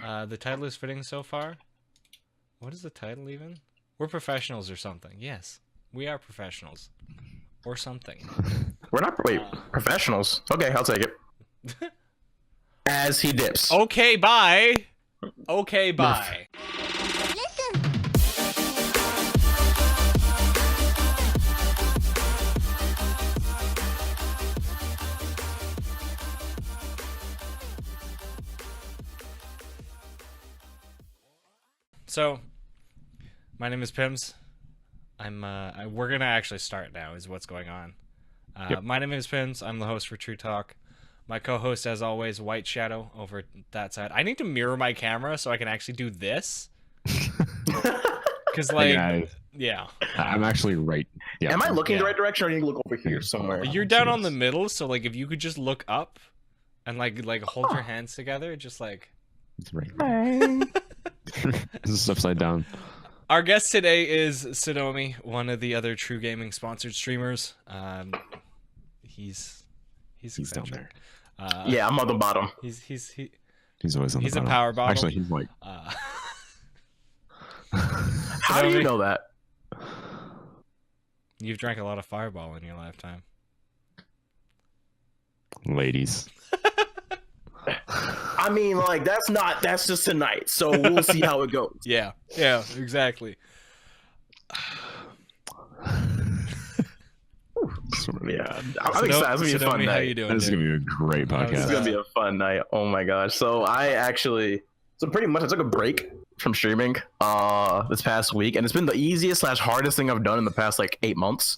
The title is fitting so far. What is the title even? We're professionals or something. Yes, we are professionals. Or something. We're not professionals. Okay, I'll take it. As he dips. Okay, bye. Okay, bye. So, my name is Pims. We're gonna actually start now. Is what's going on. My name is Pims. I'm the host for TRUTalk. My co-host, as always, White Shadow over that side. I need to mirror my camera so I can actually do this. Because, like, yeah. I'm actually right. Yeah. Am I looking the right direction, or do you look over here somewhere? You're down on the middle, so like if you could just look up and like hold your hands together, just like. It's right. This is upside down. Our guest today is Sodomi, one of the other TRUgaming sponsored streamers. He's down there. Yeah, I'm on the bottom. He's always on the bottom. He's a power bottom. Actually, he's like. How do you know that? You've drank a lot of Fireball in your lifetime. Ladies. I mean, like, that's just tonight, so we'll see how it goes. Yeah, exactly. Yeah, I'm excited. It's gonna be a fun night. How you doing, this is gonna be a great podcast. It's gonna be a fun night. Oh my gosh. So pretty much I took a break from streaming this past week, and it's been the easiest / hardest thing I've done in the past like 8 months.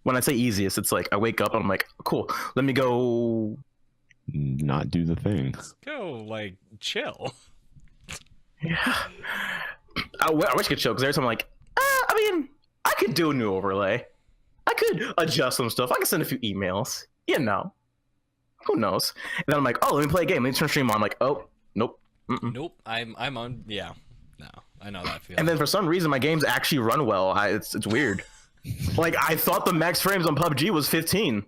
When I say easiest, it's like I wake up and I'm like, cool, let me go not do the thing. Let's go, like, chill. Yeah. I wish I could chill, because every time I'm like, I mean, I could do a new overlay. I could adjust some stuff. I could send a few emails. You know. Who knows? And then I'm like, oh, let me play a game. Let me turn stream on. I'm like, oh, nope. Nope. I'm on. Yeah. No, I know that feeling. And then for some reason, my games actually run well. It's weird. Like, I thought the max frames on PUBG was 15.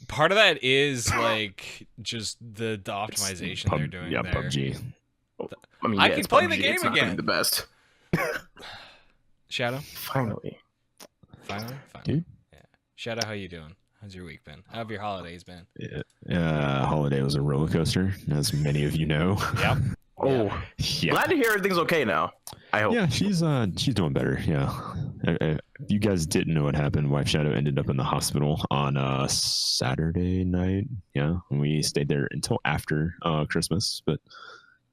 Part of that is like just the optimization they're doing. Yeah, there. PUBG. I mean, I can play the game it's not again. The best. Shadow. Finally. Dude. Yeah. Shadow, how you doing? How's your week been? How have your holidays been? Yeah. Holiday was a roller coaster, as many of you know. Yep. Oh, yeah. Glad to hear everything's okay now. I hope. Yeah, she's doing better. Yeah. If you guys didn't know what happened, Wife Shadow ended up in the hospital on Saturday night. Yeah, and we stayed there until after Christmas, but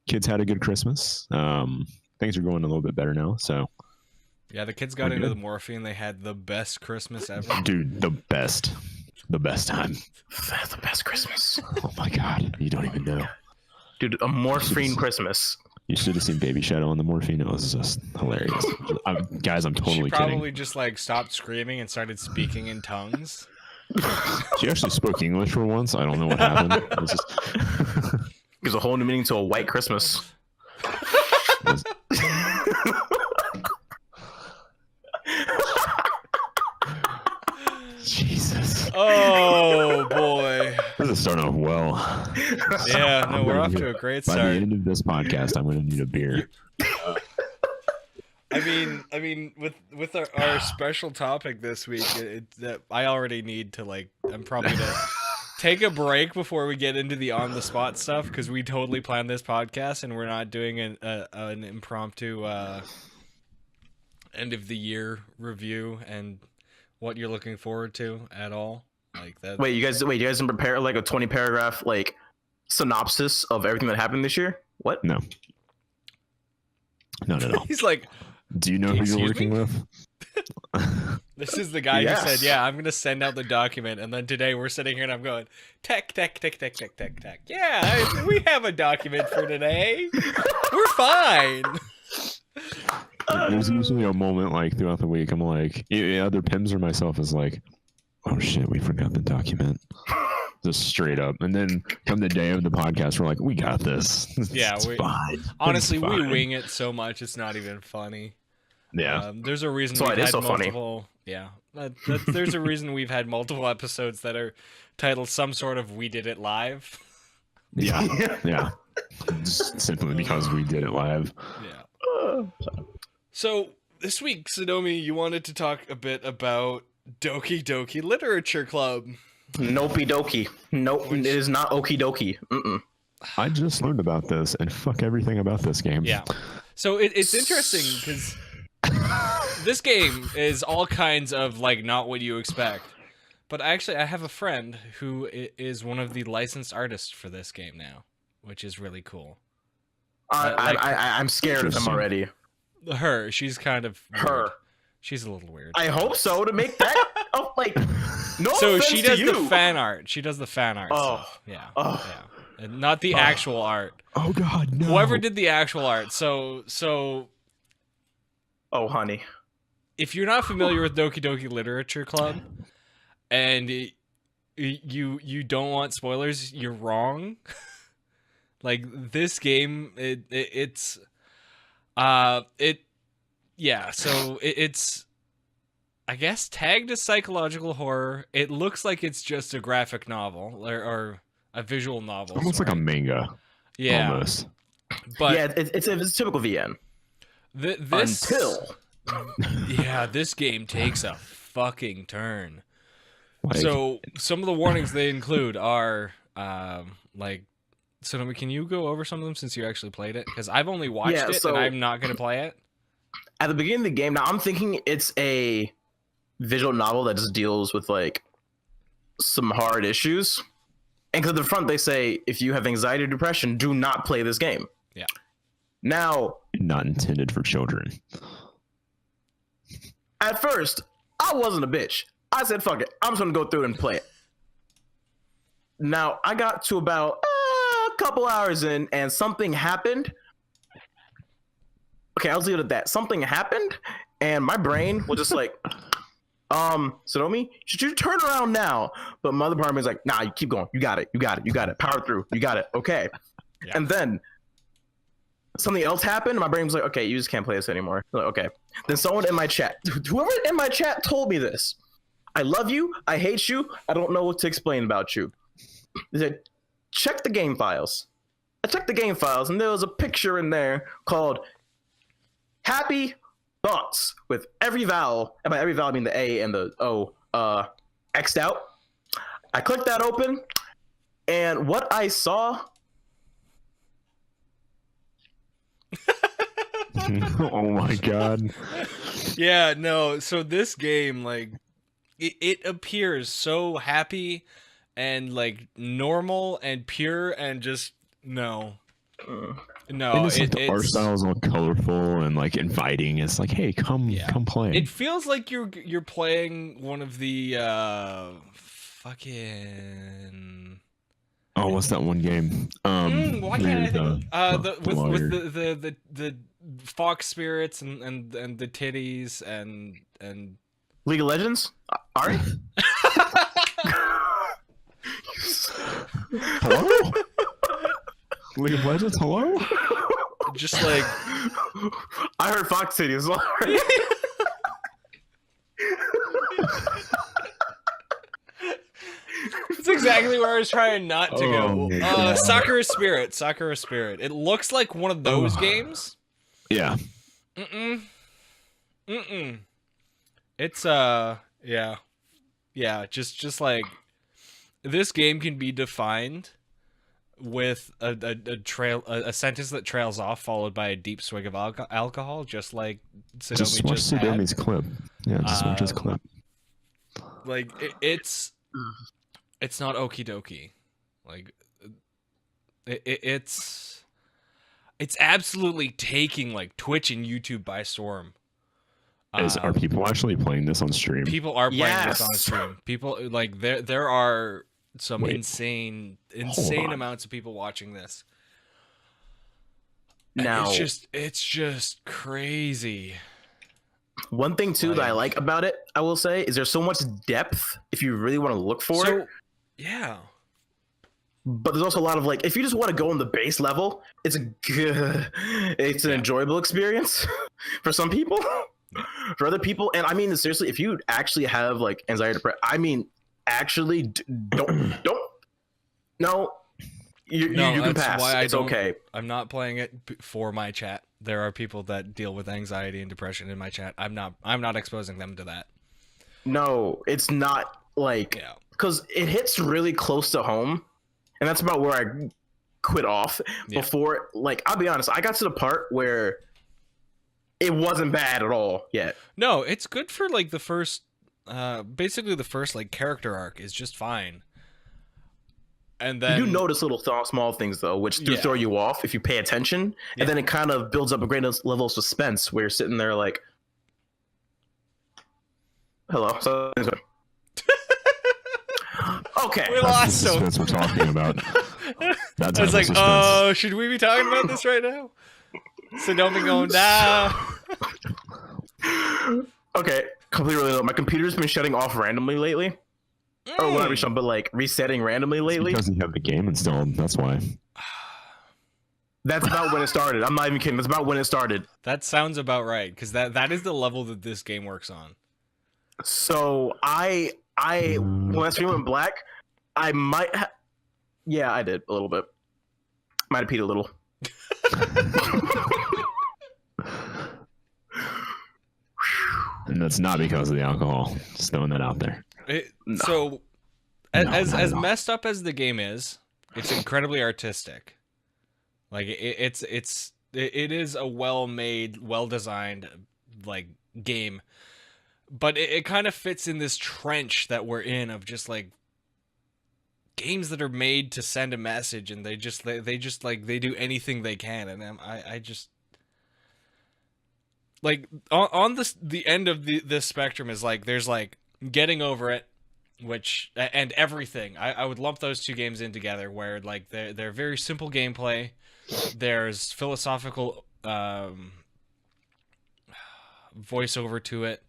kids had a good Christmas. Things are going a little bit better now, so. Yeah, the kids got into the morphine. They had the best Christmas ever. Dude, the best time. That's the best Christmas. Oh my God, you don't even know. Dude, a morphine Christmas. You should have seen Baby Shadow on the morphine. It was just hilarious. Guys, I'm totally she probably kidding. just like stopped screaming and started speaking in tongues. She actually spoke English for once. I don't know what happened. It was just... Gives a whole new meaning to a white Christmas. Jesus. Oh boy. This is starting off well. Yeah, no, we're off to a great start. By the end of this podcast, I'm going to need a beer. I mean, with our special topic this week, that I already need to I'm probably to take a break before we get into the on the spot stuff, because we totally planned this podcast and we're not doing an impromptu end of the year review and what you're looking forward to at all. Like that. Wait, you guys didn't prepare like a 20 paragraph like synopsis of everything that happened this year? What? No. He's like, do you know who you're working with? This is the guy who said, yeah, I'm going to send out the document. And then today we're sitting here and I'm going, tech. Yeah, we have a document for today. We're fine. There's usually a moment like throughout the week I'm like, either Pims or myself is like, oh shit, we forgot the document. Just straight up. And then come the day of the podcast, we're like, we got this. Yeah, it's fine. Honestly, it's fine. we wing it so much it's not even funny. Yeah. There's a reason we've had so multiple. Funny. Yeah. There's a reason we've had multiple episodes that are titled some sort of "We Did It Live." Yeah. Just simply because we did it live. Yeah. So this week, Sodomi, you wanted to talk a bit about Doki Doki Literature Club. Nopey dokie. Nope, it is not okie dokie. I just learned about this, and fuck everything about this game. Yeah. So it's interesting because this game is all kinds of like not what you expect. But actually, I have a friend who is one of the licensed artists for this game now, which is really cool. I'm scared of him already. She's kind of weird. Her. She's a little weird. I hope so, to make that no. So offense she does to you. the fan art. She does the fan art stuff. Yeah. Oh. Yeah. And not the actual art. Oh God, no. Whoever did the actual art. So Oh, honey. if you're not familiar with Doki Doki Literature Club and you don't want spoilers, you're wrong. Like this game, it's I guess tagged as psychological horror. It looks like it's just a graphic novel or a visual novel. Almost like a manga. Yeah. Almost. But yeah, it's a typical VN. This game takes a fucking turn. Like, So some of the warnings they include are so can you go over some of them since you actually played it? Because I've only watched it and I'm not going to play it. At the beginning of the game, now I'm thinking it's a visual novel that just deals with like some hard issues. And because at the front they say, if you have anxiety or depression, do not play this game. Yeah. Now, not intended for children. At first, I wasn't a bitch. I said, fuck it. I'm just going to go through it and play it. Now, I got to about a couple hours in and something happened. Okay, I'll leave it at that. Something happened and my brain was just like, Sodomi, should you turn around now? But my other part of me is like, nah, you keep going. You got it. Power through. You got it. Okay. Yeah. And then something else happened. My brain was like, okay, you just can't play this anymore. Like, okay. Then someone in my chat, whoever in my chat told me this. I love you. I hate you. I don't know what to explain about you. They said, check the game files. I checked the game files and there was a picture in there called Happy Thoughts with every vowel, and by every vowel I mean the A and the O, X'd out. I clicked that open, and what I saw. Oh my God. Yeah, no. So this game, like, it appears so happy and like normal and pure and just no. No, and it's like the art style is all colorful and like inviting. It's like, hey, come play. It feels like you're playing one of the fucking. Oh, what's that one game? Why can't I think with the fox spirits and the titties and League of Legends? Ari? Hello? League of Legends, hello? Just like I heard Fox City as well. That's exactly where I was trying not to go. Sakura Spirit. It looks like one of those games. Yeah. It's just like this game can be defined with a sentence that trails off followed by a deep swig of alcohol, just like Sodomi just watch Sodomi's clip. Yeah, just watch his clip. Like it's not okie dokie. Like it's absolutely taking like Twitch and YouTube by storm. Are people actually playing this on stream? People are playing this on stream. People like there are some insane amounts of people watching this. Now it's just crazy. One thing too that I like about it, I will say, is there's so much depth if you really want to look for it. Yeah. But there's also a lot of like, if you just want to go on the base level, it's an enjoyable experience for some people. For other people, and I mean seriously, if you actually have like anxiety, depression, I mean, actually don't no. You can pass. It's okay. I'm not playing it for my chat. There are people that deal with anxiety and depression in my chat. I'm not exposing them to that. No, it's not like because it hits really close to home, and that's about where I quit off before. Like, I'll be honest, I got to the part where it wasn't bad at all yet. No, it's good for like the first, basically the first like character arc is just fine. And then you do notice little small things though, which do throw you off if you pay attention, and then it kind of builds up a great level of suspense where you're sitting there like, "Hello." So, okay, we lost him. That's what we're talking about. That's like, suspense. Oh, should we be talking about this right now? So don't be going down. Okay, completely real. My computer's been shutting off randomly lately. Or not reshutting, but like resetting randomly lately. It's because you have the game installed. That's why. That's about when it started. I'm not even kidding. That's about when it started. That sounds about right, because that is the level that this game works on. So I when my screen went black, I might yeah, I did a little bit. Might have peed a little. And that's not because of the alcohol. Just throwing that out there. So, as messed up as the game is, it's incredibly artistic. Like it is a well-made, well-designed like game, but it kind of fits in this trench that we're in of just like games that are made to send a message, and they just do anything they can, and I just like on the end of this spectrum is like there's like Getting Over It, which and Everything. I would lump those two games in together, where like they're very simple gameplay. There's philosophical voiceover to it.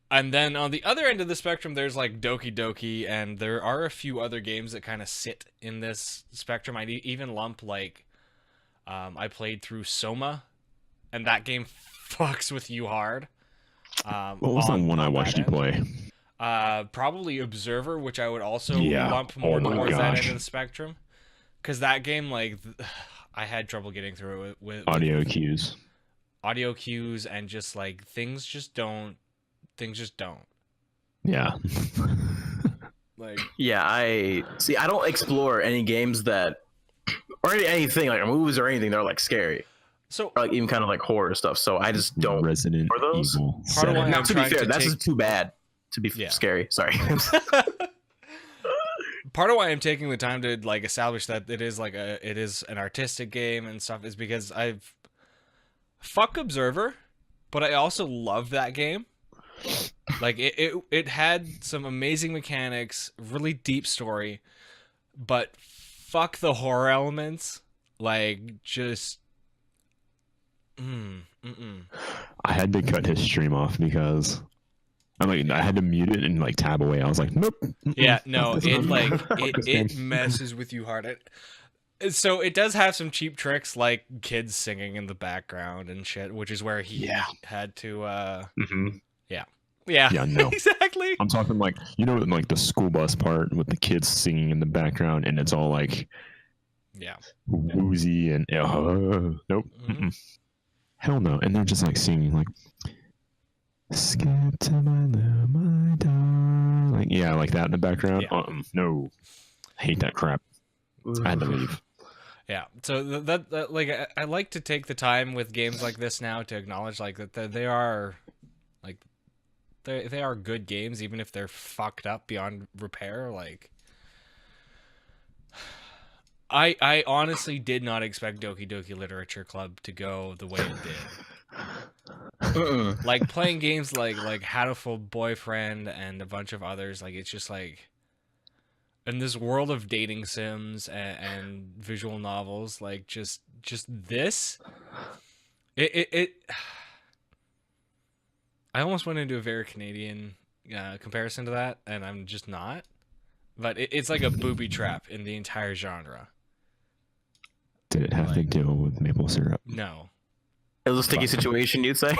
And then on the other end of the spectrum, there's like Doki Doki, and there are a few other games that kind of sit in this spectrum. I'd even lump like I played through Soma, and that game fucks with you hard. What was the one I watched you play? Probably Observer, which I would also lump more towards that end of the spectrum, because that game, like, I had trouble getting through it with audio cues, and just like things just don't. Yeah. Like, yeah, I don't explore any games that, or anything like movies or anything that are like scary. So, or like even kind of like horror stuff. So I just don't. Resident Evil. Now, to be fair, that's just too bad to be scary. Sorry. Part of why I'm taking the time to like establish that it is an artistic game and stuff is because fuck Observer, but I also love that game. Like it had some amazing mechanics, really deep story, but fuck the horror elements. Like just. I had to cut his stream off because I had to mute it and like tab away. I was like, nope. Yeah, no, it messes with you hard. So it does have some cheap tricks like kids singing in the background and shit, which is where he had to Yeah, no. Exactly. I'm talking like, like the school bus part with the kids singing in the background, and it's all like woozy and nope. Hell no. And they're just like singing like skip to my dog. Like like that in the background. No. I hate that crap. I had to leave. Yeah. So that like I like to take the time with games like this now to acknowledge like that they are like they are good games, even if they're fucked up beyond repair. Like I honestly did not expect Doki Doki Literature Club to go the way it did. Like playing games like Hatoful Boyfriend and a bunch of others, like it's just like in this world of dating sims and visual novels, like just this, it I almost went into a very Canadian comparison to that, and I'm just not. But it's like a booby trap in the entire genre. Did it have to deal with maple syrup? No. It was a sticky situation, you'd say?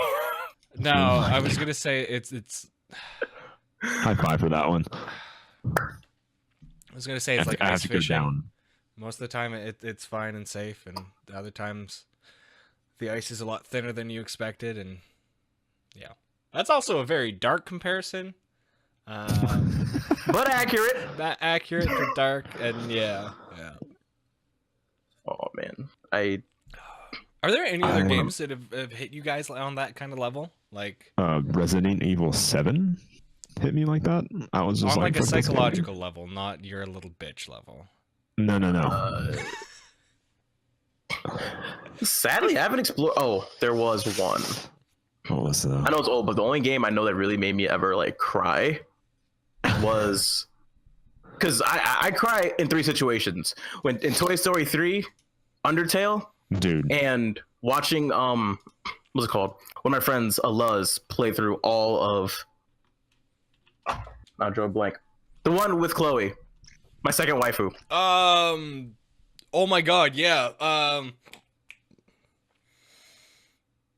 No, I was gonna say it's. High five for that one. I was gonna say it's like I have ice to fishing. go down. Most of the time, it's fine and safe, and the other times, the ice is a lot thinner than you expected, and yeah, that's also a very dark comparison. But accurate. Not accurate, but dark, and yeah. Oh man, Are there any other games that have hit you guys on that kind of level? Like Resident Evil 7 hit me like that. I was just on like a what this game? psychological level, not your little bitch level. No. Sadly, I haven't explored. Oh, there was one. What was that? I know it's old, but the only game I know that really made me ever like cry was because I cry in 3 situations: when in Toy Story 3, Undertale, Dude. and watching what's it called? One of my friends, Aluz, play through all of. I drew a blank. The one with Chloe, my second waifu. Oh my god, yeah.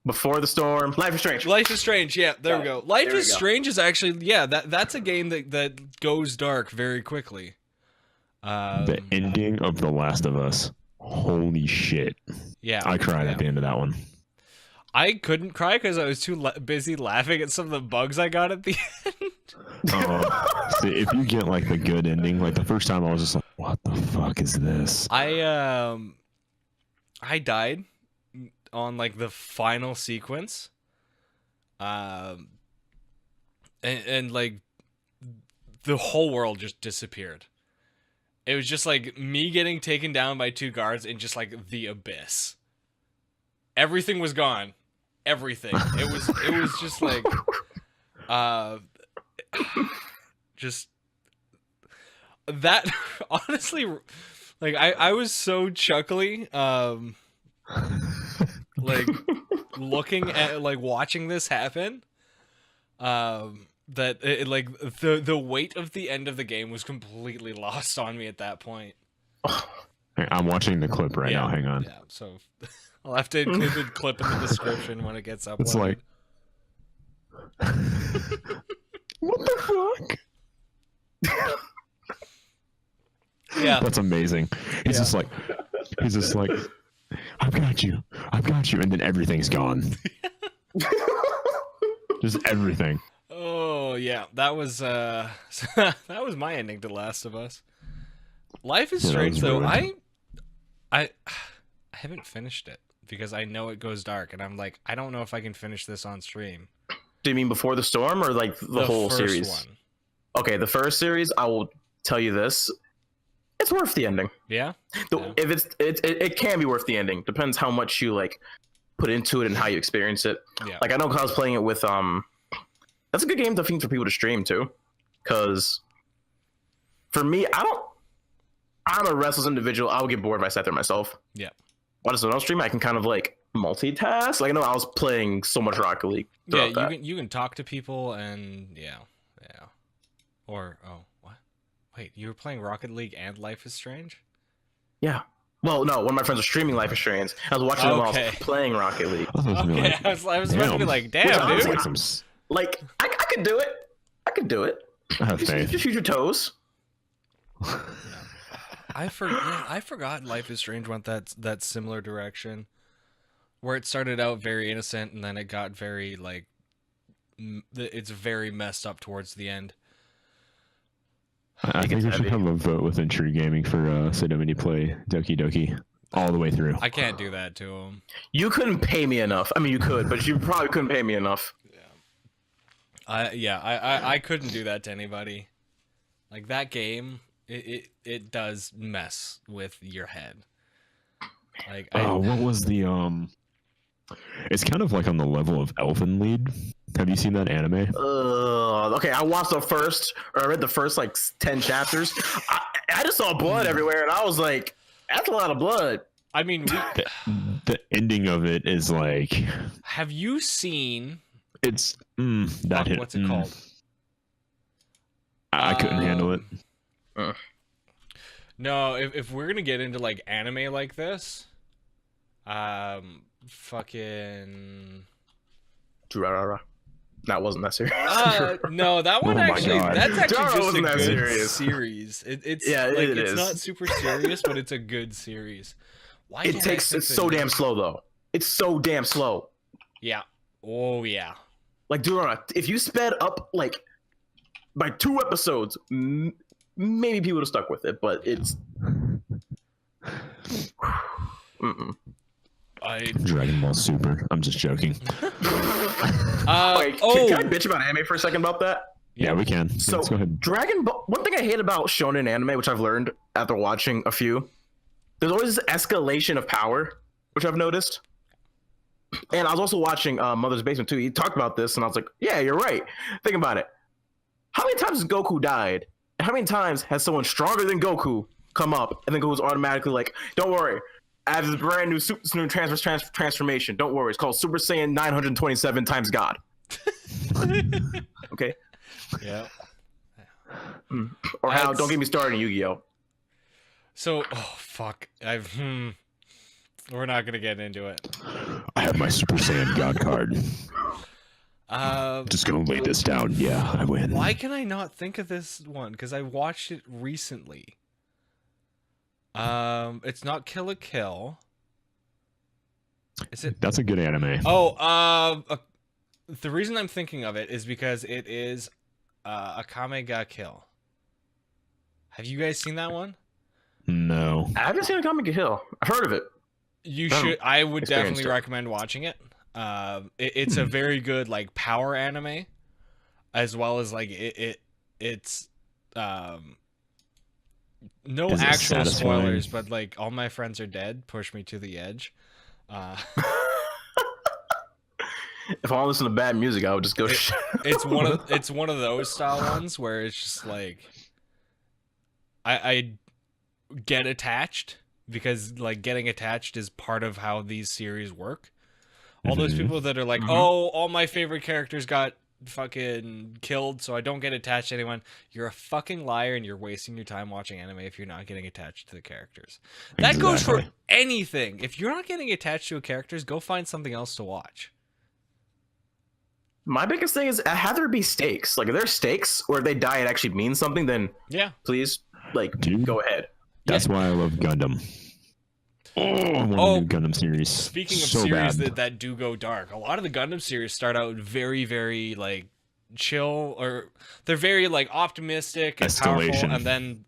Before the Storm, Life is Strange. Life is Strange, yeah, there we go. Life is Strange is actually, yeah, that's a game that goes dark very quickly. The ending of The Last of Us. Holy shit. Yeah. I cried at the end of that one. I couldn't cry because I was too busy laughing at some of the bugs I got at the end. See, if you get like the good ending, like the first time I was just like, what the fuck is this? I died on like the final sequence. And like the whole world just disappeared. It was just like me getting taken down by 2 guards in just like the abyss. Everything was gone. Everything. It was just like just that honestly, like I was so chuckly like looking at like watching this happen that it, like the weight of the end of the game was completely lost on me at that point. I'm watching the clip right now. Hang on. Yeah, so I'll have to include the clip in the description when it gets uploaded. It's like, what the fuck? Yeah, that's amazing. He's just like, I've got you, and then everything's gone. Just everything. Oh yeah, that was that was my ending to Last of Us. Life is Strange though. I haven't finished it because I know it goes dark, and I'm like, I don't know if I can finish this on stream. Do you mean Before the Storm or like the whole first series? One. Okay, the first series, I will tell you this: it's worth the ending. Yeah. If it can be worth the ending. Depends how much you like put into it and how you experience it. Yeah. Like I know 'cause I was playing it with that's a good game to think for people to stream too, because for me, I'm a restless individual. I would get bored if I sat there myself. Yeah. But as an stream, I can kind of like multitask. Like I know I was playing so much Rocket League. Yeah, you can talk to people and yeah. Or what? Wait, you were playing Rocket League and Life is Strange? Yeah. Well, no, one of my friends was streaming Life is Strange. I was watching them all playing Rocket League. Okay, I was about to be like, damn, dude. Like I could do it. I could do it. Just use your toes. I forgot Life is Strange went that similar direction, where it started out very innocent and then it got very like it's very messed up towards the end. I think we should have a vote within TRUgaming for sit down and you play Doki all the way through. I can't do that to him. You couldn't pay me enough. I mean, you could, but you probably couldn't pay me enough. I couldn't do that to anybody. Like that game, it does mess with your head. Like what was the It's kind of like on the level of Elfen Lied. Have you seen that anime? Okay, I watched I read the first like 10 chapters. I just saw blood everywhere, and I was like, that's a lot of blood. I mean, the ending of it is like. Have you seen? It's that hit. What's it called? I couldn't handle it. No, if we're gonna get into like anime like this, fucking. That wasn't that serious. No, that one Oh my actually, God. that's actually Dora just a wasn't that good serious. series. It's Yeah, like it it's is. not super serious, but it's a good series. Why It can't I takes think it's the so name? damn slow though. It's so damn slow. Yeah. Oh yeah. Like, dude, if you sped up like by 2 episodes, maybe people would have stuck with it. But it's. Mm-mm. Dragon Ball Super. I'm just joking. Wait, can I bitch about anime for a second about that? Yeah, we can. So, Let's go ahead. Dragon Ball. One thing I hate about shonen anime, which I've learned after watching a few, there's always this escalation of power, which I've noticed. And I was also watching Mother's Basement too. He talked about this, and I was like, "Yeah, you're right. Think about it. How many times has Goku died? And how many times has someone stronger than Goku come up, and then Goku's automatically like, "Don't worry, I have this brand new transformation. Don't worry, it's called Super Saiyan 927 times God." Okay. Yeah. Or how? That's- Don't get me started on Yu-Gi-Oh. So, oh fuck, we're not gonna get into it. I have my Super Saiyan God card. Just gonna lay this down. Yeah, I win. Why can I not think of this one? Because I watched it recently. It's not Kill la Kill. Is it? That's a good anime. Oh, the reason I'm thinking of it is because it is Akame ga Kill. Have you guys seen that one? No. I haven't seen Akame ga Kill. I've heard of it. You should. I would experienced definitely it. recommend watching it. It's a very good like power anime, as well as like it's no Is it actual satisfying? spoilers, but like all my friends are dead. Push me to the edge. If I want to listen to bad music, I would just go. It's one of those style ones where it's just like I get attached because like getting attached is part of how these series work. All those people that are like, oh, all my favorite characters got fucking killed, so I don't get attached to anyone. You're a fucking liar, and you're wasting your time watching anime if you're not getting attached to the characters. That goes for Exactly. anything. If you're not getting attached to a characters, go find something else to watch. My biggest thing is have there be stakes. Like if there's stakes or if they die, it actually means something. Then Yeah. please, like, Dude. go ahead. That's why I love Gundam. I want a new Gundam series. Speaking of so series bad. that do go dark, a lot of the Gundam series start out very, very like chill, or they're very like optimistic and powerful, Escalation. and then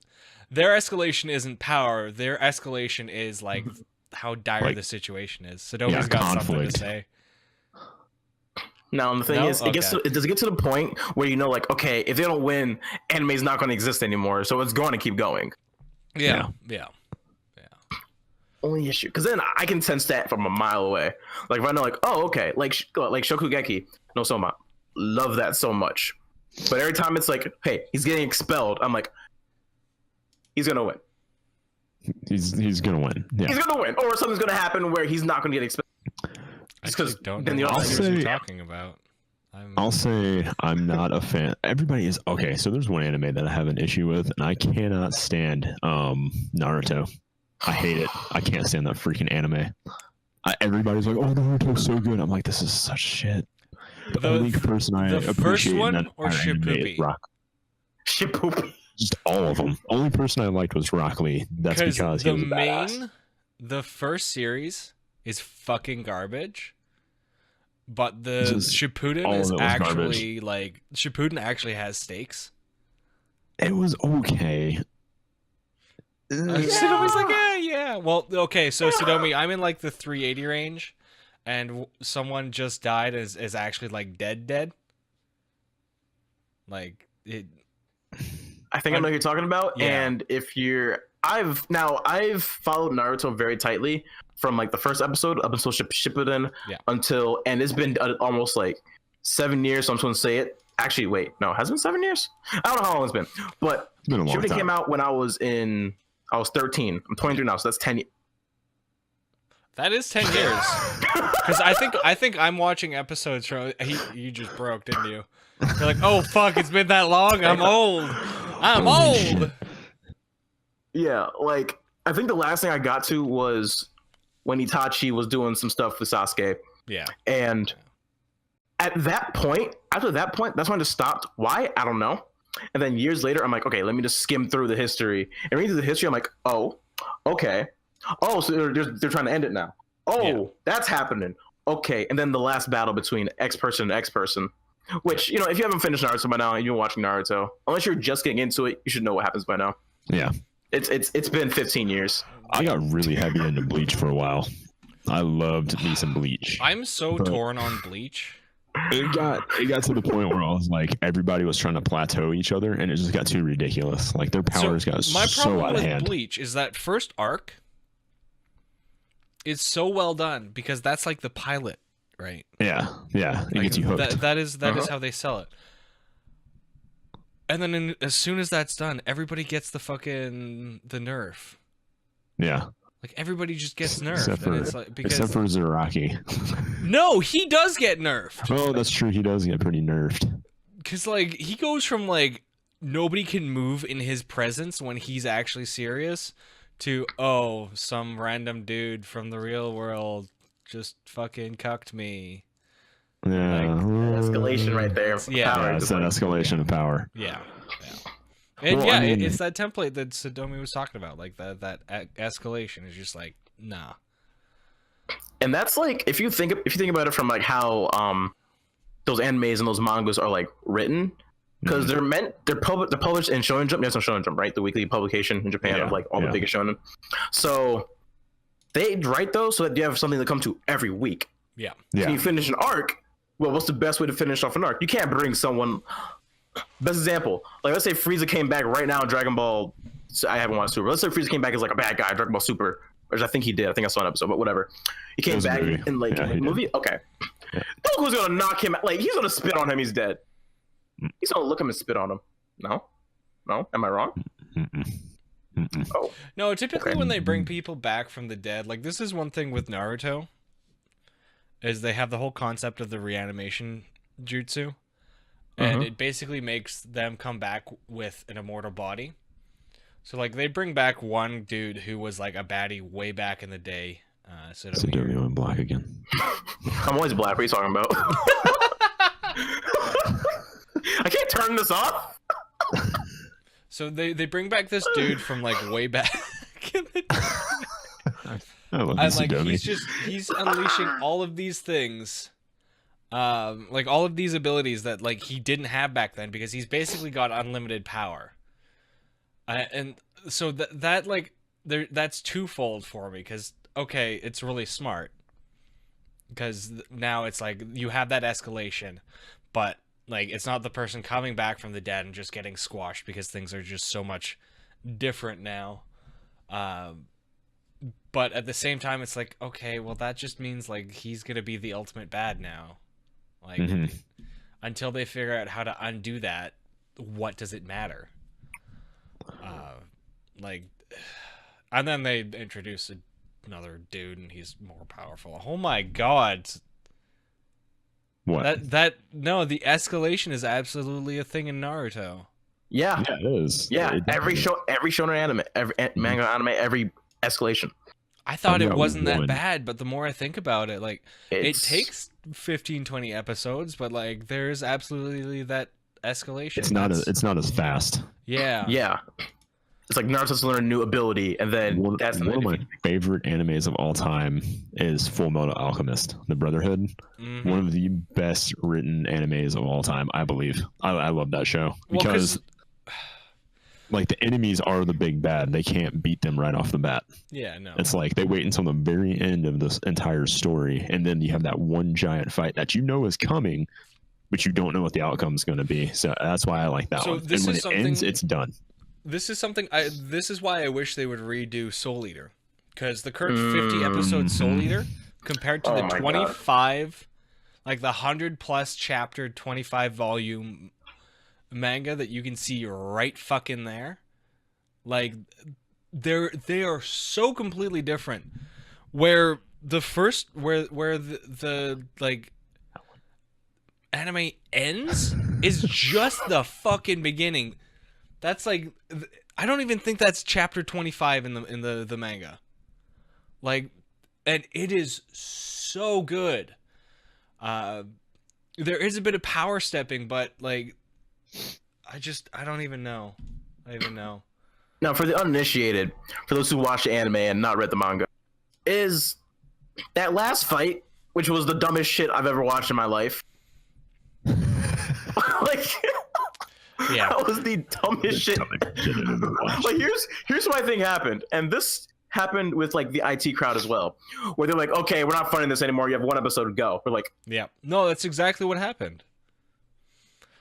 their escalation isn't power. Their escalation is like how dire Like- the situation is. Sodomi's got something conflict. to say. Now the thing No? is, it does it get to the point where you know, like, okay, if they don't win, anime's not going to exist anymore, so it's going to keep going. Yeah. Only issue, because then I can sense that from a mile away. Like if I know, like, oh, okay, like Shokugeki no Soma, love that so much, but every time it's like, hey, he's getting expelled, I'm like, he's gonna win. He's gonna win. Yeah. He's gonna win, or something's gonna happen where he's not gonna get expelled. I Just 'cause actually don't then know the what other series you're say- talking about. I'll say I'm not a fan. Everybody is okay. So there's one anime that I have an issue with, and I cannot stand Naruto. I hate it. I can't stand that freaking anime. Everybody's like, "Oh, Naruto's so good." I'm like, "This is such shit." The only person I the first appreciate in one that or entire anime is Shippupi? Rock. Shippupi. Just all of them. Only person I liked was Rock Lee. That's because he the was a badass. the first series is fucking garbage. But the Just Shippuden all of is it was actually like Shippuden actually has stakes. It was okay. Sodomi's like, yeah. Well, okay, so Sodomi, I'm in like the 380 range, and someone just died is actually like dead. Like it. I think I know who you're talking about. Yeah. And if you're, I've followed Naruto very tightly from like the first episode up until Shippuden, Yeah. until, and it's been almost like 7 years. So I'm just gonna say it. Actually, wait, no, has it been 7 years? I don't know how long it's been, but It's been a long Shippuden time. came out when I was 13. I'm 23 now, so that's 10 years. That is 10 years. Because I think I'm watching episodes from. You just broke, didn't you? You're like, oh fuck, it's been that long. I'm old. I'm Holy shit. old. Yeah, like I think the last thing I got to was when Itachi was doing some stuff with Sasuke, Yeah. and at that point, after that point, that's when I just stopped. Why? I don't know. And then years later, I'm like, okay, let me just skim through the history. And reading through the history, I'm like, oh, okay. Oh, so they're trying to end it now. Oh, Yeah. that's happening. Okay. And then the last battle between X person and X person, which, you know, if you haven't finished Naruto by now and you're watching Naruto, unless you're just getting into it, you should know what happens by now. Yeah. It's been 15 years. I got really heavy into Bleach for a while. I loved me some Bleach. I'm so But- torn on Bleach. It got to the point where I was like, everybody was trying to plateau each other, and it just got too ridiculous. Like their powers got my so problem out of with hand. Bleach is that first arc is so well done because that's like the pilot, right? Yeah, it Like, gets you hooked. that is how they sell it. And then as soon as that's done, everybody gets the nerf. Yeah, Like everybody just gets nerfed. except and for it's like, because except for Zaraki. no, he does get nerfed. Oh, that's true. He does get pretty nerfed. Because like he goes from like nobody can move in his presence when he's actually serious to some random dude from the real world just fucking cucked me. Yeah, Escalation right there. Yeah. Power. Yeah, it's that escalation of power. Yeah. And Well, yeah, I mean- it's that template that Sadomi was talking about. Like that escalation is just like, nah. And that's like if you think about it from like how those animes and those mangas are like written, because they're published in Shonen Jump. There's no Shonen Jump, right? The weekly publication in Japan of like all the biggest shonen. So they write those so that you have something to come to every week. Yeah. So you finish an arc. Well, what's the best way to finish off an arc? You can't bring someone. Best example, like let's say Frieza came back right now in Dragon Ball. I haven't watched Super. Let's say Frieza came back as like a bad guy in Dragon Ball Super, which I think he did. I think I saw an episode, but whatever. He came was a back movie. in like Yeah, he did. movie. Okay, Goku's gonna knock him out. Like he's gonna spit on him. He's dead. He's gonna look him and spit on him. No, am I wrong? Oh, No, typically Okay. when they bring people back from the dead, like this is one thing with Naruto, is they have the whole concept of the reanimation jutsu, and it basically makes them come back with an immortal body. So like they bring back one dude who was like a baddie way back in the day. Sadomi went black again. I'm always black. What are you talking about? I can't turn this off. So they bring back this dude from like way back in the day. I love And like Sadomi. he's unleashing all of these things, like all of these abilities that like he didn't have back then because he's basically got unlimited power. And so that like that's twofold for me because okay, it's really smart because now it's like you have that escalation, but like it's not the person coming back from the dead and just getting squashed because things are just so much different now. But at the same time, it's like, okay, well, that just means like he's gonna be the ultimate bad now. Like until they figure out how to undo that, what does it matter? Like, and then they introduce another dude, and he's more powerful. Oh my god! What? No, the escalation is absolutely a thing in Naruto. Yeah, Yeah, it is. yeah. It Every definitely- shonen anime, every manga anime, every escalation. I thought I've it got wasn't that one. bad, but the more I think about it, like it It's, takes 15, 20 episodes, but like there's absolutely that escalation. It's not. That's- It's not as fast. yeah. Yeah, it's like Naruto's learn a new ability, and then One that's of my favorite animes of all time is Full Metal Alchemist: The Brotherhood. Mhm. One of the best written animes of all time, I believe. I love that show Well, because 'cause- like the enemies are the big bad. They can't beat them right off the bat. yeah, no. It's like they wait until the very end of this entire story, and then you have that one giant fight that you know is coming, but you don't know what the outcome is going to be. So that's why I like that So one. this And when is it ends, something- it's done. This is something this is why I wish they would redo Soul Eater. Because the current 50 episode Soul Eater compared to Oh the my God. 25 like the 100 plus chapter 25 volume manga that you can see right fucking there. Like they are so completely different. Where the first where the like anime ends is just the fucking beginning. That's like I don't even think that's chapter 25 in the manga. Like, and it is so good. there is a bit of power stepping, but like, I don't even know. Now, for the uninitiated, for those who watch the anime and not read the manga, is that last fight, which was the dumbest shit I've ever watched in my life. Like, Yeah. that was the dumbest shit. Like, here's what I think happened, and this happened with like the IT crowd as well, where they're like, okay, we're not funding this anymore. You have one episode to go. We're like, Yeah. No, that's exactly what happened.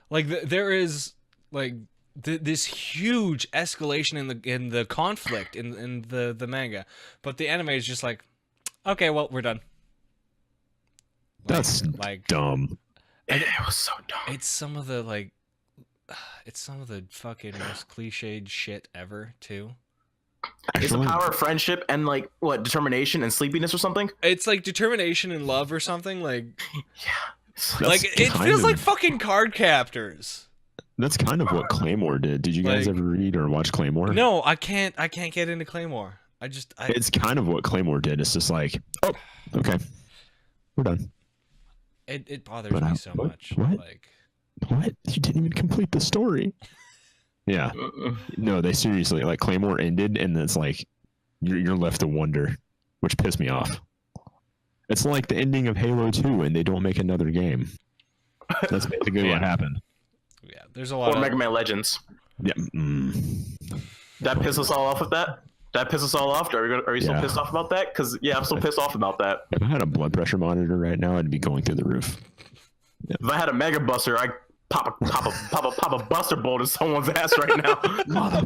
Like there is like this huge escalation in the conflict in the manga, but the anime is just like, okay, well, we're done. That's like dumb. it was so dumb. it's some of the fucking most cliched shit ever too. It's the Actually, power of friendship and like what, determination and sleepiness or something. It's like determination and love or something. Like that's like it kind feels of- like fucking card captors. That's kind of what Claymore did. Did you guys Like- ever read or watch Claymore? No, I can't get into Claymore. It's kind of what Claymore did. It's just like, oh, okay, we're done. It bothers But me I- so what- much. what? Like What? You didn't even complete the story. Yeah. No, they seriously, like, Claymore ended, and it's like you're left to wonder, which pissed me off. It's like the ending of Halo 2, and they don't make another game. That's basically Yeah. what happened. yeah, there's a lot Or of Mega Man Legends. Yeah. That piss us all off with that. That piss us all off. Are you still Yeah. pissed off about that? Because yeah, I'm still pissed off about that. If I had a blood pressure monitor right now, I'd be going through the roof. If I had a Mega Buster, I'd pop a Buster Bolt in someone's ass right now.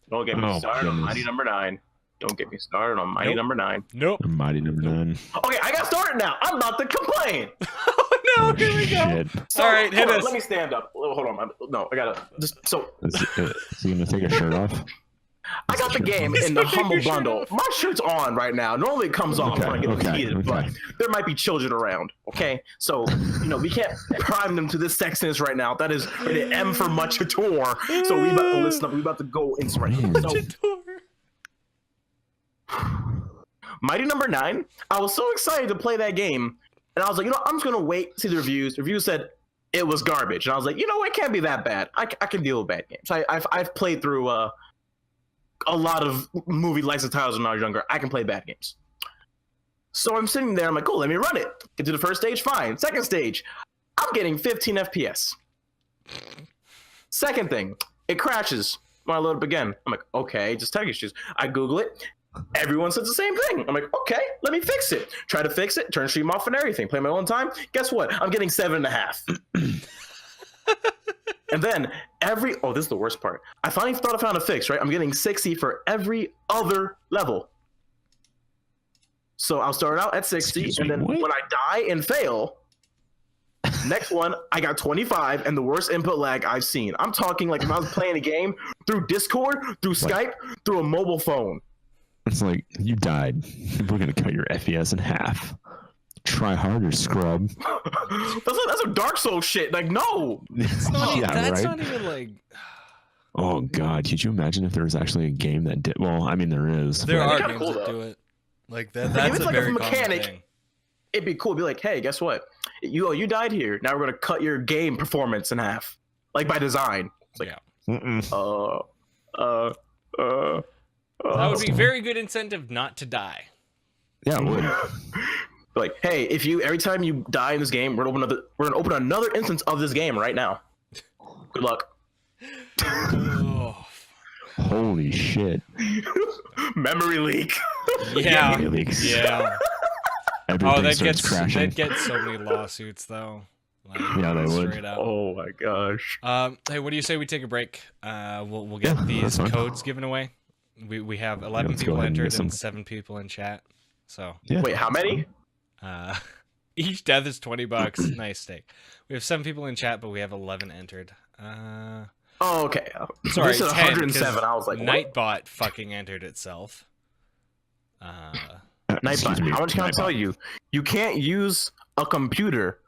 Don't get me Oh, started on goodness. Mighty Number 9. Don't get me started on Mighty Nope. Number 9. Nope. Mighty number 9. Okay, I got started now. I'm about to complain. Oh no, here we go. Shit. So, All right, hit hold on, us. Let me stand up. Hold on. No, I gotta. Just, so Is he gonna take a shirt off? I got the game He's in the gonna take humble your shirt bundle. off. My shirt's on right now. Normally it comes off when I get heated, but there might be children around. Okay, so we can't prime them to this sexiness right now. That is rated M for mature. So we about to listen up. We about to go into right now. So, Mighty Number 9. I was so excited to play that game, and I was like, I'm just gonna wait, see the reviews. The reviews said it was garbage, and I was like, it can't be that bad. I can deal with bad games. I've played through a lot of movie licensed titles when I was younger. I can play bad games. So I'm sitting there. I'm like, cool, let me run it. Get to the first stage, fine. Second stage, I'm getting 15 FPS. Second thing, it crashes when I load up again. I'm like, okay, just tech issues. I Google it. Everyone says the same thing. I'm like, okay, let me fix it. Try to fix it, turn stream off and everything. Play my own time. Guess what? I'm getting 7.5. And then this is the worst part. I finally thought I found a fix, right? I'm getting 60 for every other level. So I'll start out at 60, Excuse and me, then what? when I die and fail, next one, I got 25 and the worst input lag I've seen. I'm talking like if I was playing a game through Discord, through Skype, through a mobile phone. It's like, you died. We're gonna cut your FPS in half. Try harder, scrub. That's a Dark Souls shit. Like, no. That's right? not even like. Oh god, could you imagine if there was actually a game that did? Well, I mean, there is. There but- are kinda games cool, that though. do it. Like that. If That's it's a like a very mechanic, common thing. It'd be cool. It'd be like, hey, guess what? You died here. Now we're gonna cut your game performance in half, like by design. It's like, Yeah. That would be very good incentive not to die. Yeah, it would. Like, hey, if you every time you die in this game, we're gonna open another instance of this game right now. Good luck. Oh, Holy shit. Memory leak. yeah. Memory leaks. Yeah. Everything Oh, that starts gets crashing. so many lawsuits though. Like, Yeah, they would. straight up. Oh my gosh. Hey, what do you say we take a break? We'll get Yeah, these that's fine. codes given away. We have 11 let's go people ahead and get entered some. and 7 people in chat. So Yeah. Wait, how many? each death is $20. Nice steak. We have 7 people in chat, but we have 11 entered. Oh, okay. Sorry, This is 10, 107. I was like, what? Nightbot fucking entered itself. Nightbot. Excuse me, How much can I tell Nightbot. you? You can't use a computer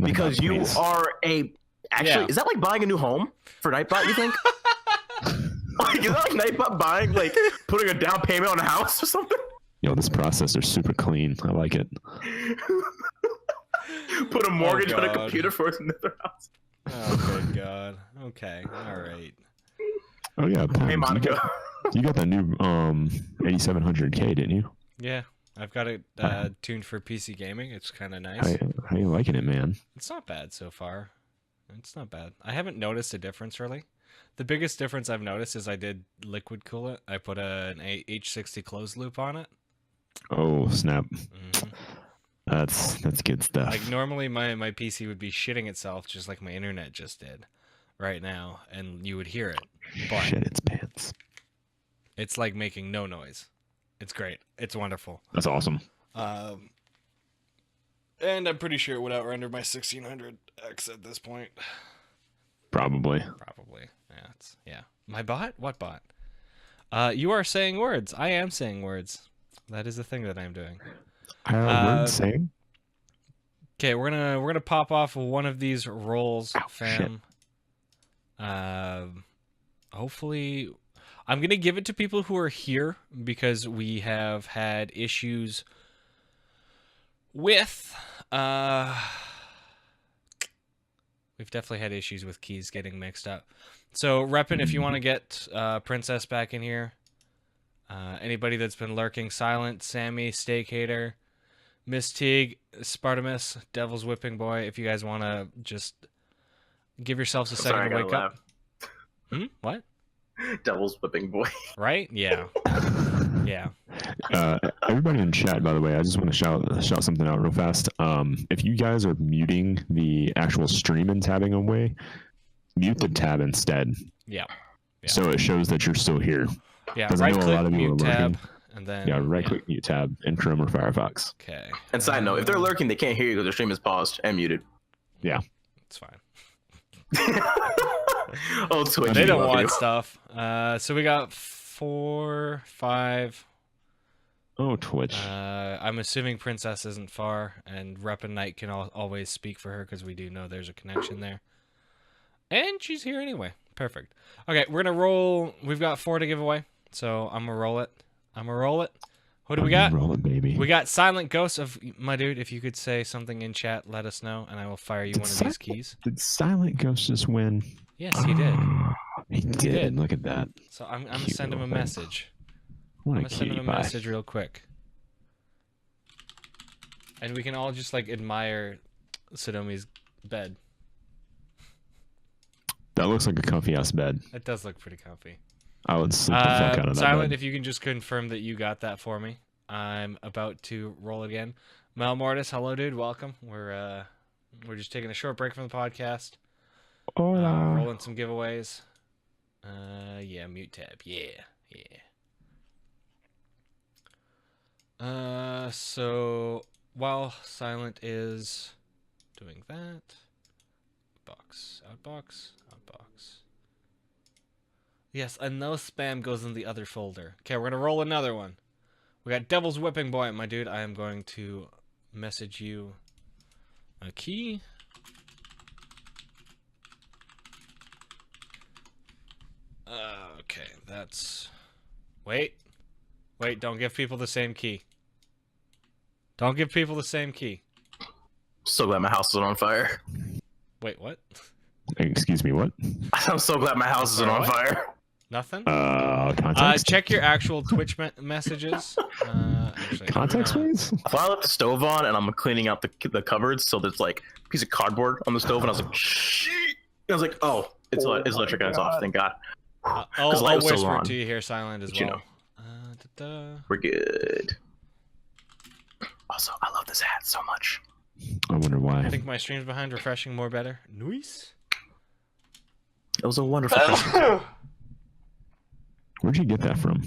because Nightbot, you please. are a. Actually, Yeah. is that like buying a new home for Nightbot? You think? Like, is that like Nightbot buying, like, putting a down payment on a house or something? Yo, this processor's super clean. I like it. Put a mortgage on a God. computer for another house. Oh, good God. Okay, all right. Oh yeah, Pam, Hey, Monica. you got the new 8700K, didn't you? Yeah, I've got it tuned for PC gaming. It's kind of How, nice. how you liking it, man? It's not bad so far. It's not bad. I haven't noticed a difference really. The biggest difference I've noticed is I did liquid cool it. I put an H60 closed loop on it. Oh snap! Mhm. That's good stuff. Like normally my PC would be shitting itself just like my internet just did right now, and you would hear it. But Shit its pants. it's like making no noise. It's great. It's wonderful. That's awesome. And I'm pretty sure it would outrender my 1600X at this point. Probably. Probably. Yeah. My bot? What bot? You are saying words. I am saying words. That is the thing that I'm doing. Word saying? Okay, we're gonna pop off one of these rolls, fam. Hopefully, I'm gonna give it to people who are here because we have had issues with. We've definitely had issues with keys getting mixed up. So, Reppin, if you want to get Princess back in here, anybody that's been lurking, Silent, Sammy, Steak Hater, Miss Teague, Spartamus, Devil's Whipping Boy, if you guys want to just give yourselves a second to wake up. What? Devil's Whipping Boy. Right? Yeah. Yeah. Everybody in chat, by the way, I just want to shout something out real fast. If you guys are muting the actual stream and tabbing away, mute the tab instead. Yeah. So it shows that you're still here. Yeah. 'Cause I know a lot Right-click, of people mute are lurking. tab, and then Yeah, right-click mute tab in Chrome or Firefox. Okay. And side note, if they're lurking, they can't hear you because their stream is paused and muted. Yeah. It's fine. Oh, Twitch. They we don't love want you. stuff. So we got 4, 5. Oh, Twitch. I'm assuming Princess isn't far, and Rep and Knight can always speak for her because we do know there's a connection there. And she's here anyway. Perfect. Okay, we're gonna roll. We've got 4 to give away, so I'm gonna roll it. What do we got? Roll it, baby. We got Silent Ghost of my dude. If you could say something in chat, let us know, and I will fire you one of these keys. Did Silent Ghost just win? Yes, he did. He did. Look at that. So I'm gonna send him a message. What I'm a gonna send him a cutie pie. message real quick. And we can all just like admire Sodomi's bed. That looks like a comfy ass bed. It does look pretty comfy. I would sleep the fuck out of that Silent, bed. if you can just confirm that you got that for me. I'm about to roll it again. Mel Mortis, hello dude, welcome. We're just taking a short break from the podcast. Hola. Rolling some giveaways. Yeah, mute tab. Yeah. So while Silent is doing that, outbox. Yes, and no spam goes in the other folder. Okay, we're gonna roll another one. We got Devil's Whipping Boy, my dude. I am going to message you a key. Okay, that's... Wait, don't give people the same key. Don't give people the same key. So glad my house isn't on fire. Wait, what? Excuse me, what? I'm so glad my house isn't on What? fire. Nothing? Context? Check your actual Twitch messages. Actually, Context, please? I left the stove on and I'm cleaning out the cupboards, so there's like a piece of cardboard on the stove, and I was like, shit. I was like, oh, it's electric and it's off. Thank God. I'll light was still whisper on. to you here, Silent, as But you well. We're good. Also, I love this hat so much. I wonder why. I think my stream's behind refreshing more better. Nice. It was a wonderful present. Where'd you get that from?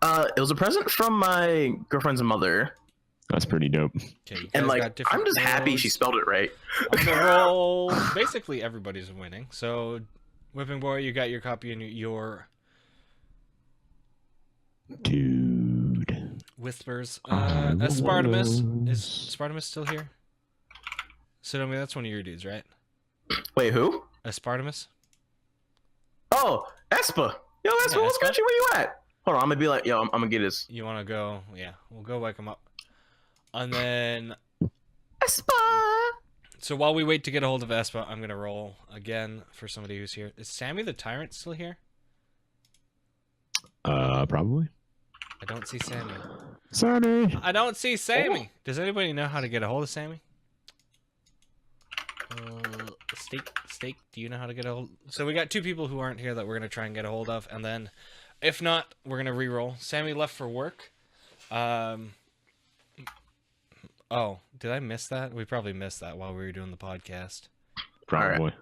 It was a present from my girlfriend's mother. That's pretty dope. Okay, you And guys like, got different I'm just happy rolls. she spelled it right. On the roll, basically everybody's winning. So, Whipping Boy, you got your copy and your Dude. whispers. I will Spartamus, lose. is Spartamus still here? Sodomi, that's one of your dudes, right? Wait, who? Spartamus? Oh, Espa. Yo, Espa, Yeah, what's Espa. country? Where you at? Hold on, I'm gonna be like, yo, I'm gonna get his. You want to go? Yeah, we'll go wake him up. And then Espa. So while we wait to get a hold of Espa, I'm gonna roll again for somebody who's here. Is Sammy the Tyrant still here? Probably. I don't see Sammy. Sammy. I don't see Sammy. Does anybody know how to get a hold of Sammy? Steak, do you know how to get a hold? So we got two people who aren't here that we're gonna try and get a hold of, and then, if not, we're gonna re-roll. Sammy left for work. Oh, did I miss that? We probably missed that while we were doing the podcast. Probably. Right.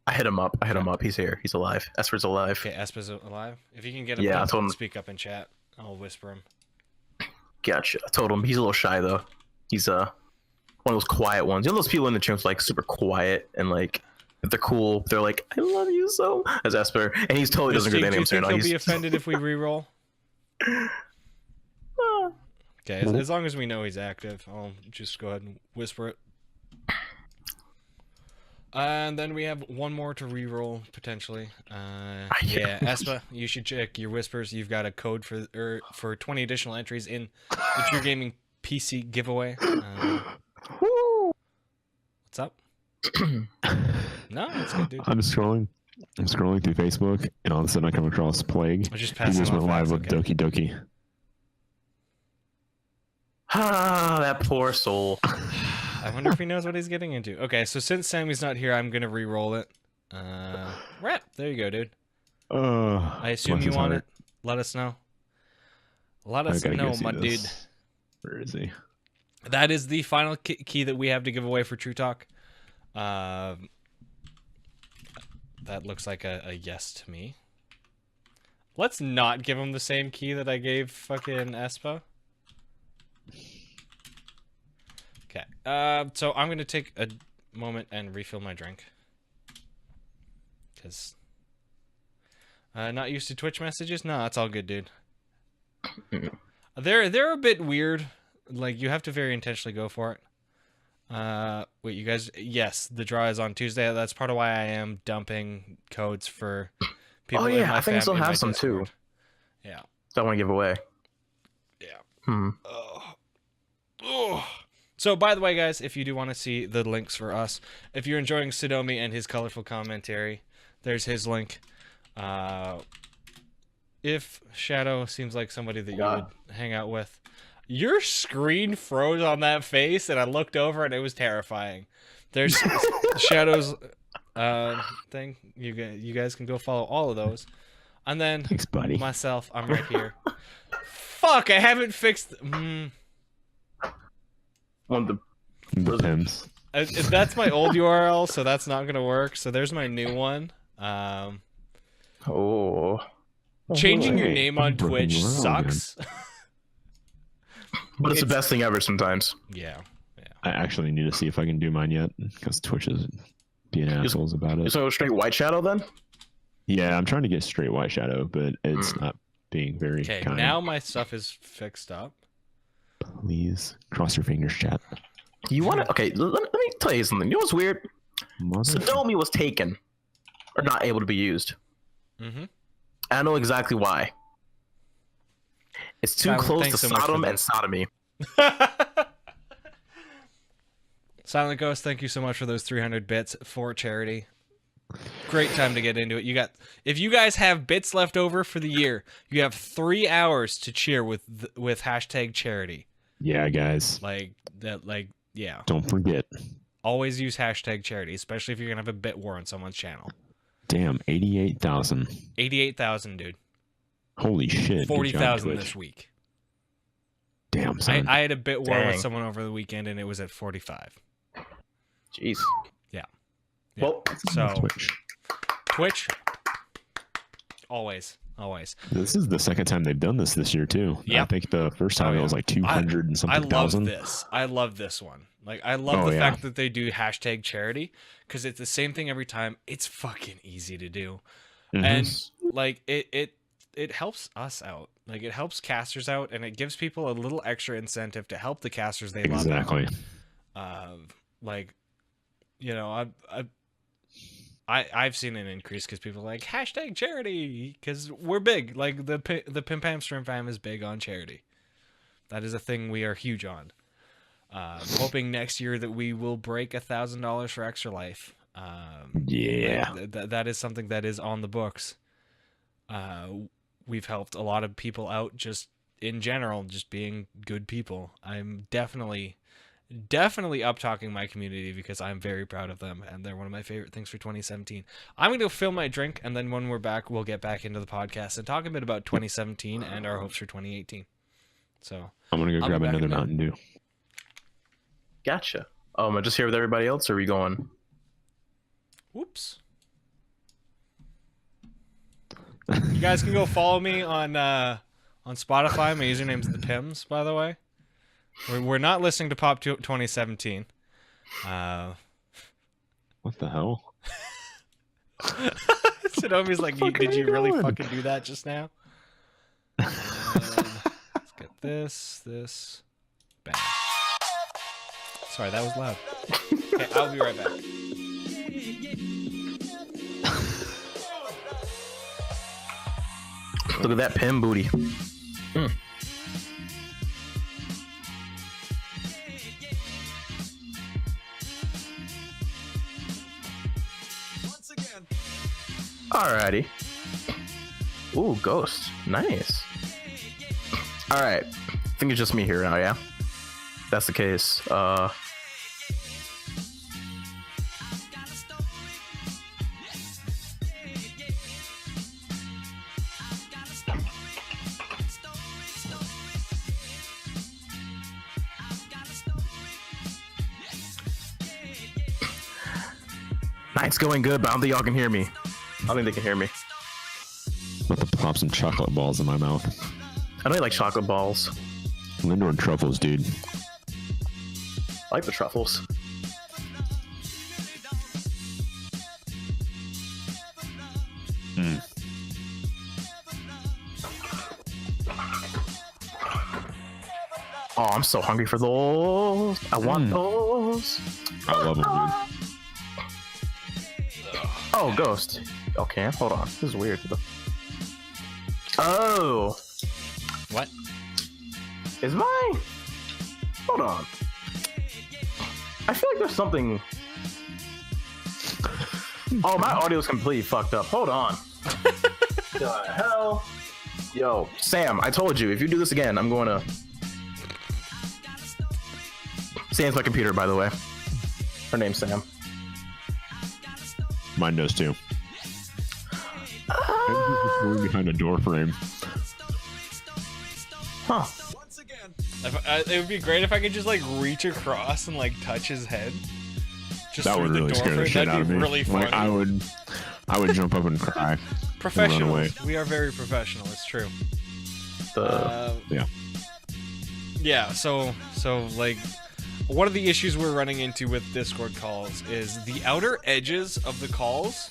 I hit him up. He's here. He's alive. Esper's alive. Okay, Espa's alive. If you can get him, Yeah, I to told him. speak up in chat. I'll whisper him. Gotcha. I told him he's a little shy though. He's one of those quiet ones. You know those people in the gym's like super quiet and like if they're cool, they're like, "I love you so," as Esper, and he's totally doesn't Steve, get their do you names. think he'll be offended if we re-roll? Okay, as long as we know he's active, I'll just go ahead and whisper it. And then we have one more to re-roll potentially. Yeah, Espa, you should check your whispers. You've got a code for 20 additional entries in the TRUgaming PC giveaway. What's up? No, it's good, dude. I'm scrolling through Facebook, and all of a sudden I come across Plague. I just He passed just went live with okay. Doki. Ah, that poor soul. I wonder if he knows what he's getting into. Okay, so since Sammy's not here, I'm gonna re-roll it. Rap. There you go, dude. I assume you want it. Let us know. Let us know, my dude. Where is he? That is the final key that we have to give away for TRUTalk. That looks like a yes to me. Let's not give him the same key that I gave fucking Espa. Okay. So I'm gonna take a moment and refill my drink. Cause not used to Twitch messages? No, that's all good, dude. They're a bit weird. Like you have to very intentionally go for it. Wait, you guys? Yes, the draw is on Tuesday. That's part of why I am dumping codes for people. Oh in yeah, my I think I still in my have some Discord. too. Yeah. That I want to give away. Yeah. So, by the way, guys, if you do want to see the links for us, if you're enjoying Sodomi and his colorful commentary, there's his link. If Shadow seems like somebody that you would hang out with, your screen froze on that face, and I looked over, and it was terrifying. There's Shadow's thing. You guys can go follow all of those. And then Thanks, buddy. myself, I'm right here. Fuck, I haven't fixed... One of The Pims. That's my old URL, so that's not gonna work. So there's my new one. Changing your Hey, name on broken Twitch URL, sucks. But it's the best thing ever sometimes. Yeah. I actually need to see if I can do mine yet, because Twitch is being assholes about You it. go straight white shadow then? Yeah, I'm trying to get straight white shadow, but it's not being very Okay, kind. now my stuff is fixed up. Please cross your fingers, chat. You want to? Okay, let me tell you something. You know what's weird? Mother- Sodomi was taken, or not able to be used. Mm-hmm. I know exactly why. It's too Silent, close to thanks so much for Sodom that. and sodomy. Silent Ghost, thank you so much for those 300 bits for charity. Great time to get into it. If you guys have bits left over for the year, you have 3 hours to cheer with hashtag charity. Yeah, guys. Yeah. Don't forget. Always use hashtag charity, especially if you're gonna have a bit war on someone's channel. Damn, 88,000. 88,000, dude. Holy shit. 40,000 this week. Damn, son. I had a bit war Dang. with someone over the weekend, and it was at 45. Jeez. Yeah. Well, So Twitch. Twitch, always. This is the second time they've done this year too. Yep. I think the first time Oh, it yeah. was like 200 and I something love thousand. this. I love this one. Like, I love the yeah. fact that they do hashtag charity, because it's the same thing every time. It's fucking easy to do, Mhm. and like it helps us out. Like, it helps casters out, and it gives people a little extra incentive to help the casters they love. Exactly. Like, you know, I've seen an increase because people are like hashtag charity, because we're big. Like the Pim Pam Stream Fam is big on charity. That is a thing we are huge on. Hoping next year that we will break $1,000 for Extra Life. Yeah. That is something that is on the books. We've helped a lot of people out just in general, just being good people. I'm definitely up talking my community because I'm very proud of them, and they're one of my favorite things for 2017. I'm going to go fill my drink, and then when we're back, we'll get back into the podcast and talk a bit about 2017 and our hopes for 2018. So I'm going to go I'll grab be back another in a Mountain Dew. Gotcha. Am I just here with everybody else, or are we going? Whoops. You guys can go follow me on Spotify. My username's the Pims, by the way. We're not listening to Pop 2017. What the hell? Sonomi's like, did you really fucking do that just now? Let's get this. Bang. Sorry, that was loud. Okay, I'll be right back. Look at that Pim booty. Alrighty. Ooh, ghost. Nice. Alright. I think it's just me here now, yeah? That's the case. Night's going good, but I don't think y'all can hear me. I don't think they can hear me. I'm about to pop some chocolate balls in my mouth. I know you like chocolate balls. I'm into truffles, dude. I like the truffles. Oh, I'm so hungry for those. I want those. I love them, dude. Oh, ghost. Okay, hold on. This is weird. Oh. What? Is my... Hold on. I feel like there's something... Oh, my audio's completely fucked up. Hold on. The hell? Yo, Sam, I told you, if you do this again, I'm going to... Sam's my computer, by the way. Her name's Sam. Mine does too. Maybe just behind a door frame. Huh. It would be great if I could just like reach across and like touch his head. Just That would through really the door scare the frame. shit That'd out of be me. really funny. Like, I would jump up and cry. And run away. Professionals. We are very professional. It's true. Yeah. Yeah. So like, one of the issues we're running into with Discord calls is the outer edges of the calls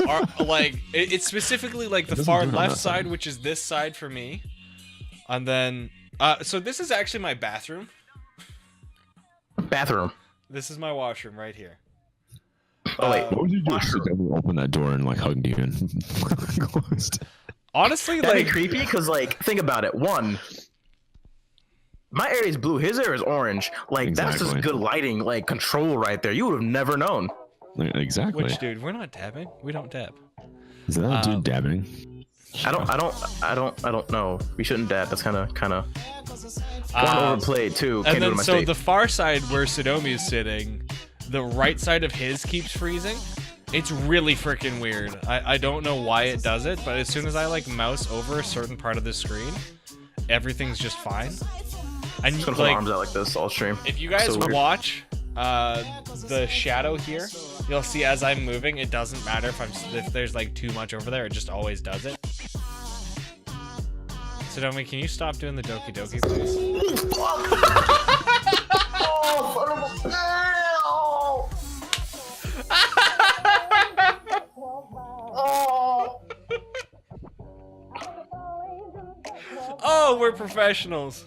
are like it's specifically like the far left side, which is this side for me, and then so this is actually my bathroom. Bathroom. This is my washroom right here. Oh wait, What would you do if she ever opened that door and like hugged you and closed? Honestly, that'd like be creepy because like think about it. One, my area is blue, his area is orange. Like that's just Exactly. good lighting, like control right there. You would have never known. Exactly. which dude, we're not dabbing. We don't dab. Is that a dude dabbing? I don't know. We shouldn't dab. That's kind of overplayed too. Can't And do it then in my so state. the far side where Sodomi is sitting, the right side of his keeps freezing. It's really freaking weird. I don't know why it does it, but as soon as I like mouse over a certain part of the screen, everything's just fine. And Just gonna hold my like, arms out like this all stream. if you guys So weird. watch the shadow here, you'll see as I'm moving, it doesn't matter if there's like too much over there. It just always does it. Sodomi, can you stop doing the Doki Doki, please? Oh, we're professionals.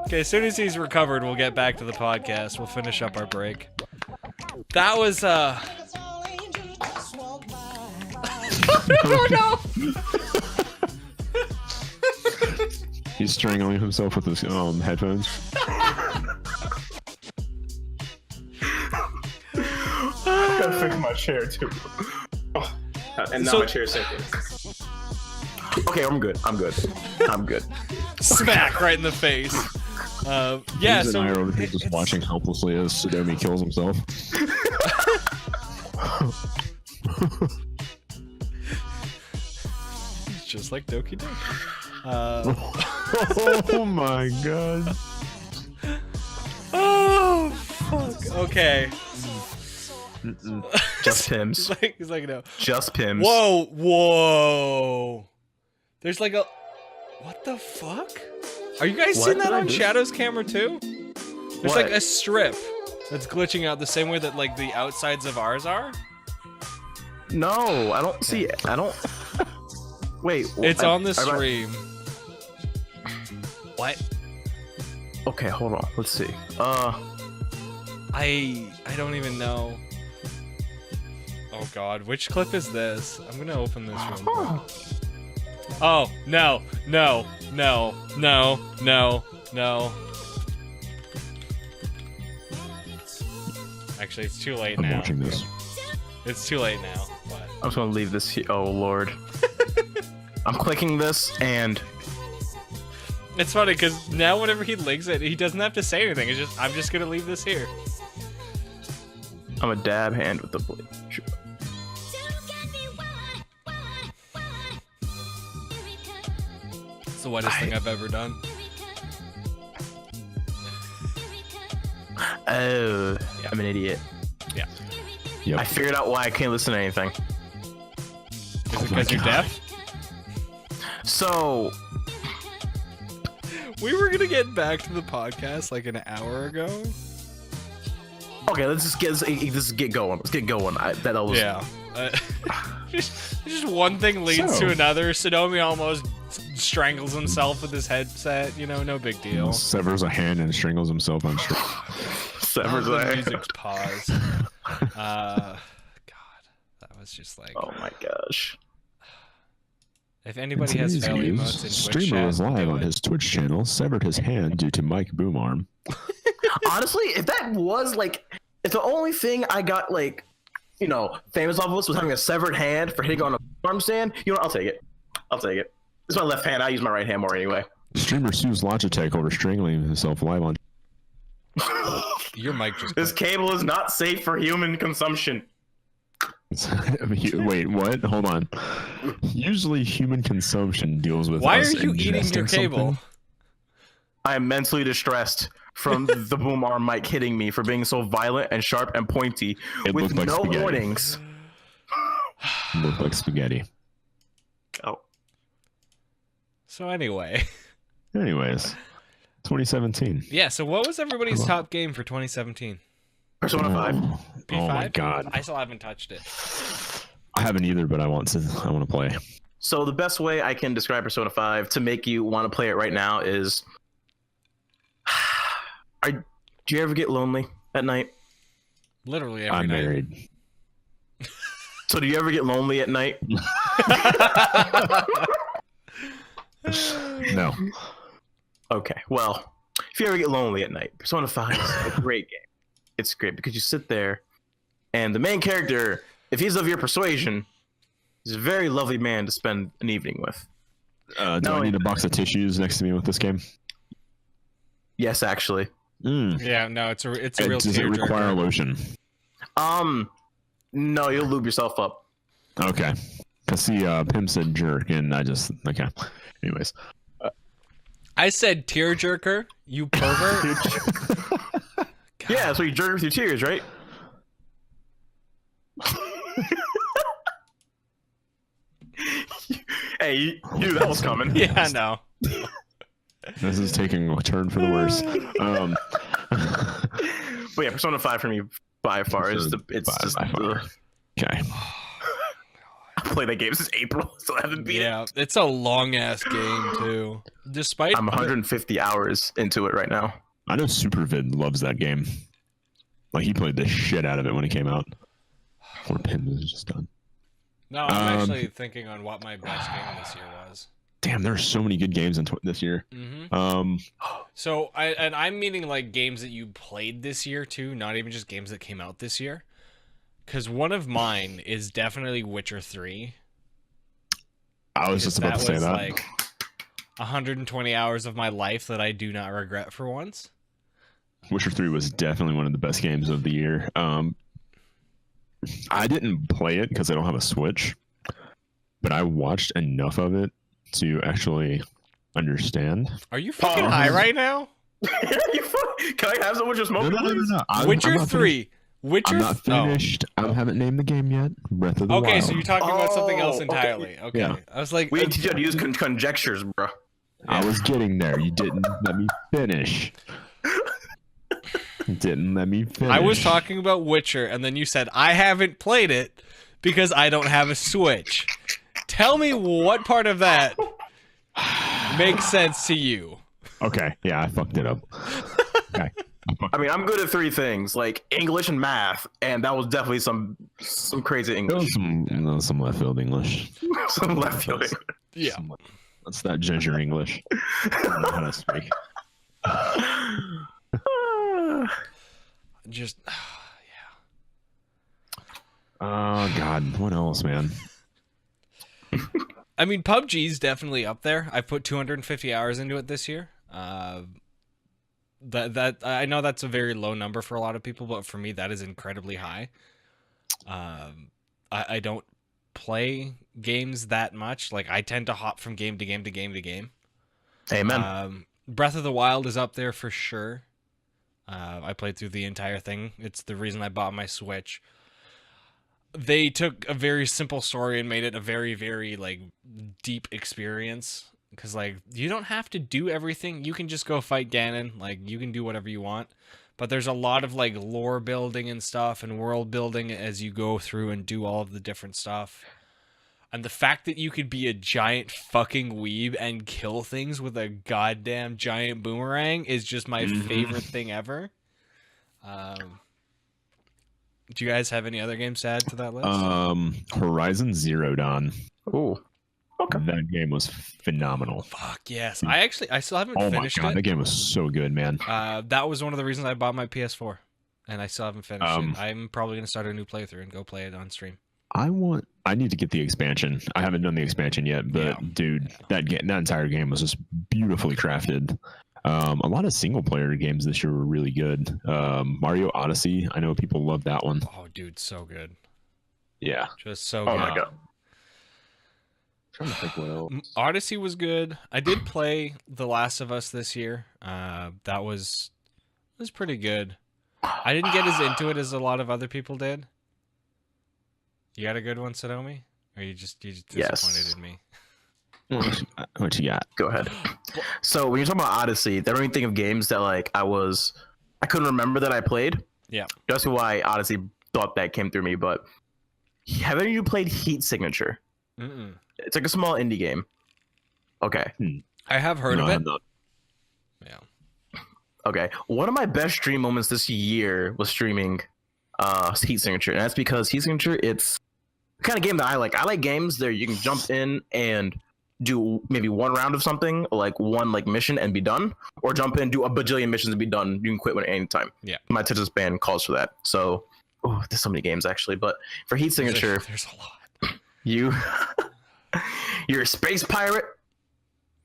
Okay, as soon as he's recovered, we'll get back to the podcast. We'll finish up our break. That was oh no! He's strangling himself with his headphones. I gotta fix my chair too. Oh, and now my chair's sinking. Okay, I'm good. Smack right in the face. Yeah, He's so and I are over here just watching helplessly as Sodomi kills himself. it's just like Doki Doki. Oh my god. Oh fuck. Okay. Just Pims. He's like no. Just Pims. Whoa. There's like a. What the fuck? Are you guys What seeing that did I on do? Shadow's camera too? There's What? like a strip that's glitching out the same way that like the outsides of ours are. No, I don't see it. I don't. Wait. It's on the I- stream. What? Okay, hold on. Let's see. I don't even know. Oh god, which clip is this? I'm gonna open this real quick. Oh, no. Actually, it's too late I'm now. watching this. It's too late now, but... I'm just gonna leave this here. Oh lord. I'm clicking this and It's funny, because now whenever he links it, he doesn't have to say anything. It's just, I'm just gonna leave this here. I'm a dab hand with the blade. Sure. It's the whitest thing I've ever done. Oh, Yeah. I'm an idiot. Yeah. Yep. I figured out why I can't listen to anything. Is it my because you're God. deaf? So, We were gonna get back to the podcast like an hour ago. okay, let's just get going. Let's get going. That was Yeah. Just one thing leads So- to another. Sodomi almost strangles himself with his headset. You know, no big deal. Severs a hand and strangles himself on stream. severs The there. music's paused. God, that was just like. Oh my gosh. If In anybody has today's fail news, emotes in Twitch streamer chat, was live do on it. his Twitch channel, severed his hand due to mic boom arm. Honestly, if that was like, if the only thing I got like, you know, famous off of was having a severed hand for hitting on a arm stand, you know what? I'll take it. I'll take it. It's my left hand. I use my right hand more anyway. Streamer sues Logitech over strangling himself live on. Your mic just. This cable is not safe for human consumption. Wait, what? Hold on. Usually, human consumption deals with. Why us are you eating your ingesting cable? something. I am mentally distressed from the boom arm mic hitting me for being so violent and sharp and pointy It with looked like no spaghetti. warnings. It looked like spaghetti. Oh. So anyway, Anyways, 2017. yeah. So what was everybody's Come on. top game for 2017? Persona 5. P5? Oh my god. I still haven't touched it. I haven't either, but I want to play. So the best way I can describe Persona 5 to make you want to play it right now is do you ever get lonely at night? Literally every I'm night. married. So do you ever get lonely at night? No. Okay, well, if you ever get lonely at night, Persona 5 is a great game. It's great because you sit there and the main character, if he's of your persuasion, he's a very lovely man to spend an evening with. Do No, I need a box of tissues next to me with this game? Yes, actually. Yeah, no, it's a real Does it require a tearjerker. lotion? No, you'll lube yourself up. Okay. Cause see, Pim said jerk, and I just okay. Anyways, I said tearjerker, you pervert. Yeah, so you jerk with your tears, right? Hey, you knew that was coming. Yeah, no. this is taking a turn for the worse. But yeah, Persona 5 for me by far is the By far. Okay. I played that game since April, so I haven't beat it. Yeah, it's a long ass game too. Despite I'm 150 hours into it right now. I know Supervid loves that game. Like he played the shit out of it when it came out. Poor Pim is just done. No, I'm actually thinking on what my best game this year was. damn, there's so many good games in this year. Mm-hmm. So I'm meaning like games that you played this year too, not even just games that came out this year. Because one of mine is definitely Witcher 3. I was just about to say that. Like 120 hours of my life that I do not regret for once. Witcher 3 was definitely one of the best games of the year. I didn't play it because I don't have a Switch, but I watched enough of it to actually understand. Are you fucking high right now? Can I have some Witcher smoke? No. Witcher 3. I'm not finished. I haven't named the game yet. Breath of the Wild. Okay, so you're talking about something else entirely. Okay. Yeah. I was like, We need to teach you how to use conjectures, bro. I was getting there. You didn't let me finish. Didn't let me finish. I was talking about Witcher, and then you said, I haven't played it because I don't have a Switch. Tell me what part of that makes sense to you. Okay, yeah, I fucked it up. Okay. I mean, I'm good at 3 things, like English and math, and that was definitely some crazy English. That was some left field English. Some left field English. Yeah. That's that ginger English. I don't know how to speak. Just, Oh God, what else, man? I mean, PUBG's definitely up there. I've put 250 hours into it this year. That I know that's a very low number for a lot of people, but for me, that is incredibly high. I don't play games that much. Like, I tend to hop from game to game to game to game. Amen. Breath of the Wild is up there for sure. I played through the entire thing. It's the reason I bought my Switch. They took a very simple story and made it a very, very, like, deep experience. Because, like, you don't have to do everything. You can just go fight Ganon. Like, you can do whatever you want. But there's a lot of, like, lore building and stuff and world building as you go through and do all of the different stuff. And the fact that you could be a giant fucking weeb and kill things with a goddamn giant boomerang is just my favorite thing ever. Do you guys have any other games to add to that list? Horizon Zero Dawn. Ooh. Okay. That game was phenomenal. Fuck yes. I still haven't finished Oh my God, it. that game was so good, man. That was one of the reasons I bought my PS4. And I still haven't finished it. I'm probably going to start a new playthrough and go play it on stream. I need to get the expansion. I haven't done the expansion yet, but dude, that entire game was just beautifully crafted. A lot of single player games this year were really good. Mario Odyssey, I know people love that one. Oh, dude, so good. Yeah. Just so Oh good. my God. I'm trying to think what else. Odyssey was good. I did play The Last of Us this year. That was pretty good. I didn't get as into it as a lot of other people did. You got a good one, Sodomi? Or you just disappointed in me? What you got? Go ahead. So when you're talking about Odyssey, that made me think of games that like I couldn't remember that I played. Yeah. That's why Odyssey thought that came through me. But have any of you played Heat Signature? Mm-mm. It's like a small indie game. Okay. I have heard of it. Yeah. Okay. One of my best stream moments this year was streaming Heat Signature, and that's because Heat Signature, it's the kind of game that I like. I like games that you can jump in and do maybe one round of something, or like one like mission and be done, or jump in, do a bajillion missions and be done. You can quit at any time. Yeah. My attention span calls for that. So, there's so many games actually, but for Heat Signature, there's a lot. You're a space pirate,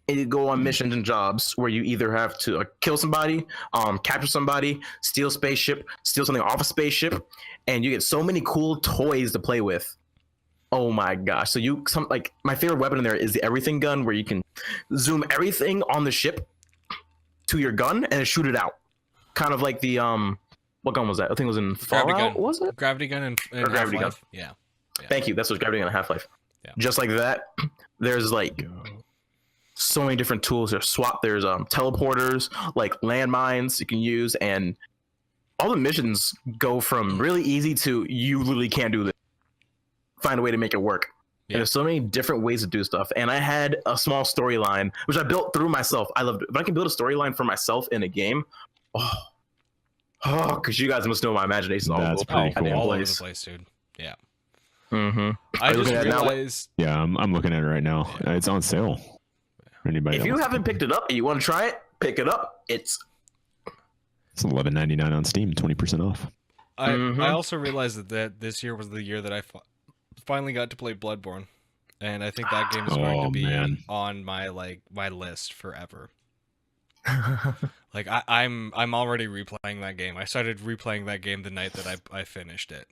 and you go on missions and jobs where you either have to kill somebody, capture somebody, steal spaceship, steal something off a spaceship, and you get so many cool toys to play with. Oh my gosh! So my favorite weapon in there is the everything gun, where you can zoom everything on the ship to your gun and shoot it out. Kind of like the what gun was that? I think it was in Fallout. Was it Gravity gun and Gravity gun? Yeah. Thank you. That's what Gravity gun and Half-Life. Yeah. Just like that, there's like so many different tools. There's teleporters, like landmines you can use, and all the missions go from really easy to you literally can't do this. Find a way to make it work. Yeah. And there's so many different ways to do stuff. And I had a small storyline, which I built through myself. I loved it. If I can build a storyline for myself in a game, because you guys must know my imagination is That's pretty cool. All over the place, dude. Yeah. Mm-hmm. I just realized. Yeah, I'm looking at it right now. It's on sale. anybody If else. you haven't picked it up and you want to try it, pick it up. It's $11.99 on Steam, 20% off. I also realized that this year was the year that I finally got to play Bloodborne, and I think that game is going to be on my list forever. Like I'm already replaying that game. I started replaying that game the night that I finished it.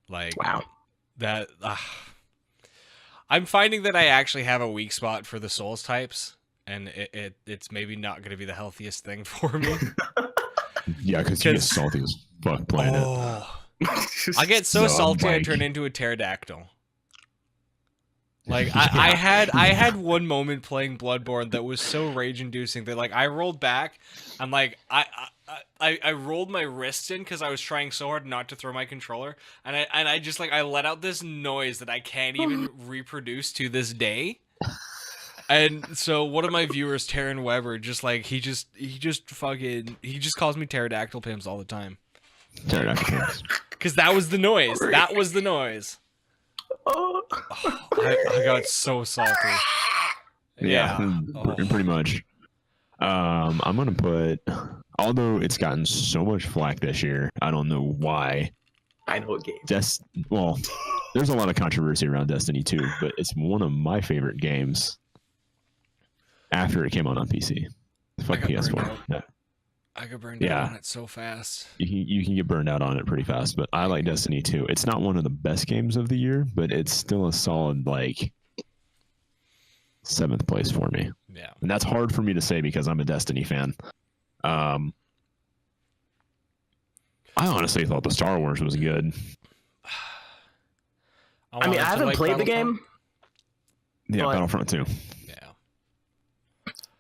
Like wow. That I'm finding that I actually have a weak spot for the Souls types, and it's maybe not going to be the healthiest thing for me. Yeah, because you get salty as fuck playing it. I get so salty I turn into a pterodactyl. Like I had one moment playing Bloodborne that was so rage inducing that like I rolled back and like I rolled my wrists in because I was trying so hard not to throw my controller, and I just like I let out this noise that I can't even reproduce to this day. And so one of my viewers, Taryn Weber, just like he just calls me pterodactyl pimps all the time. Pterodactyl pimps. Because that was the noise. That was the noise. Oh, I got so salty. Yeah, pretty much. I'm gonna put, although it's gotten so much flack this year, I don't know why. I know what game. Well, there's a lot of controversy around Destiny 2, but it's one of my favorite games after it came out on PC. Fuck PS4. Yeah. I got burned out on it so fast. You can get burned out on it pretty fast, but I like Destiny 2. It's not one of the best games of the year, but it's still a solid like 7th place for me. Yeah. And that's hard for me to say because I'm a Destiny fan. I honestly thought the Star Wars was good. I mean, I haven't played the game. Yeah, Battlefront 2. Yeah.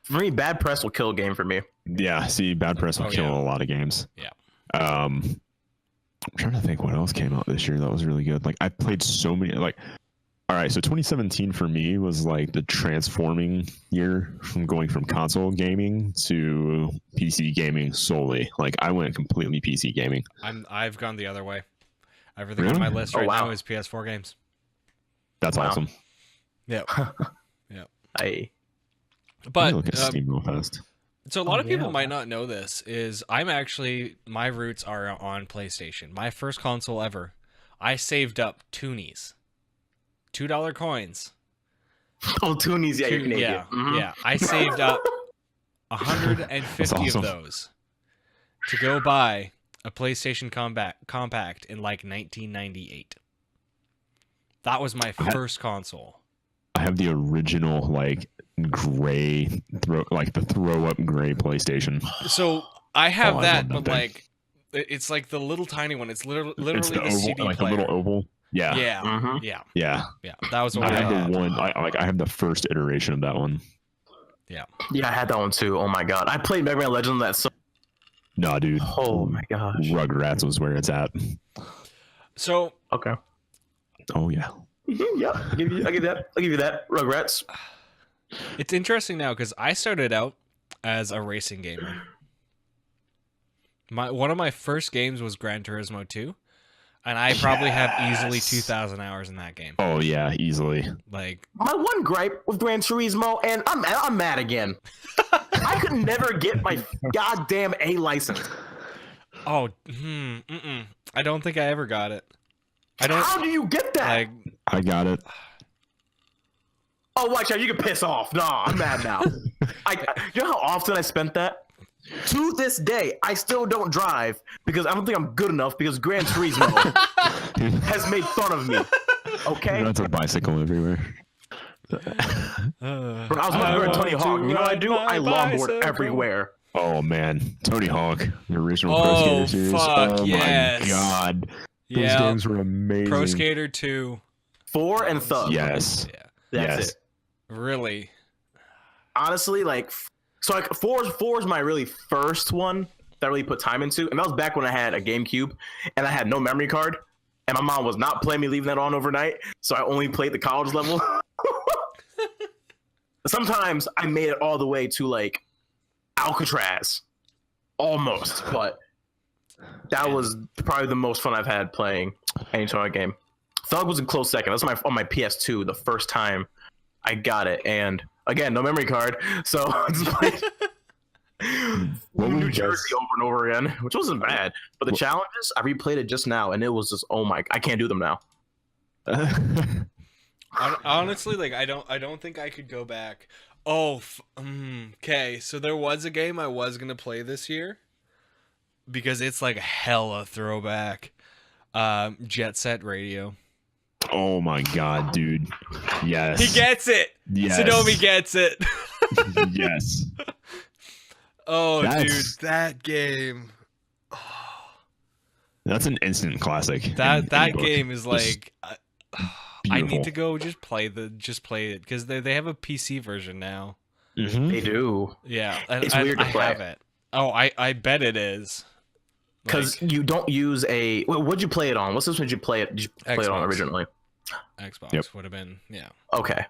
For me, bad press will kill a game for me. Yeah, see, bad press will kill a lot of games. Yeah. I'm trying to think what else came out this year that was really good. Like I played so many. Like, all right, so 2017 for me was like the transforming year from going from console gaming to PC gaming solely. Like I went completely PC gaming. I've gone the other way. Everything on my list right now is PS4 games. That's awesome. Yeah. Yeah. But look at Steam real fast. So a lot of people might not know this is my roots are on PlayStation. My first console ever. I saved up toonies. $2 coins. Oh, toonies, yeah, you're Canadian. Yeah, yeah. I saved up 150 of those to go buy a PlayStation Compact in like 1998. That was my first console. I have the original like gray the throw up gray PlayStation. So I have that, but like it's like the little tiny one. It's literally the oval, CD like player. the little oval. Yeah. Yeah. That was what I have the one. I have the first iteration of that one. Yeah. Yeah, I had that one too. Oh my god, I played Mega Man Legends on that. Nah, dude. Oh my gosh. Rugrats was where it's at. So okay. Oh yeah. Yeah, I'll give you that. Rugrats. It's interesting now because I started out as a racing gamer. One of my first games was Gran Turismo 2, and I probably have easily 2,000 hours in that game. Oh yeah, easily. Like my one gripe with Gran Turismo, and I'm mad again. I could never get my goddamn A license. Oh, I don't think I ever got it. How do you get that? I got it. Oh, watch out! You can piss off. Nah, I'm mad now. You know how often I spent that? To this day, I still don't drive because I don't think I'm good enough because Gran Turismo has made fun of me. Okay? That's a bicycle everywhere. Bro, I was looking for Tony Hawk. You know what I do? I longboard everywhere. Oh man, Tony Hawk, the original Pro Skater series. Fuck, oh yes. my god, those games were amazing. Pro Skater 2, 4, and Thug. Yes. Yeah. That's it. Really? Honestly, like, so like 4 is my really first one that I really put time into, and that was back when I had a GameCube and I had no memory card, and my mom was not playing me leaving that on overnight, so I only played the college level. Sometimes I made it all the way to like Alcatraz, almost, but that was probably the most fun I've had playing any sort of game. Thug was a close second. That was on my PS2 the first time I got it, and Again, no memory card, so just played What New were you Jersey guys- over and over again, which wasn't bad. But the What- challenges, I replayed it just now, and it was just, oh my, I can't do them now. Honestly, like I don't think I could go back. Oh, okay. So there was a game I was gonna play this year because it's like hella throwback. Jet Set Radio. Oh my god, dude. Yes. He gets it. Yes. Sonomi gets it. Yes. Oh, That's- dude, that game. That's an instant classic. That in book. game is Just like. I need beautiful. to go just play it because they have a PC version now. Mhm. They do. Yeah, It's weird to I play. have it. Oh, I bet it is. Because Like, you don't use a. What'd you play it on? What's this one? Did you play it? Did you play it on Xbox. originally? Xbox Yep. would have been Okay.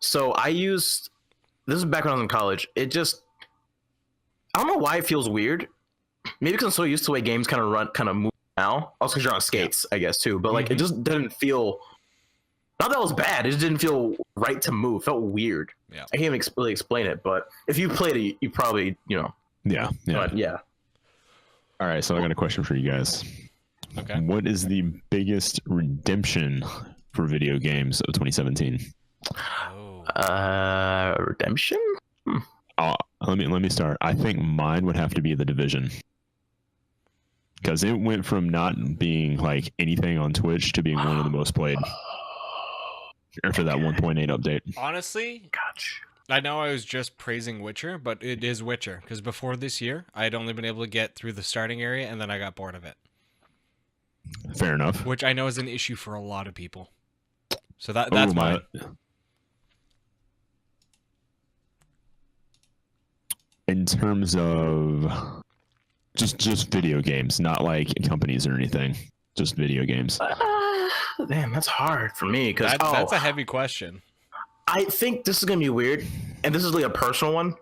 So I used. This is back when I was in college. It just. I don't know why it feels weird. Maybe because I'm so used to the way games kind of move now. Also, because you're on skates, I guess too. But like, it just didn't feel. Not that it was bad. It just didn't feel right to move. It felt weird. Yeah. I can't even really explain it. But if you played it, you probably Yeah. Yeah. But yeah. All right. So I got a question for you guys. Okay. What is the biggest redemption for video games of 2017? Oh. Redemption. Let me start. I think mine would have to be The Division. Because it went from not being like anything on Twitch to being one of the most played after that 1.8 update. Honestly, Gotcha. I know I was just praising Witcher, but it is Witcher because before this year, I had only been able to get through the starting area, and then I got bored of it, Fair enough. which I know is an issue for a lot of people. So that's Oh, mine. In terms of just video games, not like companies or anything, just video games. Damn, that's hard for me because That's a heavy question. I think this is gonna be weird, and this is really a personal one.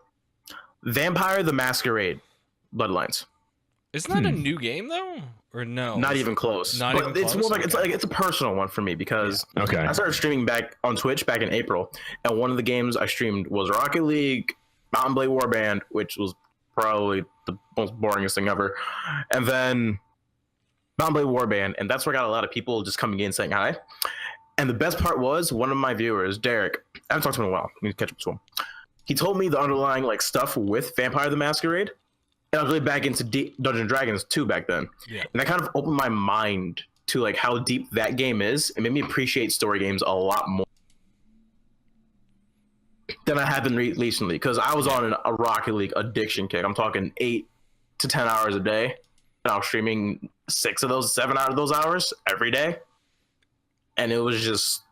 Vampire the Masquerade, Bloodlines. Isn't that a new game though, or no? Not even close. Not But even it's close? more like Okay. it's a personal one for me because Okay. I started streaming back on Twitch back in April, and one of the games I streamed was Rocket League, Mountain Blade Warband, which was probably the most boringest thing ever, and then Mountain Blade Warband, and that's where I got a lot of people just coming in saying hi. And the best part was one of my viewers, Derek. I haven't talked to him in a while. I need to catch up to him. He told me the underlying like stuff with Vampire the Masquerade, and I was really back into Dungeons and Dragons 2 back then. Yeah. And that kind of opened my mind to like how deep that game is. It made me appreciate story games a lot more than I have been recently because I was on a Rocket League addiction kick. I'm talking 8 to 10 hours a day, and I was streaming 7 out of those hours every day. And it was just,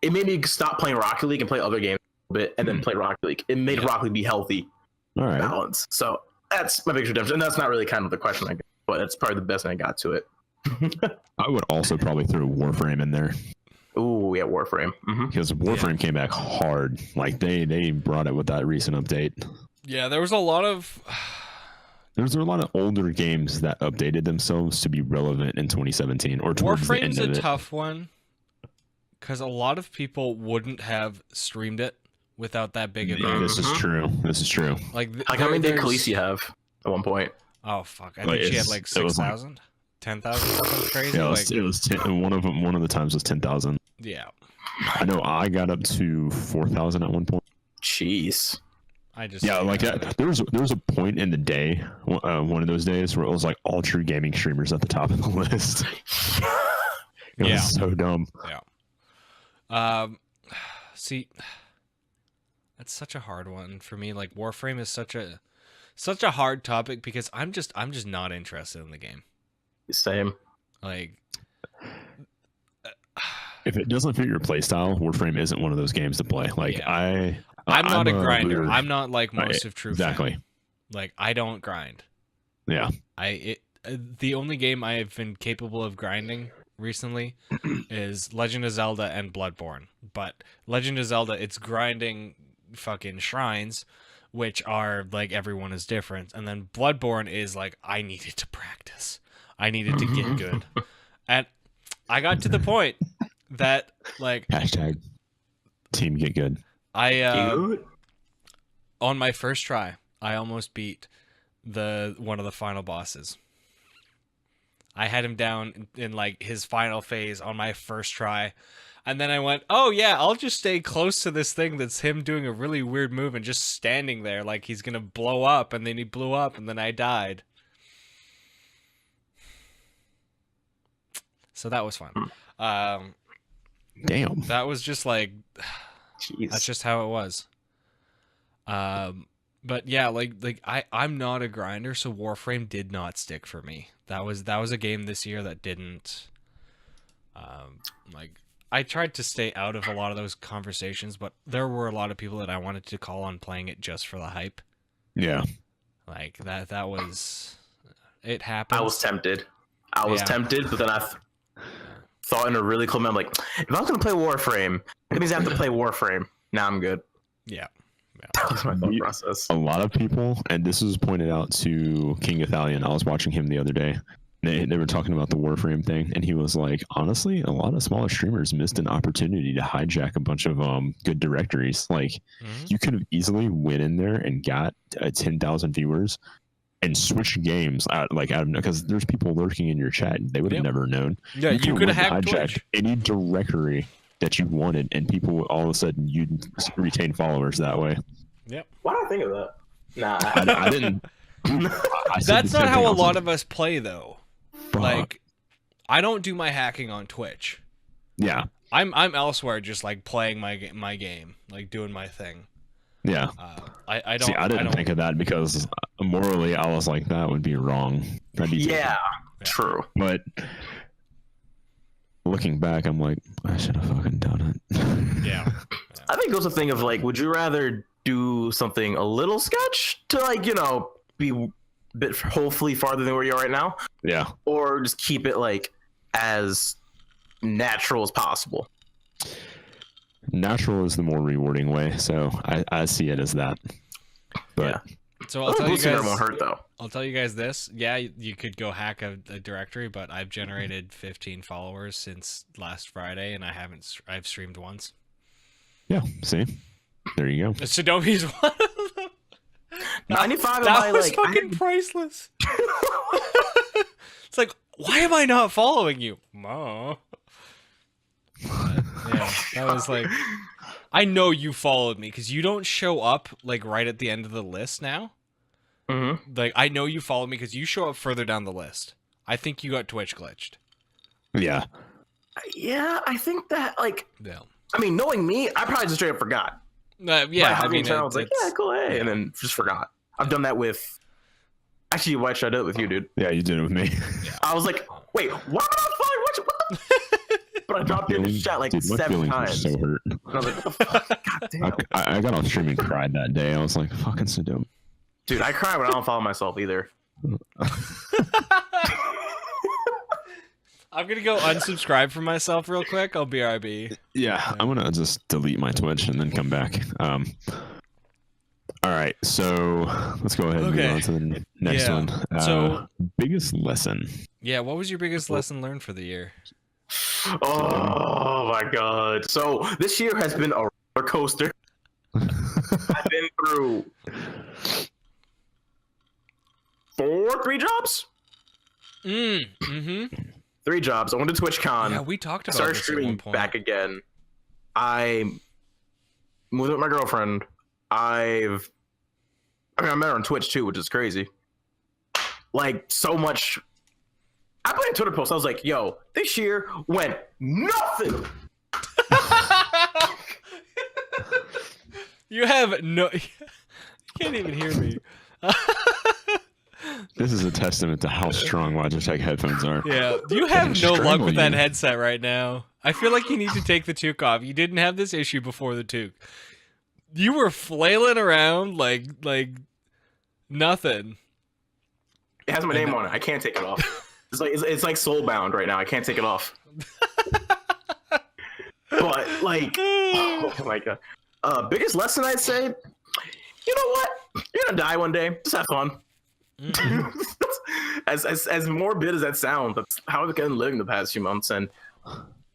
it made me stop playing Rocket League and play other games a bit, and then play Rocket League. It made Rocket League be healthy, All right. balanced. So that's my biggest redemption. And that's not really kind of the question I got, but it's probably the best thing I got to it. I would also probably throw Warframe in there Ooh, yeah, Warframe. because Warframe came back hard. Like they brought it with that recent update. Yeah, there was a lot of. There's a lot of older games that updated themselves to be relevant in 2017 or towards the Warframe's end a of it. tough one because a lot of people wouldn't have streamed it without that big of a. This is true. This is true. Like Like how many did there's- Khaleesi have at one point? Oh fuck! I Like, think she had it's- like it was 6,000, 10,000, something crazy. Yeah, like, it was 10, one of them. One of the times was 10,000. yeah, I know I got up to 4,000 at one point. Jeez. I just Yeah, like that. There was a point in the day, one of those days, where it was like all TRUgaming streamers at the top of the list. It Yeah. was so dumb. See, that's such a hard one for me. Like Warframe is such a hard topic because I'm just not interested in the game. Same. Like, If it doesn't fit your playstyle, Warframe isn't one of those games to play. Like Yeah. I'm not a grinder. looter. I'm not like most of TRUfam. Exactly. Like I don't grind. Yeah. The only game I have been capable of grinding recently is Legend of Zelda and Bloodborne. But Legend of Zelda, it's grinding fucking shrines, which are like everyone is different. And then Bloodborne is like I needed to practice. I needed to get good. And I got to the point that like Hashtag team get good. Cute. On my first try, I almost beat one of the final bosses. I had him down in like his final phase on my first try. And then I went, oh yeah, I'll just stay close to this thing that's him doing a really weird move and just standing there like he's going to blow up. And then he blew up and then I died. So that was fun. Damn. That was just like, Jeez. that's just how it was. But yeah, like I'm not a grinder, so Warframe did not stick for me. That was a game this year that didn't. Like I tried to stay out of a lot of those conversations, but there were a lot of people that I wanted to call on playing it just for the hype. Yeah. Like that was. It happened. I was tempted. But then I thought in a really cool moment, like, if I was gonna play Warframe, it means I have to play Warframe. Now I'm good. Yeah. That was my thought process. A lot of people, and this was pointed out to King Ithalian. I was watching him the other day. They were talking about the Warframe thing, and he was like, honestly, a lot of smaller streamers missed an opportunity to hijack a bunch of good directories. Like, you could have easily went in there and got 10,000 viewers and switched games out of, because there's people lurking in your chat. They would have never known. Yeah, you could have hacked Twitch. Any directory that you wanted, and people all of a sudden you'd retain followers that way. Yep. Why did I think of that? Nah, I didn't. That's not how a lot of us play, though. Fuck. Like, I don't do my hacking on Twitch. Yeah. I'm elsewhere, just like playing my game, like doing my thing. Yeah. I don't. See, I didn't think of that because morally, I was like, that would be wrong. Yeah, true. But looking back, I'm like, I should have fucking done it. Yeah. I think it was a thing of like, would you rather do something a little sketch to like, be a bit hopefully farther than where you are right now? Yeah. Or just keep it like as natural as possible? Natural is the more rewarding way, so I see it as that. But yeah. So I'll tell you guys. Won't hurt though. I'll tell you guys this. Yeah, you could go hack a directory, but I've generated 15 followers since last Friday, and I've streamed once. Yeah. See, there you go. Sodomi's one of them. 95 that was fucking priceless. It's like, why am I not following you, Ma? Yeah, that was like, I know you followed me because you don't show up like right at the end of the list now. Mm-hmm. Like, I know you followed me because you show up further down the list. I think you got Twitch glitched. Yeah. Yeah, I think that yeah. I mean, knowing me, I probably just straight up forgot. Yeah, I mean, I was like, yeah, cool, hey, and then just forgot. I've done that with. Actually, why should I do it with you, dude? Yeah, you did it with me. Yeah. I was like, wait, why am I not following? What the? But I dropped in the chat like Dude, 7 times. so hurt. And I was like, what the fuck? God damn. I got on stream and cried that day. I was like, fucking Sodom. Dude, I cry when I don't follow myself either. I'm gonna go unsubscribe from myself real quick. I'll BRB. Yeah, I'm gonna just delete my Twitch and then come back. All right, so let's go ahead and move on to the next one. So, biggest lesson. Yeah, what was your biggest lesson learned for the year? Oh my god! So this year has been a roller coaster. I've been through 3 jobs. 3 jobs. I went to TwitchCon. Yeah, we talked about started this streaming at one point. back again. I moved with my girlfriend. I met her on Twitch too, which is crazy. Like, so much. I put in a Twitter post. I was like, "Yo, this year went nothing." You have no. You can't even hear me. This is a testament to how strong Logitech headphones are. Yeah, you have no luck strangle with that you. headset right now. I feel like you need to take the toque off. You didn't have this issue before the toque. You were flailing around like nothing. It has my name on it. I can't take it off. It's like soulbound right now. I can't take it off. But like, oh my god. Biggest lesson I'd say, you know what? You're gonna die one day. Just have fun. As morbid as that sounds, that's how I've been living the past few months, and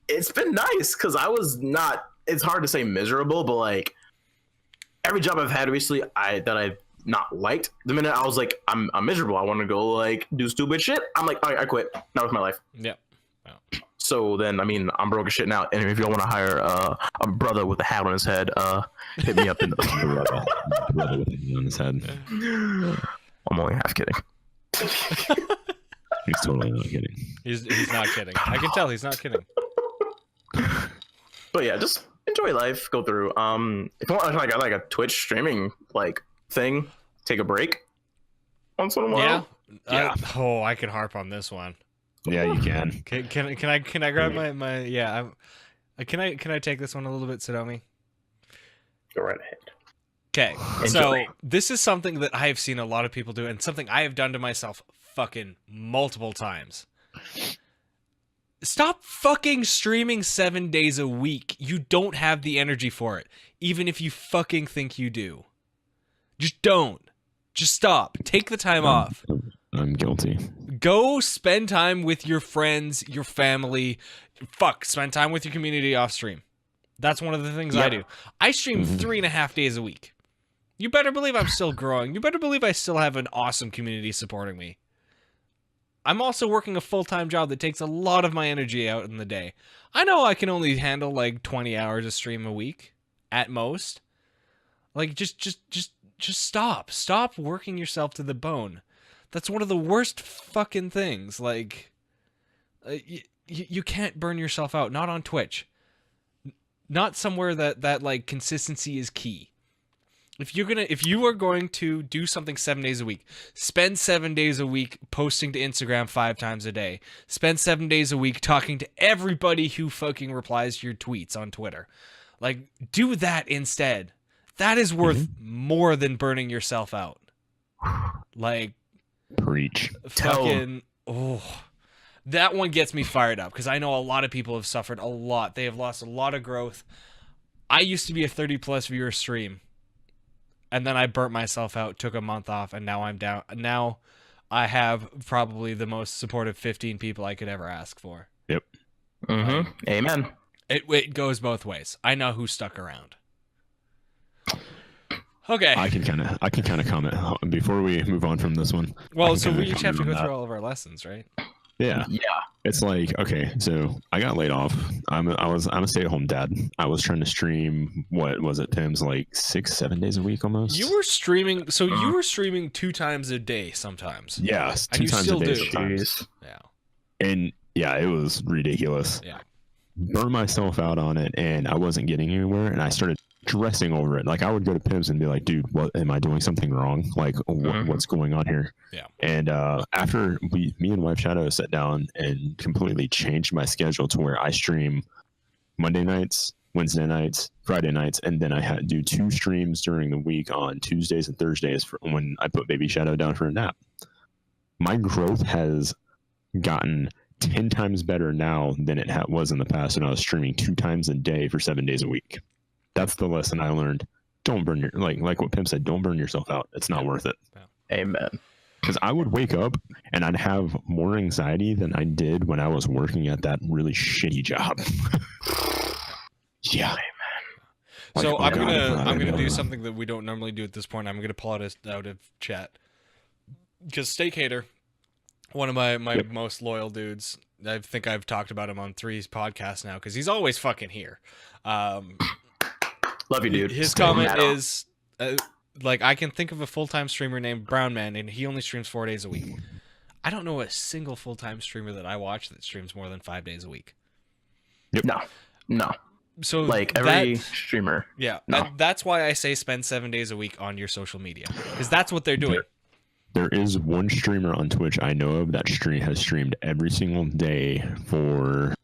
it's been nice because I was not. It's hard to say miserable, but like every job I've had recently, that I've not liked. The minute I was like, I'm miserable. I want to go like do stupid shit. I'm like, all right, I quit. Not with my life. Yep. So then, I mean, I'm broke as shit now. And if you want to hire a brother with a hat on his head, hit me up in the brother with a hat on his head. I'm only half kidding. He's totally not kidding. He's not kidding. I can tell he's not kidding. But yeah, just enjoy life. Go through. If you want like a Twitch streaming like thing, take a break once in a while. Yeah. I can harp on this one. Yeah, you can. Can I grab my yeah? Can I take this one a little bit, Sodomi? Go right ahead. Okay, Enjoy. so this is something that I have seen a lot of people do, and something I have done to myself fucking multiple times. Stop fucking streaming 7 days a week. You don't have the energy for it, even if you fucking think you do. Just don't. Just stop. Take the time off. I'm guilty. Go spend time with your friends, your family. Spend time with your community off stream. That's one of the things I do. I stream 3.5 days a week. You better believe I'm still growing. You better believe I still have an awesome community supporting me. I'm also working a full-time job that takes a lot of my energy out in the day. I know I can only handle like 20 hours of stream a week at most. Like just stop. Stop working yourself to the bone. That's one of the worst fucking things. Like, you can't burn yourself out. Not on Twitch. Not somewhere that like consistency is key. If you are going to do something 7 days a week, spend 7 days a week posting to Instagram 5 times a day. Spend 7 days a week talking to everybody who fucking replies to your tweets on Twitter. Like, do that instead. That is worth more than burning yourself out. Like, preach. Fucking that one gets me fired up because I know a lot of people have suffered a lot. They have lost a lot of growth. I used to be a 30+ viewer stream, and then I burnt myself out, took a month off, and now I'm down. Now I have probably the most supportive 15 people I could ever ask for. Yep. Amen. It goes both ways. I know who stuck around. Okay. I can kind of comment before we move on from this one. Well, so we each have to go through all of our lessons, right? Yeah. It's like, okay, so I got laid off. I'm a stay-at-home dad. I was trying to stream, what was it, Tim's, like 6-7 days a week almost. You were streaming, so you were streaming 2 times a day sometimes. Yeah, and you still do. sometimes. Yeah. And yeah, it was ridiculous. Yeah. Burned myself out on it, and I wasn't getting anywhere, and I started stressing over it. Like, I would go to Pims and be like, dude, what am I doing something wrong? Like, what's going on here? Yeah. And after me and Wife Shadow sat down and completely changed my schedule to where I stream Monday nights, Wednesday nights, Friday nights, and then I had to do 2 streams during the week on Tuesdays and Thursdays for when I put Baby Shadow down for a nap. My growth has gotten 10 times better now than it was in the past when I was streaming 2 times a day for 7 days a week. That's the lesson I learned. Don't burn your, like what Pimp said, don't burn yourself out. It's not worth it. Amen. Because I would wake up and I'd have more anxiety than I did when I was working at that really shitty job. Yeah. So Like, I'm gonna do something that we don't normally do at this point. I'm gonna pull it out of chat because Steak Hater, one of my most loyal dudes. I think I've talked about him on 3's podcast now because he's always fucking here. Love you, dude. His comment is like, I can think of a full-time streamer named Brown Man, and he only streams 4 days a week. I don't know a single full-time streamer that I watch that streams more than 5 days a week. Yep. No. So like every streamer. Yeah. No. That's why I say spend 7 days a week on your social media, because that's what they're doing. There is one streamer on Twitch I know of that has streamed every single day for,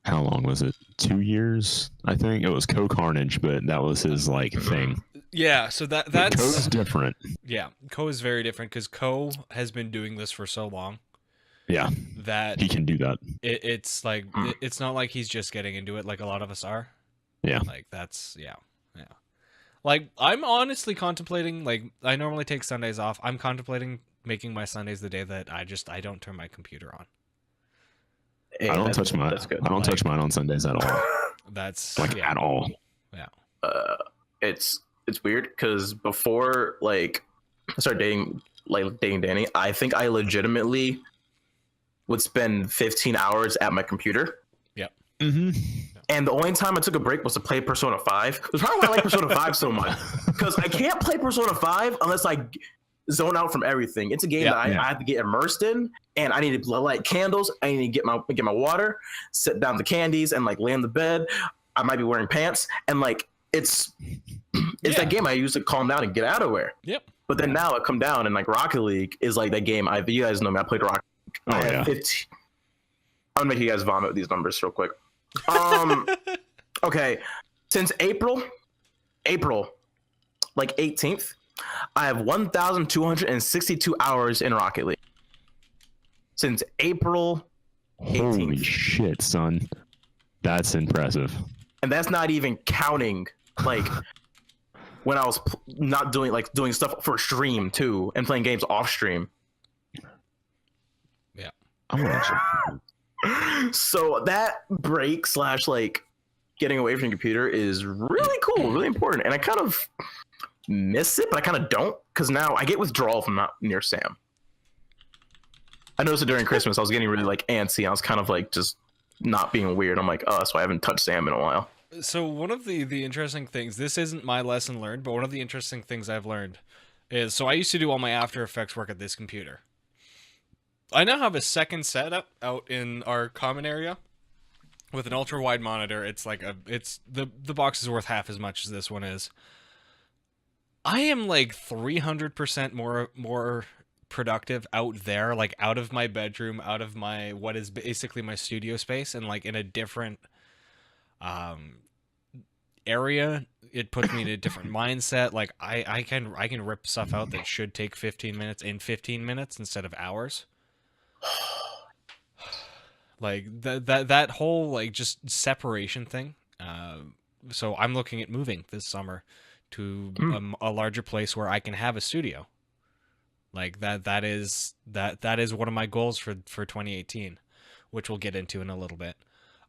how long was it? 2 years, I think. It was Co Carnage, but that was his like thing. Yeah, so that's Co's different. Yeah, Co is very different because Co has been doing this for so long. Yeah, that he can do that. It's like it's not like he's just getting into it like a lot of us are. Yeah, like that's yeah. Like, I'm honestly contemplating, like, I normally take Sundays off. I'm contemplating making my Sundays the day that I don't turn my computer on. Hey, I don't touch mine. That's good. I don't touch mine on Sundays at all. That's like at all. Yeah. It's it's weird because before like I started dating Danny, I think I legitimately would spend 15 hours at my computer. Yep. Mm-hmm. And the only time I took a break was to play Persona 5. That's probably why I like Persona 5 so much. Because I can't play Persona 5 unless I zone out from everything. It's a game that I have to get immersed in, and I need to light candles. I need to get my water, sit down the candies, and like lay on the bed. I might be wearing pants, and like it's that game I use to calm down and get out of where. Yep. But then now I come down and like Rocket League is like that game. You guys know me. I played Rocket League. Oh, I have 15. I'm gonna make you guys vomit with these numbers real quick. Okay, since April like 18th, I have 1,262 hours in Rocket League. Since April 18th. Holy shit, son. That's impressive. And that's not even counting like when I was not doing stuff for stream too and playing games off stream. Yeah. I'm gonna check. So that break / like getting away from your computer is really cool, really important. And I kind of miss it, but I kind of don't, because now I get withdrawal if I'm not near Sam. I noticed it during Christmas. I was getting really like antsy. I was kind of like just not being weird. I'm like, oh, that's why I haven't touched Sam in a while. So one of the interesting things, this isn't my lesson learned, but one of the interesting things I've learned is, so I used to do all my After Effects work at this computer. I now have a second setup out in our common area with an ultra wide monitor. It's like the box is worth half as much as this one is. I am like 300% more productive out there, like out of my bedroom, out of my what is basically my studio space, and like in a different area. It puts me in a different mindset. Like I can rip stuff out that should take 15 minutes in 15 minutes instead of hours. Like that whole like just separation thing. So I'm looking at moving this summer to a larger place where I can have a studio. Like that is one of my goals for 2018, which we'll get into in a little bit.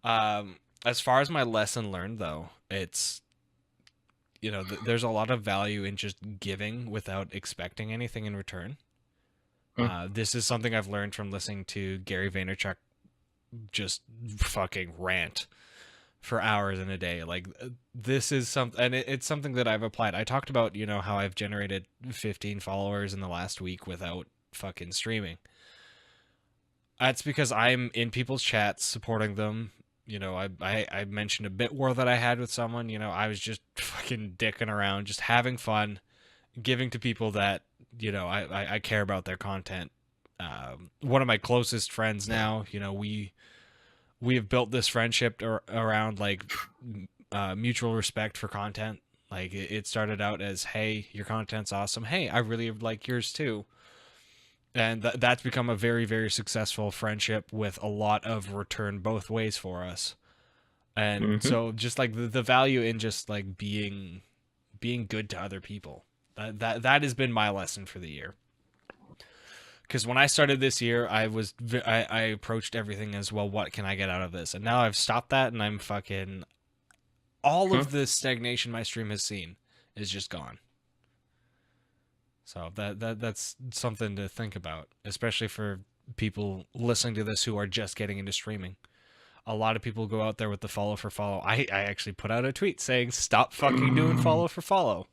As far as my lesson learned, though, it's, you know, there's a lot of value in just giving without expecting anything in return. This is something I've learned from listening to Gary Vaynerchuk just fucking rant for hours in a day. Like, this is something, and it's something that I've applied. I talked about, you know, how I've generated 15 followers in the last week without fucking streaming. That's because I'm in people's chats supporting them. You know, I mentioned a bit war that I had with someone. You know, I was just fucking dicking around, just having fun, giving to people that, you know, I care about their content. One of my closest friends now, you know, we have built this friendship around like mutual respect for content. Like it started out as, hey, your content's awesome. Hey, I really like yours too. And that's become a very, very successful friendship with a lot of return both ways for us. And so just like the value in just like being good to other people. That has been my lesson for the year. Because when I started this year, I approached everything as, well, what can I get out of this? And now I've stopped that, and I'm fucking, all of the stagnation my stream has seen is just gone. So that's something to think about, especially for people listening to this who are just getting into streaming. A lot of people go out there with the follow for follow. I actually put out a tweet saying, stop fucking doing follow for follow.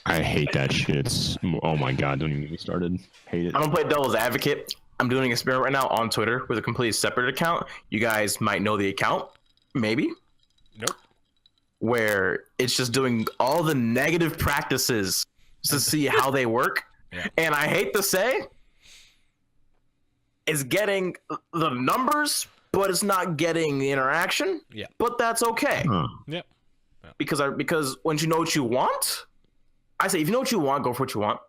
I hate that shit. Oh my god, don't even get me started. Hate it. I'm gonna play devil's advocate. I'm doing an experiment right now on Twitter with a completely separate account. You guys might know the account, maybe. Nope. Where it's just doing all the negative practices to see how they work. Yeah. And I hate to say, it's getting the numbers, but it's not getting the interaction. Yeah. But that's okay. Yep. Because once you know what you want, I say if you know what you want, go for what you want.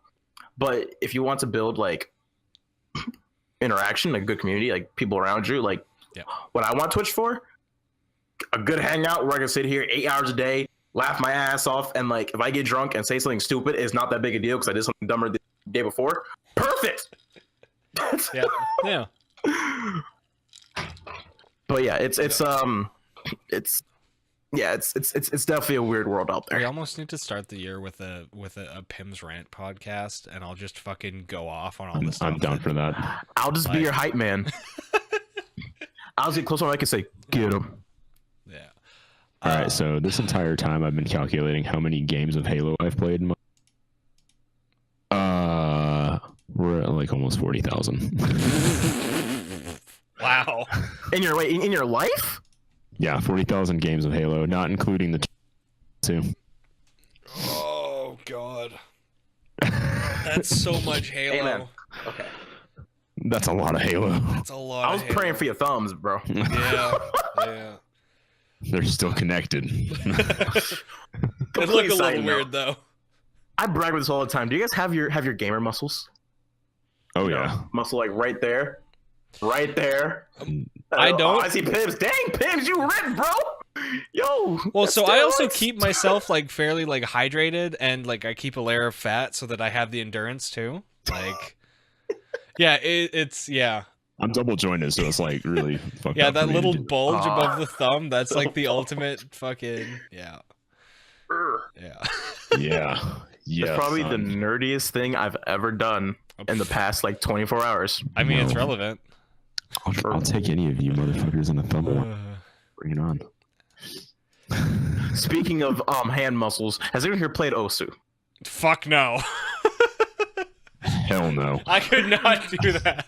But if you want to build like interaction, like a good community, like people around you, like what I want Twitch for, a good hangout where I can sit here 8 hours a day, laugh my ass off, and like if I get drunk and say something stupid, it's not that big a deal because I did something dumber the day before. Perfect. Yeah. But yeah, it's Yeah, it's definitely a weird world out We there. almost need to start the year with a Pim's Rant podcast, and I'll just fucking go off on all this stuff. I'm down for that. I'll just be your hype man. I'll just get close to I can say, get him. Yeah. All right, so this entire time I've been calculating how many games of Halo I've played. We're at like almost 40,000. Wow. In your life? Yeah, 40,000 games of Halo, not including the two. Oh god. That's so much Halo. Amen. Okay. That's a lot of Halo. That's a lot. I was praying for your thumbs, bro. Yeah. Yeah. They're still connected. It look a little weird though. I brag with this all the time. Do you guys have your gamer muscles? Oh You know, yeah. muscle like right there. Right there. I don't. Oh, I see Pims. Dang, Pims, you ripped, bro. Yo. Well, that's so I also steroids. keep myself like fairly like hydrated, and like I keep a layer of fat so that I have the endurance too. Like, yeah, it's yeah. I'm double jointed, so it's like really fucked Yeah, up for that me to little do. bulge above the thumb, that's like the ultimate fucking yeah. Urgh. Yeah. Yeah. Yeah. It's probably the son. nerdiest thing I've ever done in the past like 24 hours. I mean, it's No. relevant. I'll take any of you motherfuckers in a thumb war. Bring it on. Speaking of hand muscles, has anyone here played Osu? Fuck no. Hell no. I could not do that.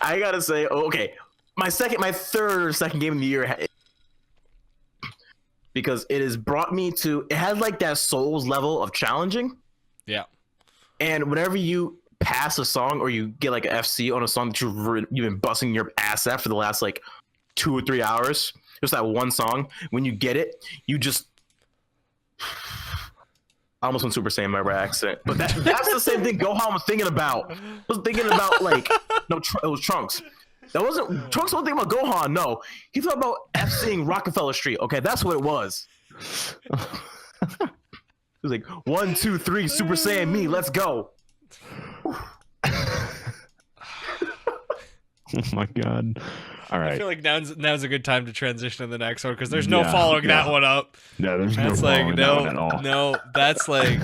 I gotta say, okay, my third or second game of the year, because it has brought me to. It has like that Souls level of challenging, Yeah. and whenever you pass a song or you get like an FC on a song that you've been busting your ass at for the last like 2 or 3 hours, just that one song, when you get it, you just. I almost went Super Saiyan by accident, but that's the same thing Gohan was thinking about. I was thinking about like no, it was Trunks. That wasn't Trunks. Wasn't thinking about Gohan. No, he thought about FCing Rockefeller Street. Okay, that's what it was. It was like 1, 2, 3, Super Saiyan me. Let's go. Oh my god. All I right. feel like now's a good time to transition to the next one because there's no Yeah, following yeah. that one up. No, there's That's no like following that one at all. no. That's like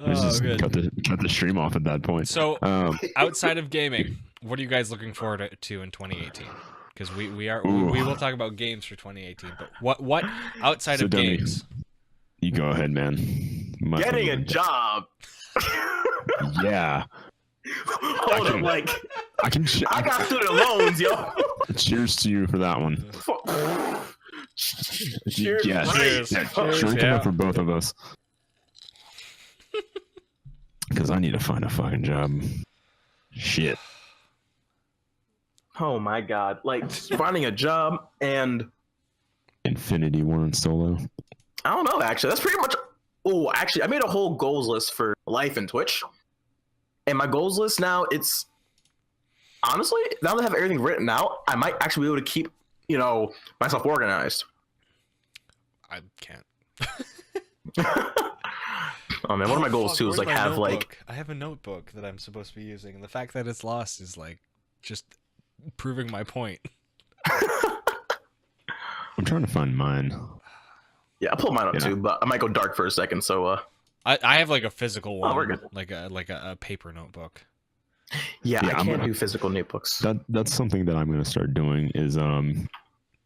Let's oh, just good. cut the stream off at that point. So Um, outside of gaming, what are you guys looking forward to in 2018? Because we Ooh. will talk about games for 2018, but what outside So, of Domi, games? you go ahead, man. My Getting a opinion. job. Yeah. Hold on, like I can. I got student loans, yo. Cheers to you for that one. Cheers, Yeah, Cheers. yeah, Cheers, drinking yeah. up for both of us. Because I need to find a fucking job. Shit. Oh my god, like finding a job and Infinity War and Solo. I don't know. Actually, that's pretty much. Oh, actually, I made a whole goals list for life and Twitch, and my goals list now it's honestly now that I have everything written out, I might actually be able to keep myself organized. I can't. Oh man, one of my goals Fuck, too is where's like my have notebook? I have a notebook that I'm supposed to be using, and the fact that it's lost is like just proving my point. I'm trying to find mine. yeah, I'll pull mine up Yeah. too, but I might go dark for a second. So I have like a physical one, we're good. like a paper notebook. yeah, Yeah, I I'm can't gonna- do physical notebooks. That's something that I'm gonna start doing is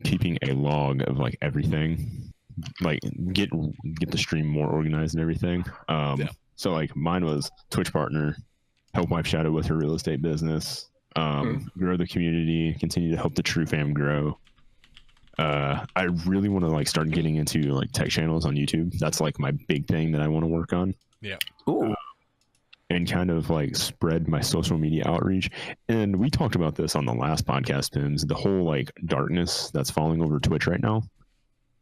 keeping a log of like everything, like get the stream more organized and everything. Yeah. So like mine was Twitch partner, help Wife Shadow with her real estate business, grow the community, continue to help the TRUfam grow. I really want to like start getting into like tech channels on YouTube. That's like my big thing that I want to work on. Ooh, And kind of like spread my social media outreach. And we talked about this on the last podcast, Pims, the whole like darkness that's falling over Twitch right now.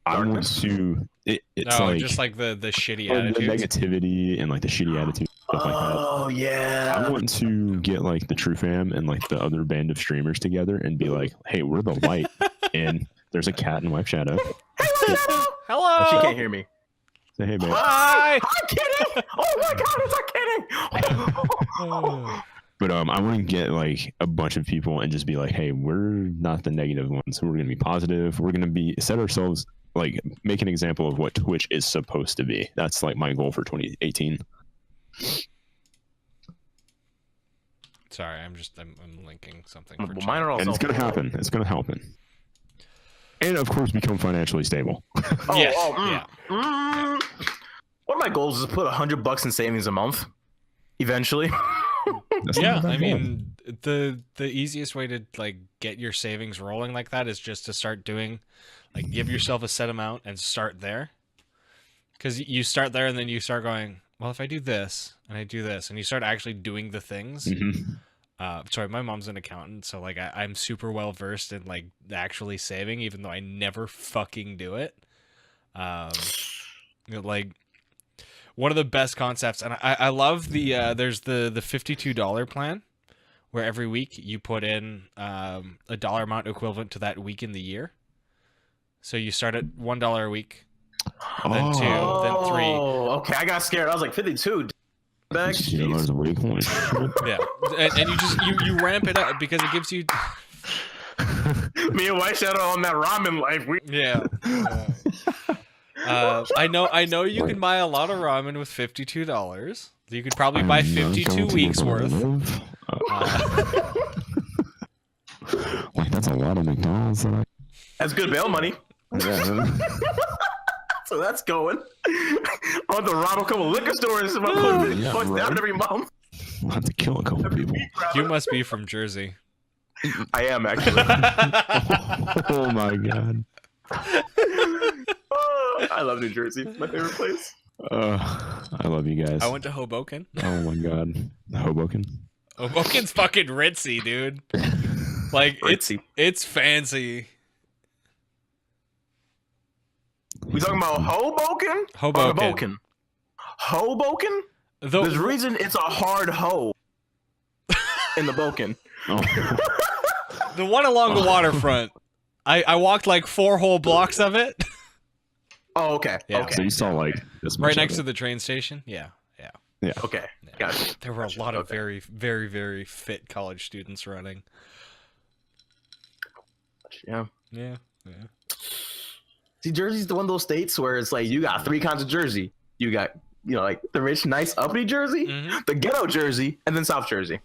Darkness? I want to it's No, like just like the shitty the attitudes. negativity and like the shitty attitude, stuff like that. oh I yeah. want to get like the TRUfam and like the other band of streamers together and be like, hey, we're the light. And there's a cat in Wife Shadow. Hello. She can't hear me. Say, hey, babe. Hi. I'm kidding. Oh my god, is that kidding? But I want to get like a bunch of people and just be like, hey, we're not the negative ones. We're going to be positive. We're going to be set ourselves like make an example of what Twitch is supposed to be. That's like my goal for 2018. Sorry, I'm linking something. Well, For mine chat. are all And it's going to happen. It's going to happen. And of course, become financially stable. Yes, yeah. One of my goals is to put $100 in savings a month. Eventually. Yeah, I mean, the easiest way to like get your savings rolling like that is just to start doing, like, give yourself a set amount and start there. Because you start there and then you start going, well, if I do this and I do this, and you start actually doing the things. Sorry, my mom's an accountant, so like I'm super well versed in like actually saving, even though I never fucking do it. Like one of the best concepts, and I love the there's the $52 plan, where every week you put in a dollar amount equivalent to that week in the year. So you start at $1 a week, then 2, then 3. Oh, okay. I got scared. I was like 52. $2 a week. Holy shit. Yeah, and you just you ramp it up because it gives you. Me and White Shadow on that ramen life. Yeah. I know you can buy a lot of ramen with $52. You could probably buy 52 weeks worth. Like that's a lot of McDonald's. That's good bail money. Yeah. So that's going. On the ramen, couple liquor stores. Down every month. We'll have to kill a couple people. You must be from Jersey. I am actually. Oh my god. I love New Jersey. My favorite place. I love you guys. I went to Hoboken. Oh my god. Hoboken? Hoboken's fucking ritzy, dude. Like Ritzy. it's fancy. We talking about Hoboken? Hoboken. Hoboken? There's a reason it's a hard hoe in the Boken. Oh. The one along the waterfront. I walked like 4 whole blocks of it. Oh, okay. Yeah. Okay. So you saw like this much Right of next it. to the train station. Yeah. Okay. Gotcha. There were a lot of Okay. very, very, very fit college students running. Yeah. Yeah. See, Jersey's the one of those states where it's like you got 3 kinds of Jersey. You got, like the rich, nice, uppity Jersey, the ghetto Jersey, and then South Jersey.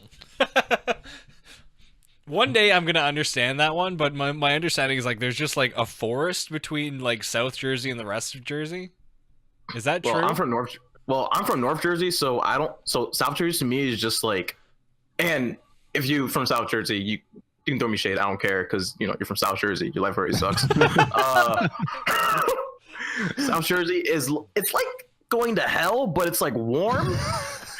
One day I'm gonna understand that one, but my understanding is like there's just like a forest between like South Jersey and the rest of Jersey. Is that true? Well, I'm from North Jersey, so So South Jersey to me is just like, and if you from South Jersey, you can throw me shade. I don't care because you're from South Jersey. Your life already sucks. South Jersey it's like going to hell, but it's like warm,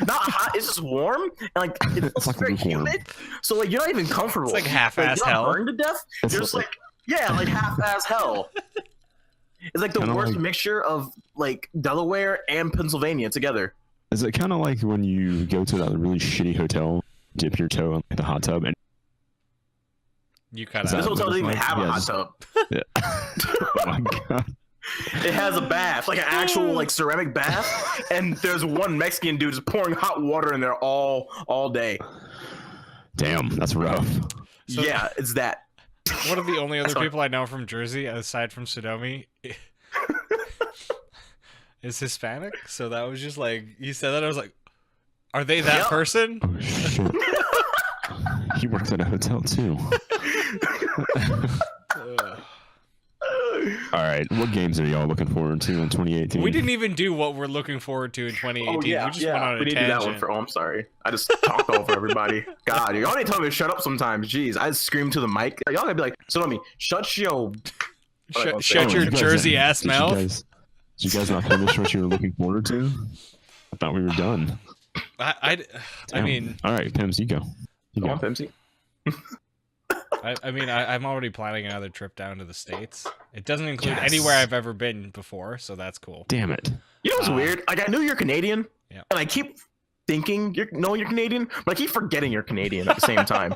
not hot. It's just warm, and like it's like very lukewarm. humid. So like you're not even comfortable. It's like half-ass you're not hell. burned to death. You're just like like half-ass hell. It's like the Kinda worst like- mixture of like Delaware and Pennsylvania together. Is it kind of like when you go to that really shitty hotel, dip your toe in the hot tub, and You cut Is out. This hotel doesn't even have a Yeah, hot just- tub. yeah. Oh my god. It has a bath, like an actual like ceramic bath, and there's one Mexican dude just pouring hot water in there all day. Damn, that's rough. So- Yeah, it's that. One of the only other Sorry. people I know from Jersey, aside from Sodomi, is Hispanic. So that was just like, you said that, I was like, are they that Yep. person? Oh shit. He works at a hotel too. Ugh. All right, what games are y'all looking forward to in 2018? We didn't even do what we're looking forward to in 2018. Oh yeah, we just went on a we need to do tangent. that one for. Oh, I'm sorry. I just talked over everybody. God, y'all need to tell me to shut up sometimes. Jeez, I scream to the mic. Y'all gotta be like, Sodomi, shut your. Shut your you guys- Jersey ass did mouth. Did you guys not finish what you were looking forward to? I thought we were done. I Damn. mean, all right, Pims, you go. You Come go. on, Pepsi. I'm already planning another trip down to the States. It doesn't include Yes. anywhere I've ever been before, so that's cool. Damn it. You know what's weird? Like I knew you're Canadian, Yeah. and I keep thinking you're Canadian, but I keep forgetting you're Canadian at the same time.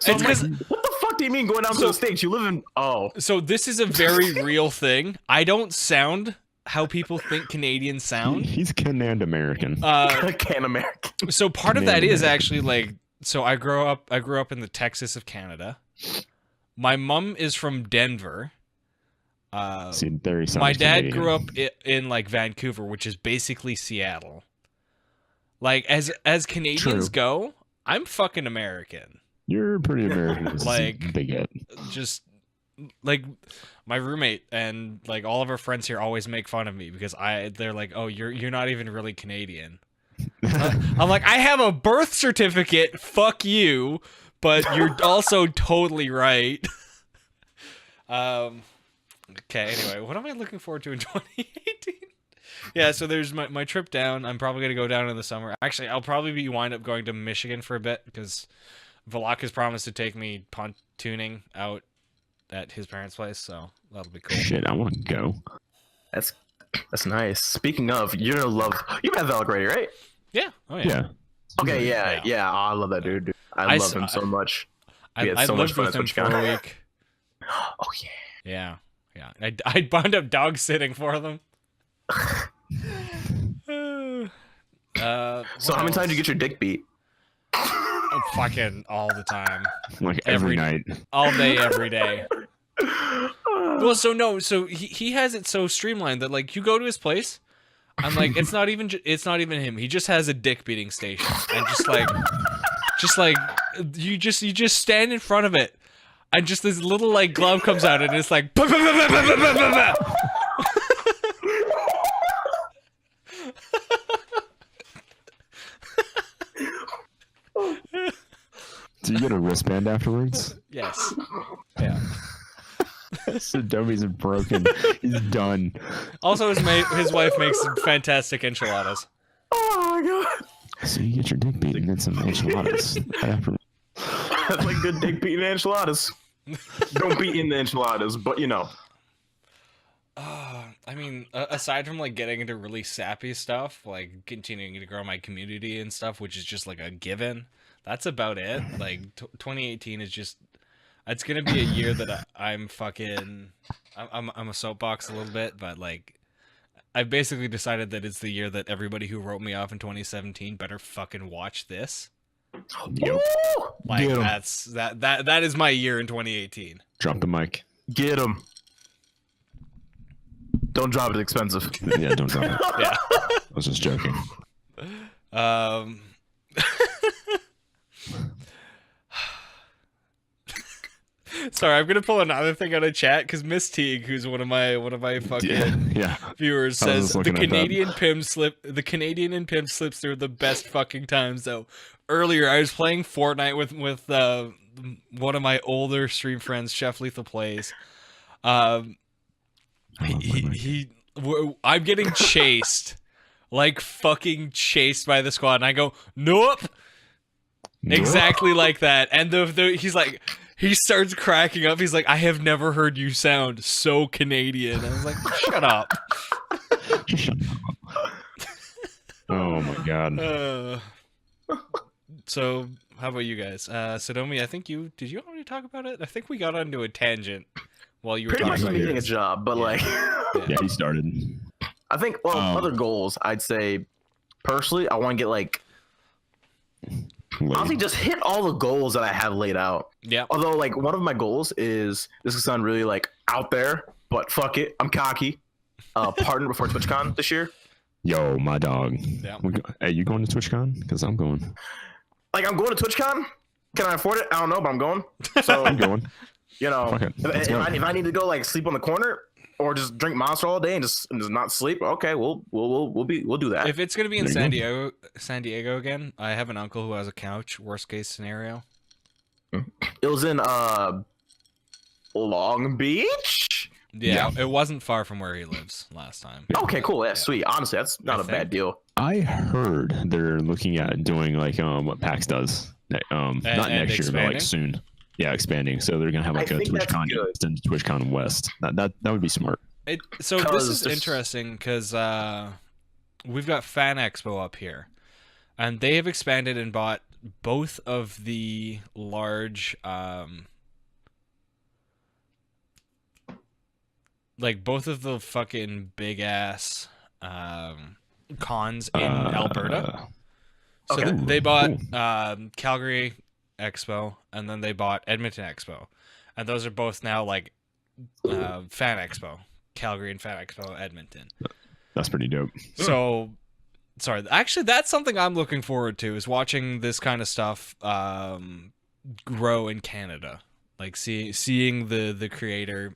So It's I'm like, 'cause- what the fuck do you mean going down to the States? You live in So this is a very real thing. I don't sound how people think Canadians sound. He's Canadian American. Can American. So part of that is Canadian. actually like So I grew up in the Texas of Canada. My mom is from Denver. See, there he sounds My dad Canadian. grew up in like Vancouver, which is basically Seattle. Like as Canadians True. go, I'm fucking American. You're pretty American. Like, they get. Just like my roommate and like all of our friends here always make fun of me because they're like, "Oh, you're not even really Canadian." I'm like, "I have a birth certificate. Fuck you." But you're also totally right. Okay, anyway, what am I looking forward to in 2018? Yeah, so there's my trip down. I'm probably going to go down in the summer. Actually, I'll probably wind up going to Michigan for a bit because Valak has promised to take me pontooning out at his parents' place, so that'll be cool. Shit, I want to go. That's nice. Speaking of, you're gonna love. You met Valak already, right? Yeah. Oh yeah. Yeah. Okay. Yeah. Oh, I love that dude. I love him so much. I had so much lived fun with at him for a TWitchCon. week. Oh Yeah. I wound up dog sitting for them. So how many times did you get your dick beat? Fucking all the time. Like every night. All day, every day. Well, so he has it so streamlined that like you go to his place, and like it's not even him. He just has a dick beating station, and just like you just stand in front of it, and just this little like glove comes out, and it's like. Do you get a wristband afterwards? Yes. Yeah. So Domi's broken. He's done. Also, his wife makes fantastic enchiladas. Oh my god. So you get your dick beat and get some enchiladas. After. That's like good dick beating enchiladas. Don't beat in the enchiladas, but you know. I mean, aside from like getting into really sappy stuff, like continuing to grow my community and stuff, which is just like a given, that's about it. Like 2018 is just, it's gonna be a year that I'm a soapbox a little bit, but like, I've basically decided that it's the year that everybody who wrote me off in 2017 better fucking watch this. Yep. Like Get 'em. that is my year in 2018. Drop the mic. Get him. Don't drop it, expensive. Yeah, don't drop it. Yeah. I was just joking. Sorry, I'm gonna pull another thing out of chat because Miss Teague, who's one of my fucking Yeah. viewers, I was says the looking at that. Canadian and pimp slips through the best fucking times. Though earlier I was playing Fortnite with one of my older stream friends, Chef Lethal Plays. I'm getting chased, like fucking chased by the squad, and I go, nope. Exactly like that. And he's like, he starts cracking up. He's like, I have never heard you sound so Canadian. I was like, shut up. Shut up. Oh my god. So how about you guys? Sodomi, I think did you want me to talk about it? I think we got onto a tangent while you were Pretty much talking me about getting a yours. job, but like, Yeah, he started. I think other goals. I'd say personally, I want to get like honestly just hit all the goals that I have laid out. Yeah. Although like one of my goals is this could sound really like out there, but fuck it, I'm cocky. Partner before TwitchCon this year. Yo, my dog. Yeah. Hey, you going to TwitchCon? Because I'm going. Like I'm going to TwitchCon. Can I afford it? I don't know, but I'm going. So I'm going. you know, Fuck it. Let's go. if I need to go like sleep on the corner or just drink Monster all day and just not sleep, okay, we'll do that. If it's gonna be in There you San Diego again, I have an uncle who has a couch. Worst case scenario. It was in Long Beach. Yeah, it wasn't far from where he lives last time. Okay, cool. Yeah, sweet. Honestly, that's not I a bad think. deal. I heard they're looking at doing like what PAX does. Not And next year, but like soon. Yeah, expanding. So they're gonna have like I a think that's TwitchCon good. East and TwitchCon West. That would be smart. So this 'Cause is this- interesting because we've got Fan Expo up here, and they have expanded and bought both of the large, like both of the fucking big ass cons in Alberta. So Okay. they bought Cool. Calgary Expo, and then they bought Edmonton Expo, and those are both now like Fan Expo, Calgary and Fan Expo Edmonton. That's pretty dope. So, sorry, actually, that's something I'm looking forward to is watching this kind of stuff grow in Canada, like seeing the creator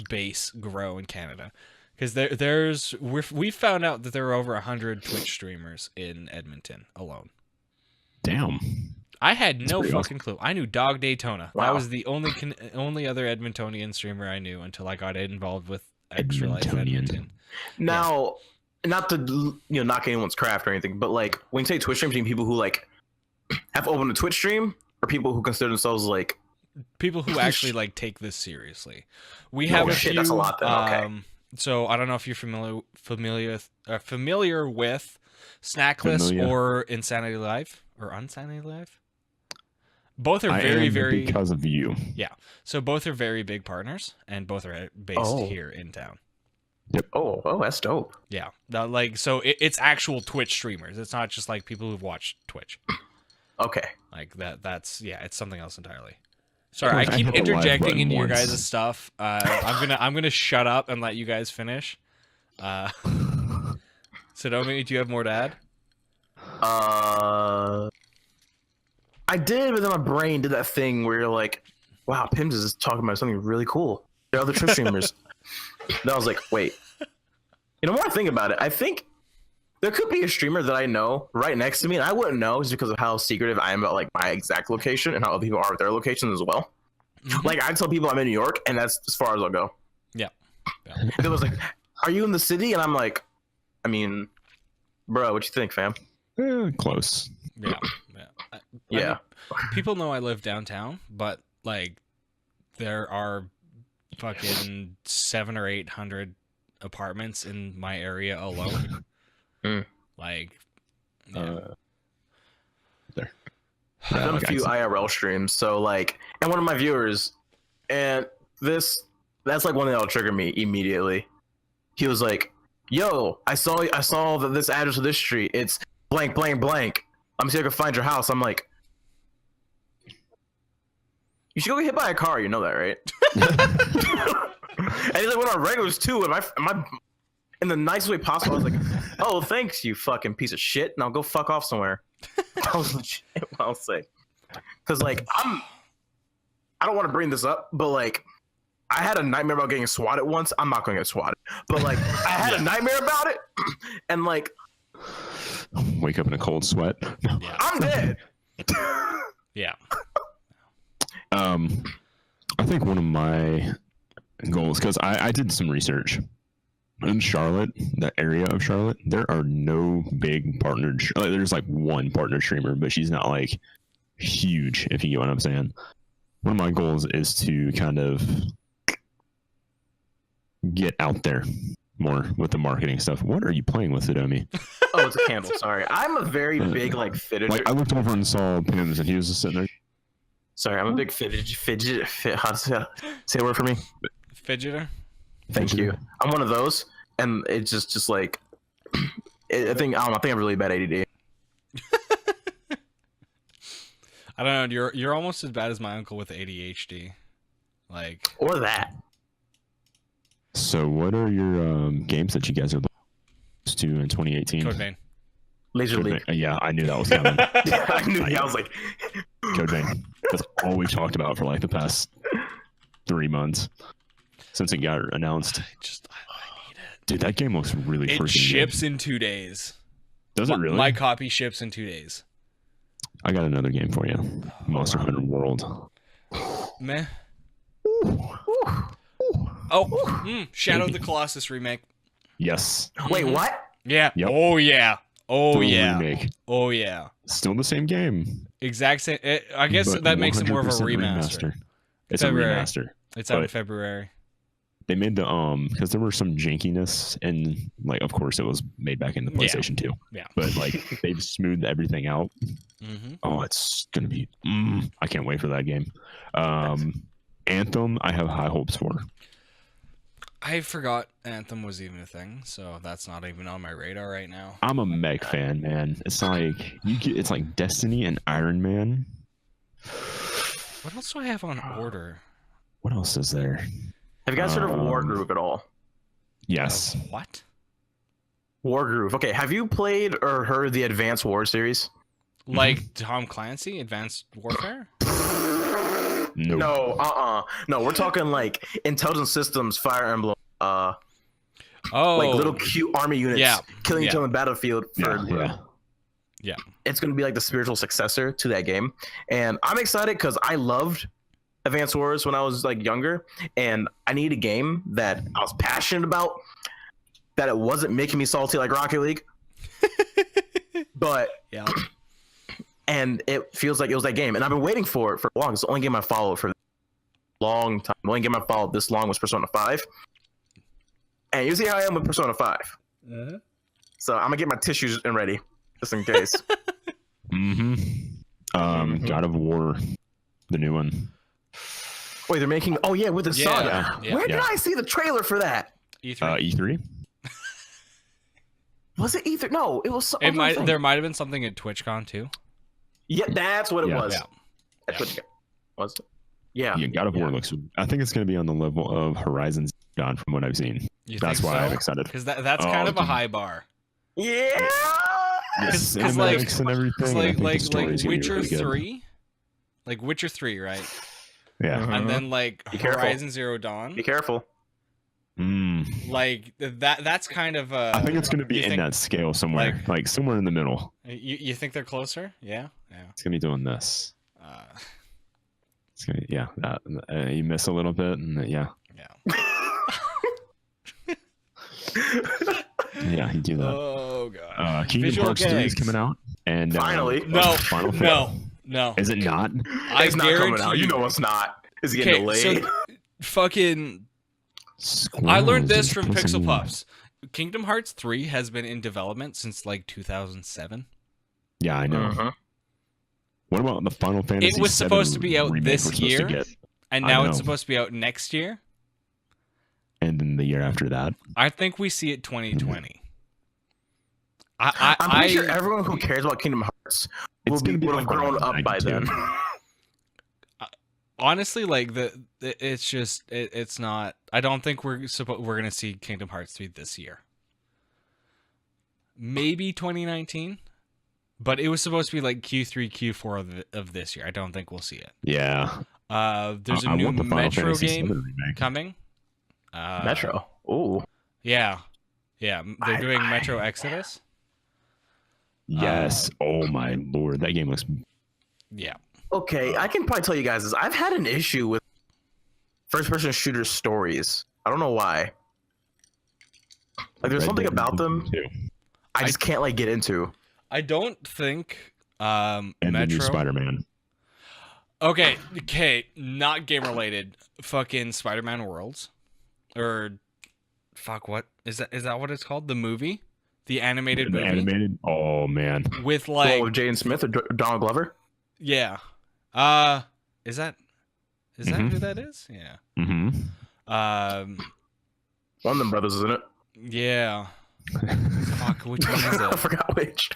base grow in Canada, because we found out that there are over 100 Twitch streamers in Edmonton alone. Damn. I had no pretty fucking clue. I knew Dog Daytona. Wow. That was the only other Edmontonian streamer I knew until I got involved with Extra Life Edmontonian. Edmonton. Now, not to knock anyone's craft or anything, but like when you say Twitch stream, do you mean people who like have opened a Twitch stream, or people who consider themselves like People who actually like take this seriously. We have Oh, a shit, few. that's a lot then, okay. So I don't know if you're familiar with Snackless Familiar. or Insanity Live or Unsanity Live. Both are I very am very because of you. So both are very big partners, and both are based Oh. here in town. oh, that's dope. Yeah, so it's actual Twitch streamers. It's not just like people who've watched Twitch. Okay. Like that's it's something else entirely. Sorry, Well, I if I keep hit the live interjecting button into your once. guys' stuff. I'm gonna shut up and let you guys finish. Sodomi, do you have more to add? I did, but then my brain did that thing where you're like, "Wow, Pims is talking about something really cool." There are other Twitch streamers. Then I was like, "Wait." More I think about it, I think there could be a streamer that I know right next to me, and I wouldn't know just because of how secretive I am about like my exact location and how other people are with their locations as well. Mhm. Like I tell people I'm in New York, and that's as far as I'll go. Yeah. It was like, "Are you in the city?" And I'm like, "I mean, bro, what you think, fam?" Close. Yeah. I Yeah. mean, people know I live downtown, but like there are fucking 700 or 800 apartments in my area alone. Mm. Like, yeah. There. I've done a Okay, few so- IRL streams, so like, and one of my viewers, and that's like one that'll trigger me immediately. He was like, "Yo, I saw that this address of this street. It's blank, blank, blank. I'm see if I can find your house." I'm like, "You should go get hit by a car. You know that, right?" And he's like, "What are regulars too?" Am I in the nicest way possible? I was like, "Oh, thanks, you fucking piece of shit. Now go fuck off somewhere." I was legit, I'll say, because like I don't want to bring this up, but like I had a nightmare about getting swatted once. I'm not going to get swatted, but like I had a nightmare about it, and like Wake up in a cold sweat. Yeah. I'm dead. Yeah. I think one of my goals, because I did some research in Charlotte, the area of Charlotte, there are no big partnered. There's like one partner streamer, but she's not like huge. If you get what I'm saying. One of my goals is to kind of get out there more with the marketing stuff. What are you playing with, Sodomi? Oh, it's a candle. Sorry, I'm a very big like fidget. Like I looked over and saw Pims, and he was just sitting there. Sorry, I'm a big fidget. How to say a word for me? Fidgeter. Thank you. I'm one of those, and it's just like I think I have really bad ADD. I don't know. You're almost as bad as my uncle with ADHD. Like, Or that. So, what are your games that you guys are to in 2018? Code Vein. Laser League. Yeah, I knew that was coming. I knew. I was like, Code Vein. That's all we've talked about for like the past 3 months since it got announced. I need it. Dude, that game looks really It freaking ships good. in 2 days. Does it really? My copy ships in 2 days. I got another game for you. Monster Hunter World. Meh. Oh, Shadow of the Colossus remake. Yes. wait, Mhm. what? Yeah. Yep. Oh yeah. Oh Full yeah. Remake. Oh yeah. Still the same game. Exact same. I guess but that makes it more of a 100% remaster. It's February. a remaster. It's out in But- February. They made the because there were some jankiness and like of course it was made back in the PlayStation 2. Yeah. But like they've smoothed everything out. Mm-hmm. Oh, it's gonna be I can't wait for that game. Anthem, I have high hopes for. I forgot Anthem was even a thing, so that's not even on my radar right now. I'm a mech fan, man. It's like it's like Destiny and Iron Man. What else do I have on order? What else is there? Have you guys heard of Wargroove at all? Yes. What? Wargroove. Okay, have you played or heard the Advanced War series? Like Tom Clancy, Advanced Warfare? Nope. No, no. We're talking like Intelligent Systems, Fire Emblem, Oh, like little cute army units killing each other on the battlefield. Yeah. It's gonna be like the spiritual successor to that game, and I'm excited because I loved Advanced Wars when I was like younger, and I need a game that I was passionate about, that it wasn't making me salty like Rocket League, but yeah. And it feels like it was that game, and I've been waiting for it for long. It's the only game I followed for a long time. The only game I followed this long was Persona 5, and you see how I am with Persona 5. Mm-hmm. So I'm gonna get my tissues and ready just in case. God of War, the new one. Wait, they're making? Oh yeah, with the saga. Yeah. Where did I see the trailer for that? E3. E3. Was it E3? No, it was. There might have been something at TwitchCon too. Yeah, that's what it was. Yeah. Was it? Yeah. Yeah, God of War looks. I think it's going to be on the level of Horizon Zero Dawn from what I've seen. That's why I'm excited. Because that's kind of a high bar. Yeah. Because like and everything. like Witcher really 3, like Witcher 3, right? Yeah. Mhm. And then like careful. Horizon Zero Dawn. Be careful. Like that's kind of I think it's going to be in that scale somewhere, like somewhere in the middle. You think they're closer? Yeah. It's going to be doing this. It's gonna, you miss a little bit, and yeah, you do that. Oh god. Kingdom Hearts 3 is coming out, and finally, no. Is it not? It's not coming out. You know it's not. It's getting delayed. So fucking. I learned this from Pixel Puffs. Kingdom Hearts 3 has been in development since like 2007. Yeah, I know. What about the Final Fantasy? It was supposed to be out this year, and now it's know. supposed to be out next year. And then the year after that. I think we see it 2020. I'm pretty sure everyone who cares about Kingdom Hearts would have grown up by then. Honestly, like it's not. I don't think we're gonna see Kingdom Hearts 3 this year. Maybe 2019, but it was supposed to be like Q3, Q4 of this year. I don't think we'll see it. Yeah. There's a new Metro game coming. Metro. Ooh. Yeah. They're doing Metro Exodus. Yes. Oh my lord, that game looks. Yeah. Okay, I can probably tell you guys this. I've had an issue with first-person shooter stories. I don't know why. Like, there's something about them I just can't like get into. I don't think and the new Metro. Spider-Man. Okay, not game related. Fucking Spider-Man Worlds, or fuck, what is that? Is that what it's called? The movie, the animated movie. Animated. Oh man. With like with Jaden Smith or Donald Glover. Yeah. Is that who that is? Yeah. One of them brothers, isn't it? Yeah. Fuck, which one is it? I forgot which.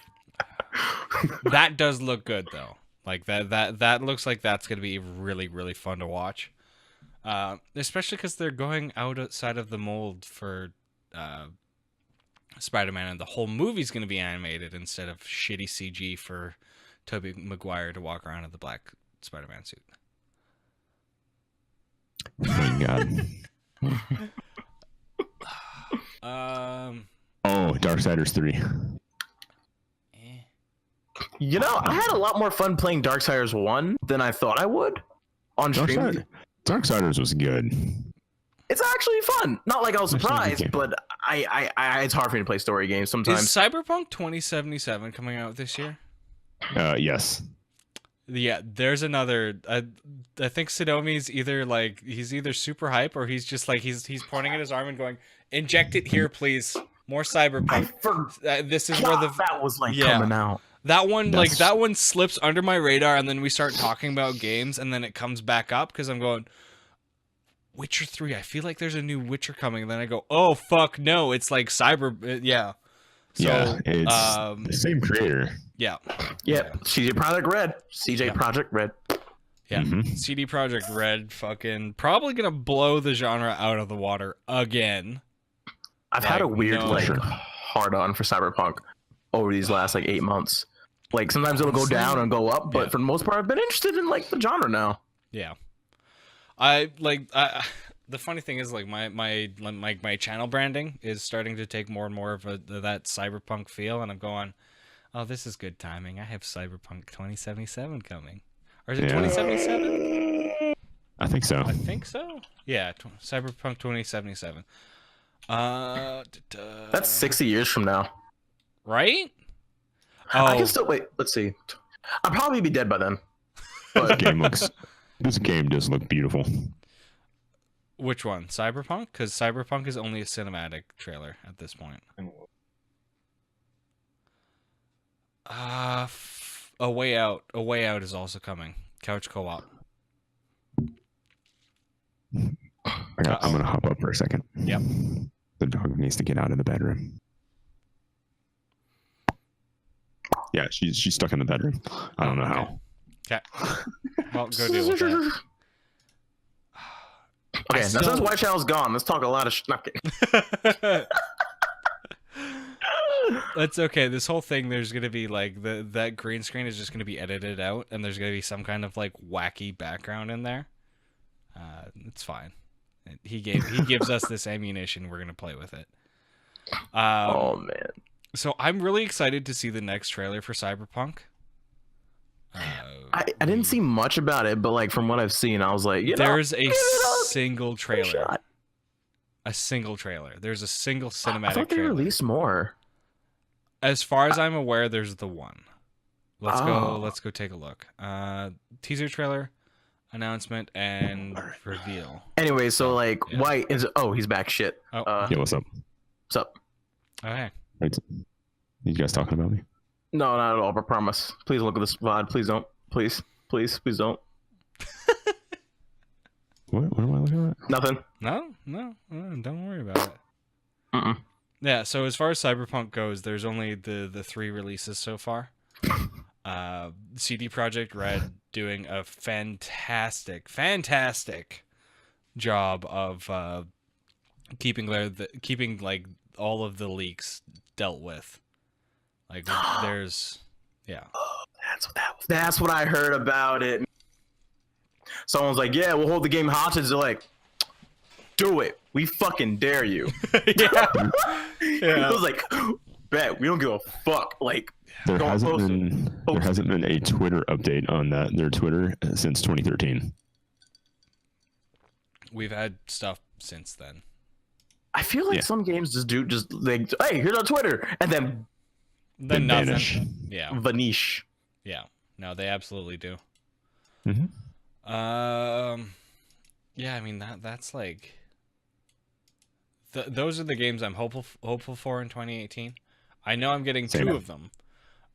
That does look good though. Like that looks like that's gonna be really, really fun to watch. Especially because they're going outside of the mold for Spider-Man, and the whole movie's gonna be animated instead of shitty CG for Tobey Maguire to walk around in the black Spider-Man suit. Oh my god. Darksiders 3. You know, I had a lot more fun playing Darksiders 1 than I thought I would on stream. Darksiders was good. It's actually fun. Not like I was surprised, but I it's hard for me to play story games sometimes. Is Cyberpunk 2077 coming out this year? Yes. Yeah, there's another. I think Sodomi's he's either super hype or he's just like he's pointing at his arm and going, "Inject it here, please. More Cyberpunk." This is where that was coming out. That one that one slips under my radar, and then we start talking about games, and then it comes back up because I'm going, Witcher 3. I feel like there's a new Witcher coming. And then I go, oh fuck no, it's like yeah. So, yeah, it's the same creator. Yeah. Yeah. CJ Project Red. CJ Yeah. Project Red. Yeah. Mhm. CD Projekt Red fucking probably gonna blow the genre out of the water again. I've had a Like, weird no. like Sure. hard on for Cyberpunk over these last like 8 months. Like sometimes it'll go Honestly, down and go up, but yeah. for the most part, I've been interested in like the genre now. Yeah. The funny thing is like my channel branding is starting to take more and more of that cyberpunk feel, and I'm going, oh, this is good timing. I have Cyberpunk 2077 coming. Or is it Yeah. 2077? I think so. I think so. Yeah, Cyberpunk 2077. That's 60 years from now. Right? I Oh, can still wait. Let's see. I'll probably be dead by then. This game does look beautiful. which one? Cyberpunk? Because Cyberpunk is only a cinematic trailer at this point. A Way Out. A Way Out is also coming. Couch co-op. I'm gonna hop up for a second. Yep. The dog needs to get out of the bedroom. Yeah, she's stuck in the bedroom. I don't know how. Okay. Well, go deal with that. Okay, now since White Channel's gone, let's talk a lot of That's okay. This whole thing, there's gonna be like that green screen is just gonna be edited out, and there's gonna be some kind of like wacky background in there. It's fine. He gives us this ammunition. We're gonna play with it. oh man. So I'm really excited to see the next trailer for Cyberpunk. I didn't see much about it, but like from what I've seen, I was like, There's give a it a single trailer. shot. A single trailer. There's a single cinematic I thought they trailer. released more. As far as I'm aware, there's the one. Let's Oh. go take a look. Teaser trailer, announcement, and reveal. Anyway, so like Yeah. White is he's back. Shit. Oh. Yeah, what's up? What's up? Okay. Wait, you guys talking about me? No, not at all. I promise. Please look at this VOD. Please don't. Please don't. What am I looking at? Nothing. No, don't worry about it. Mm-mm. Yeah, so as far as Cyberpunk goes, there's only the 3 releases so far. CD Projekt Red doing a fantastic job of keeping like all of the leaks dealt with. Like there's That's what I heard about it. Someone's like, "Yeah, we'll hold the game hostage." They're like, "Do it. We fucking dare you." yeah. I was like, "Bet we don't give a fuck." Like, There don't hasn't post it. been Post there hasn't been a Twitter update on their Twitter since 2013. We've had stuff since then. I feel like Yeah. some games just like, "Hey, here's our Twitter," and then Then vanish. nothing. Yeah. vanish. Yeah. No, they absolutely do. Mhm. Yeah, I mean that's like those are the games I'm hopeful for in 2018. I know I'm getting Same. 2 of them.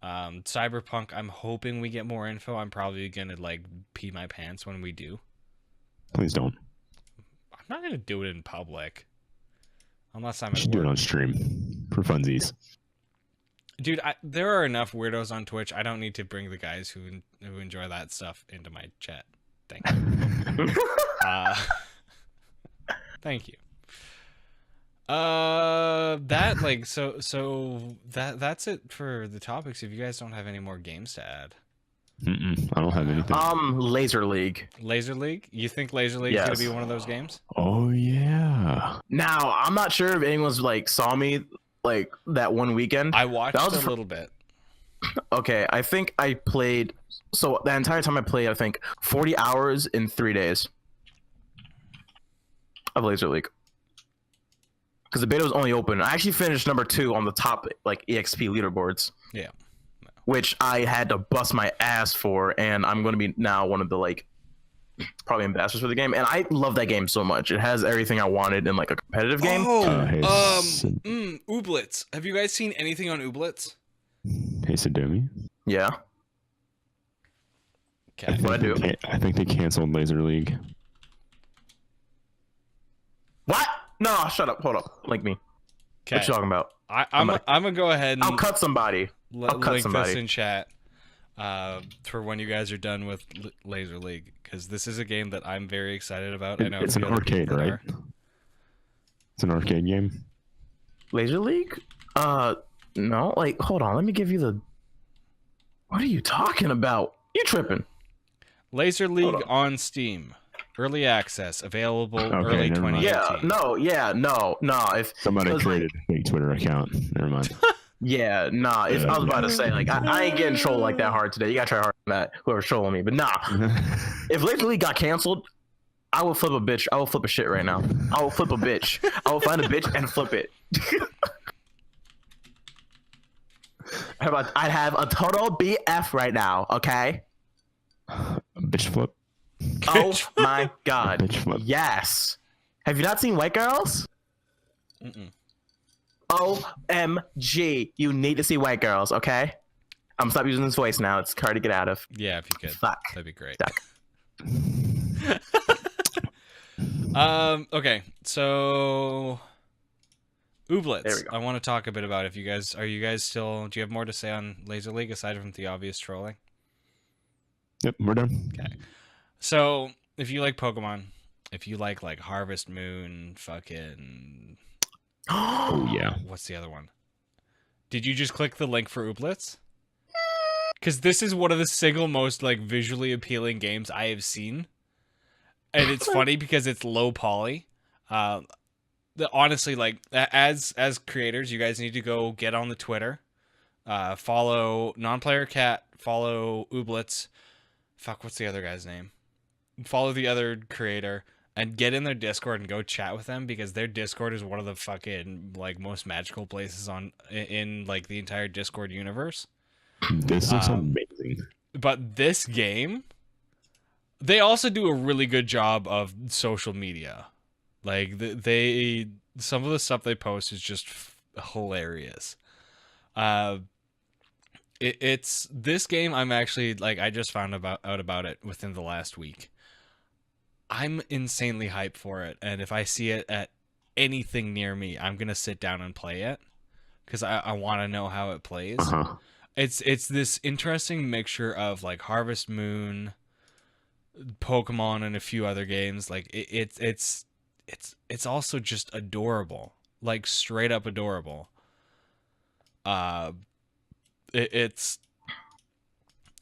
Cyberpunk, I'm hoping we get more info. I'm probably gonna like pee my pants when we do. Please don't. I'm not gonna do it in public unless I'm You at should do it work. on stream for funsies. Dude, there are enough weirdos on Twitch. I don't need to bring the guys who enjoy that stuff into my chat. Thank you. Thank you. That like so that's it for the topics. If you guys don't have any more games to add, I don't have anything. Laser League. Laser League. You think Laser League is gonna Yes. be one of those games? Oh yeah. Now, I'm not sure if anyone's like saw me like that one weekend. I watched That was a little bit. Okay, I think I played. So the entire time I played, I think 40 hours in 3 days of Laser League. Because the beta was only open. I actually finished number 2 on the top like EXP leaderboards. Yeah. Which I had to bust my ass for, and I'm going to be now one of the like probably ambassadors for the game. And I love that game so much. It has everything I wanted in like a competitive game. Hey, Ooblets. Have you guys seen anything on Ooblets? Hey, Sadomi. Yeah. Okay. What I do. I think they canceled Laser League. No, shut up. Hold up. Link me. What Okay. you talking about? I'm gonna go ahead and I'll cut somebody. I'll cut link somebody. this in chat for when you guys are done with Laser League, because this is a game that I'm very excited about. I know It's a an few other people arcade, that right? are. It's an arcade game. Laser League? No. Like, hold on. Let me give you the. What are you talking about? You tripping? Laser League on. on Steam, early access, available Okay, early never mind. 2018. Yeah. No. If Somebody 'cause, created a fake Twitter account. Never mind. yeah, nah. If I was about to say, like, I ain't getting trolled like that hard today. You gotta try hard on that. Whoever's trolling me, but nah. If Laser League got canceled, I will flip a bitch. I will flip a shit right now. I will flip a bitch. I will find a bitch and flip it. I'd have a total BF right now. Okay. Bitch flip. Oh my god. Bitch flip. Yes. Have you not seen White Girls? Mm-mm. OMG. You need to see White Girls, okay? I'm gonna stop using this voice now. It's hard to get out of. Yeah, if you could, Fuck. that'd be great. Stuck. Okay, so There we Ooblets. go. I want to talk a bit about if you guys do you have more to say on Laser League aside from the obvious trolling? Yep, we're done. Okay. So, if you like Pokemon, if you like Harvest Moon, fucking Oh yeah. what's the other one? Did you just click the link for Ooblets? Because this is one of the single most visually appealing games I have seen, and it's funny because it's low poly. Honestly, as creators, you guys need to go get on the Twitter, follow Non-Player Cat, follow Ooblets. Fuck, what's the other guy's name? Follow the other creator and get in their Discord and go chat with them, because their Discord is one of the fucking most magical places in the entire Discord universe. This looks amazing. But this game, they also do a really good job of social media. They some of the stuff they post is just hilarious. It's this game. I'm actually I just found out about it within the last week. I'm insanely hyped for it, and if I see it at anything near me, I'm gonna sit down and play it because I want to know how it plays. Uh-huh. It's this interesting mixture of Harvest Moon, Pokemon, and a few other games. It's also just adorable, straight up adorable. It's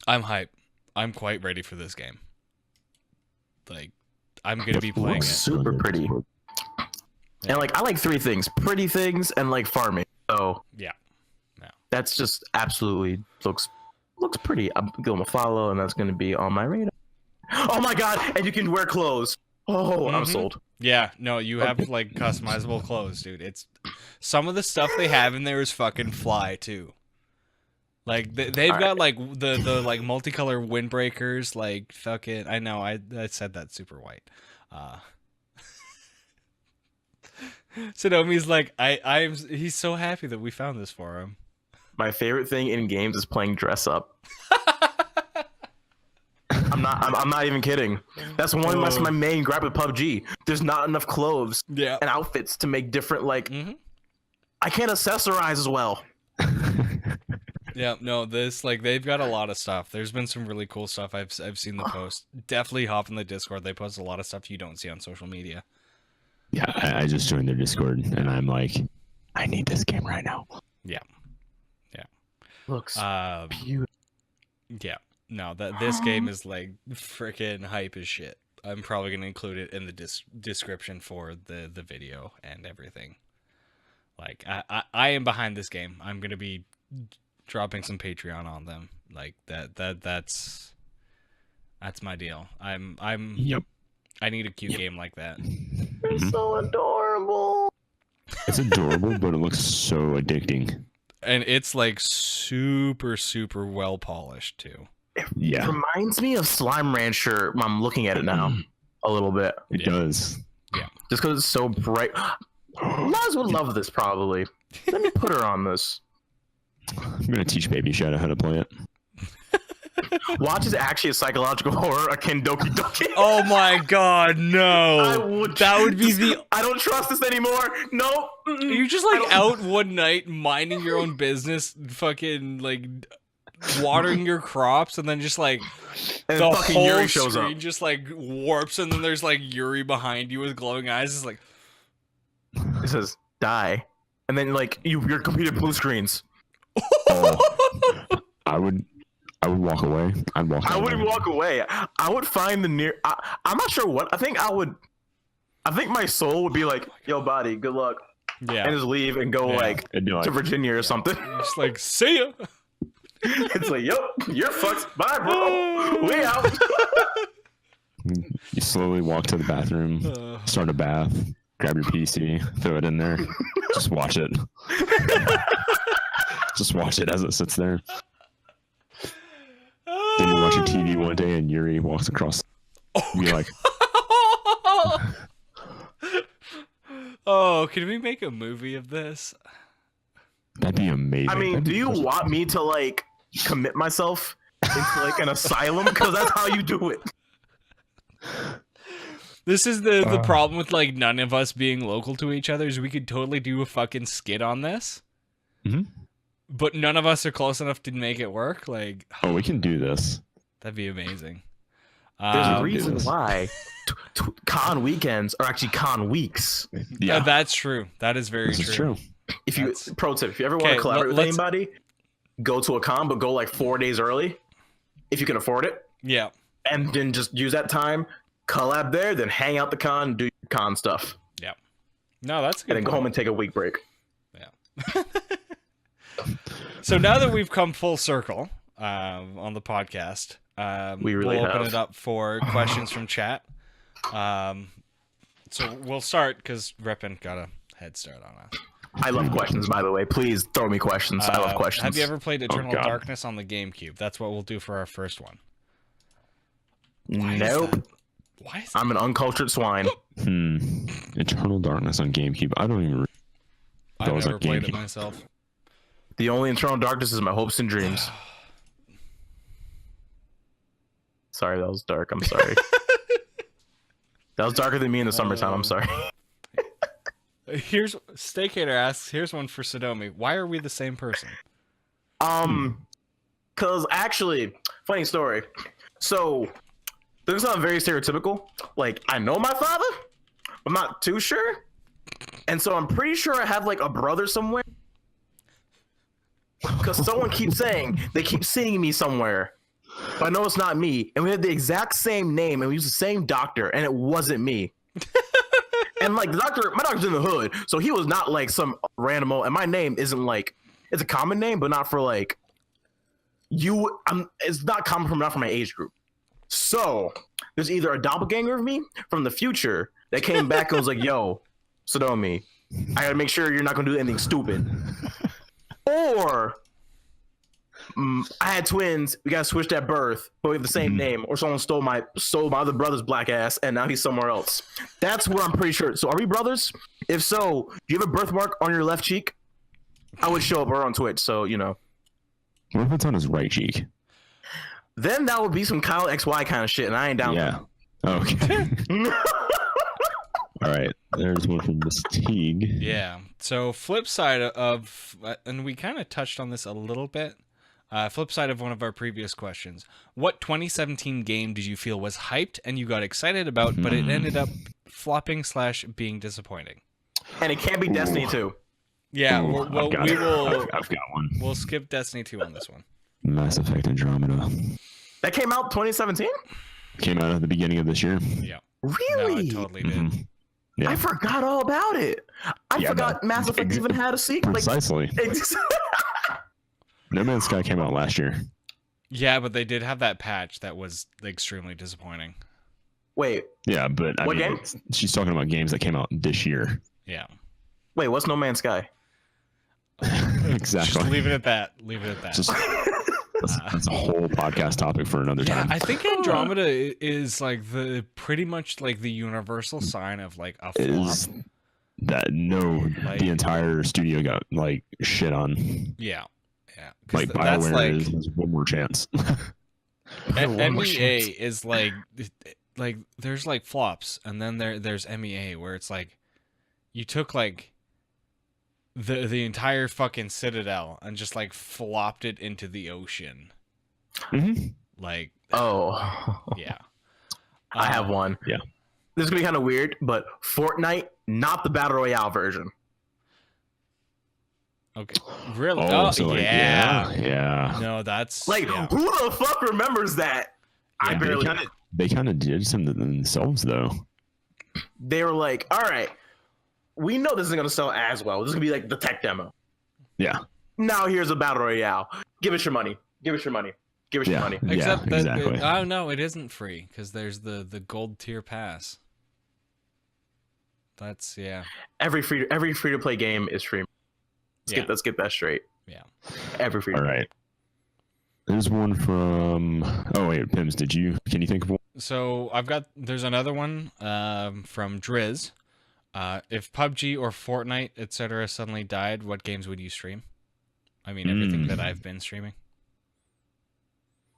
I'm hyped. I'm quite ready for this game. I'm gonna be playing it. Super pretty. And I like three things: pretty things and farming. So Yeah. that's just absolutely looks pretty. I'm going to follow, and that's going to be on my radar. Oh my god! And you can wear clothes. Oh, I'm Mhm. sold. Yeah, no, you have customizable clothes, dude. It's some of the stuff they have in there is fucking fly too. They've got the multicolor windbreakers, fucking. I know I said that super white. Sonomi's he's so happy that we found this for him. My favorite thing in games is playing dress up. I'm not even kidding. That's that's my main gripe with PUBG. There's not enough clothes Yeah. and outfits to make different Mhm. I can't accessorize as well. Yeah, no, this they've got a lot of stuff. There's been some really cool stuff I've seen the post. Definitely hop in the Discord. They post a lot of stuff you don't see on social media. Yeah, I just joined their Discord and I'm like, I need this game right now. Yeah. Looks Um, beautiful. yeah. No, this game is freaking hype as shit. I'm probably gonna include it in the description for the video and everything. I am behind this game. I'm gonna be dropping some Patreon on them. That's my deal. Yep. I need a cute game like that. It's so adorable. It's adorable, but it looks so addicting. And it's super, super well polished too. It Yeah. reminds me of Slime Rancher. I'm looking at it now a little bit. It does. Just because it's so bright. Naz would love this probably. Let me put her on this. I'm gonna teach Baby Shadow how to play it. Watch is actually a psychological horror akin Doki Doki. Oh my god, no. That would be the... I don't trust this anymore. No. You're just like out one night minding your own business, fucking like watering your crops, and then just like And the fucking whole Yuri shows screen up. just like warps, and then there's like Yuri behind you with glowing eyes. It's like, It says die, and then like your computer blue screens. I would walk away. I wouldn't walk away. I would find the near. I'm not sure what. I think my soul would be like, "Yo, body, good luck," yeah, and just leave and go like to Virginia or something. just like see ya. It's like, "Yo, you're fucked. Bye, bro. We out." You slowly walk to the bathroom, start a bath, grab your PC, throw it in there, just watch it. Just watch it as it sits there. Then you're watching TV one day and Yuri walks across. You're like, oh, can we make a movie of this? that'd be amazing. I mean, do you want me to like commit myself into like an asylum? Because that's how you do it. This is the problem with like none of us being local to each other is we could totally do a fucking skit on this. Mm-hmm. But none of us are close enough to make it work. Like, oh, we can do this. that'd be amazing. There's a do reason this. why con weekends are actually con weeks. Yeah, That's true. That is very this is true. If you That's- pro tip, if you ever want Okay, to collaborate with let's- anybody, go to a con, but go like 4 days early if you can afford it, Yeah. and then just use that time, collab there, then hang out the con, do your con stuff, Yeah. No, that's and good. then go home and take a week break. Yeah. So now that we've come full circle on the podcast, We really we'll open have. it up for questions from chat. So we'll start because Rippin got a head start on us. I love questions, by the way. Please throw me questions. I love questions. Have you ever played Eternal God. Darkness on the GameCube? That's what we'll do for our first one. Why is Nope. that? Why is that? I'm an uncultured swine. Eternal Darkness on GameCube. I don't even. I've was never a played it GameCube. myself. The only Eternal Darkness is my hopes and dreams. Sorry, that was dark. I'm sorry. That was darker than me in the summertime. I'm sorry. Here's Steakhater asks. Here's one for Sodomi. Why are we the same person? Cause actually, funny story. So this is not very stereotypical. Like, I know my father, I'm not too sure. And so I'm pretty sure I have like a brother somewhere. Cause someone keeps saying they keep seeing me somewhere. But I know it's not me. And we had the exact same name and we used the same doctor, and it wasn't me. And like my doctor's in the hood, so he was not like some random and my name isn't like, it's a common name, but not for like it's not common not for my age group. So there's either a doppelganger of me from the future that came back and was like, yo, Sodomi, I gotta make sure you're not gonna do anything stupid. Or I had twins, we got switched at birth, but we have the same name, or someone stole my other brother's black ass and now he's somewhere else. That's what I'm pretty sure. So are we brothers? If so, do you have a birthmark on your left cheek? I would show up or on Twitch, so you know. What if it's on his right cheek? Then that would be some Kyle XY kind of shit, and I ain't down Yeah. Okay. All right. There's one from Miss Teague. Yeah. So flip side of, and we kind of touched on this a little bit. Flip side of one of our previous questions. What 2017 game did you feel was hyped and you got excited about, but it ended up flopping / being disappointing? And it can't be Destiny 2. Yeah. Ooh, Well, we will. I've got one. We'll skip Destiny 2 on this one. Mass Effect Andromeda That came out 2017? came out at the beginning of this year. Yeah. No, Really? it totally did. Mhm. Yeah. I forgot all about it. I Yeah, forgot no, Mass Effect even had a sequel. Like, Precisely. No Man's Sky came out last year. Yeah, but they did have that patch that was extremely disappointing. wait, Yeah, but I What mean, game? she's talking about games that came out this year. Yeah. what's No Man's Sky? Exactly. Just leave it at that. Leave it at that. Just that's a whole podcast topic for another Yeah, time. I think Andromeda is like the pretty much like the universal sign of like a flop. Is that Like- the entire studio got like shit on. Yeah, yeah. 'Cause Like that's BioWare like is one more chance. MEA is like there's like flops, and then there's MEA where it's like you took like the entire fucking citadel and just like flopped it into the ocean. Mm-hmm. Like, Oh, yeah. I have one. Yeah. This is gonna be kind of weird, but Fortnite, not the battle royale version. Okay. Really? Oh, so like, yeah. yeah. No, that's Like, yeah. who the fuck remembers that? I Yeah. barely. They kind of did something themselves though. They were like, all right, we know this isn't gonna sell as well. This is gonna be like the tech demo. Yeah. Now here's a battle royale. Give us your money. Give us your money. Give us your money. Except that exactly. oh no, it isn't free because there's the gold tier pass. That's yeah. Every free to play game is free. Let's get that straight. Yeah. Every free. All right. There's one from. Oh wait, Pims, can you think of one? So there's another one from Driz. If PUBG or Fortnite, etc., suddenly died, what games would you stream? I mean, everything that I've been streaming.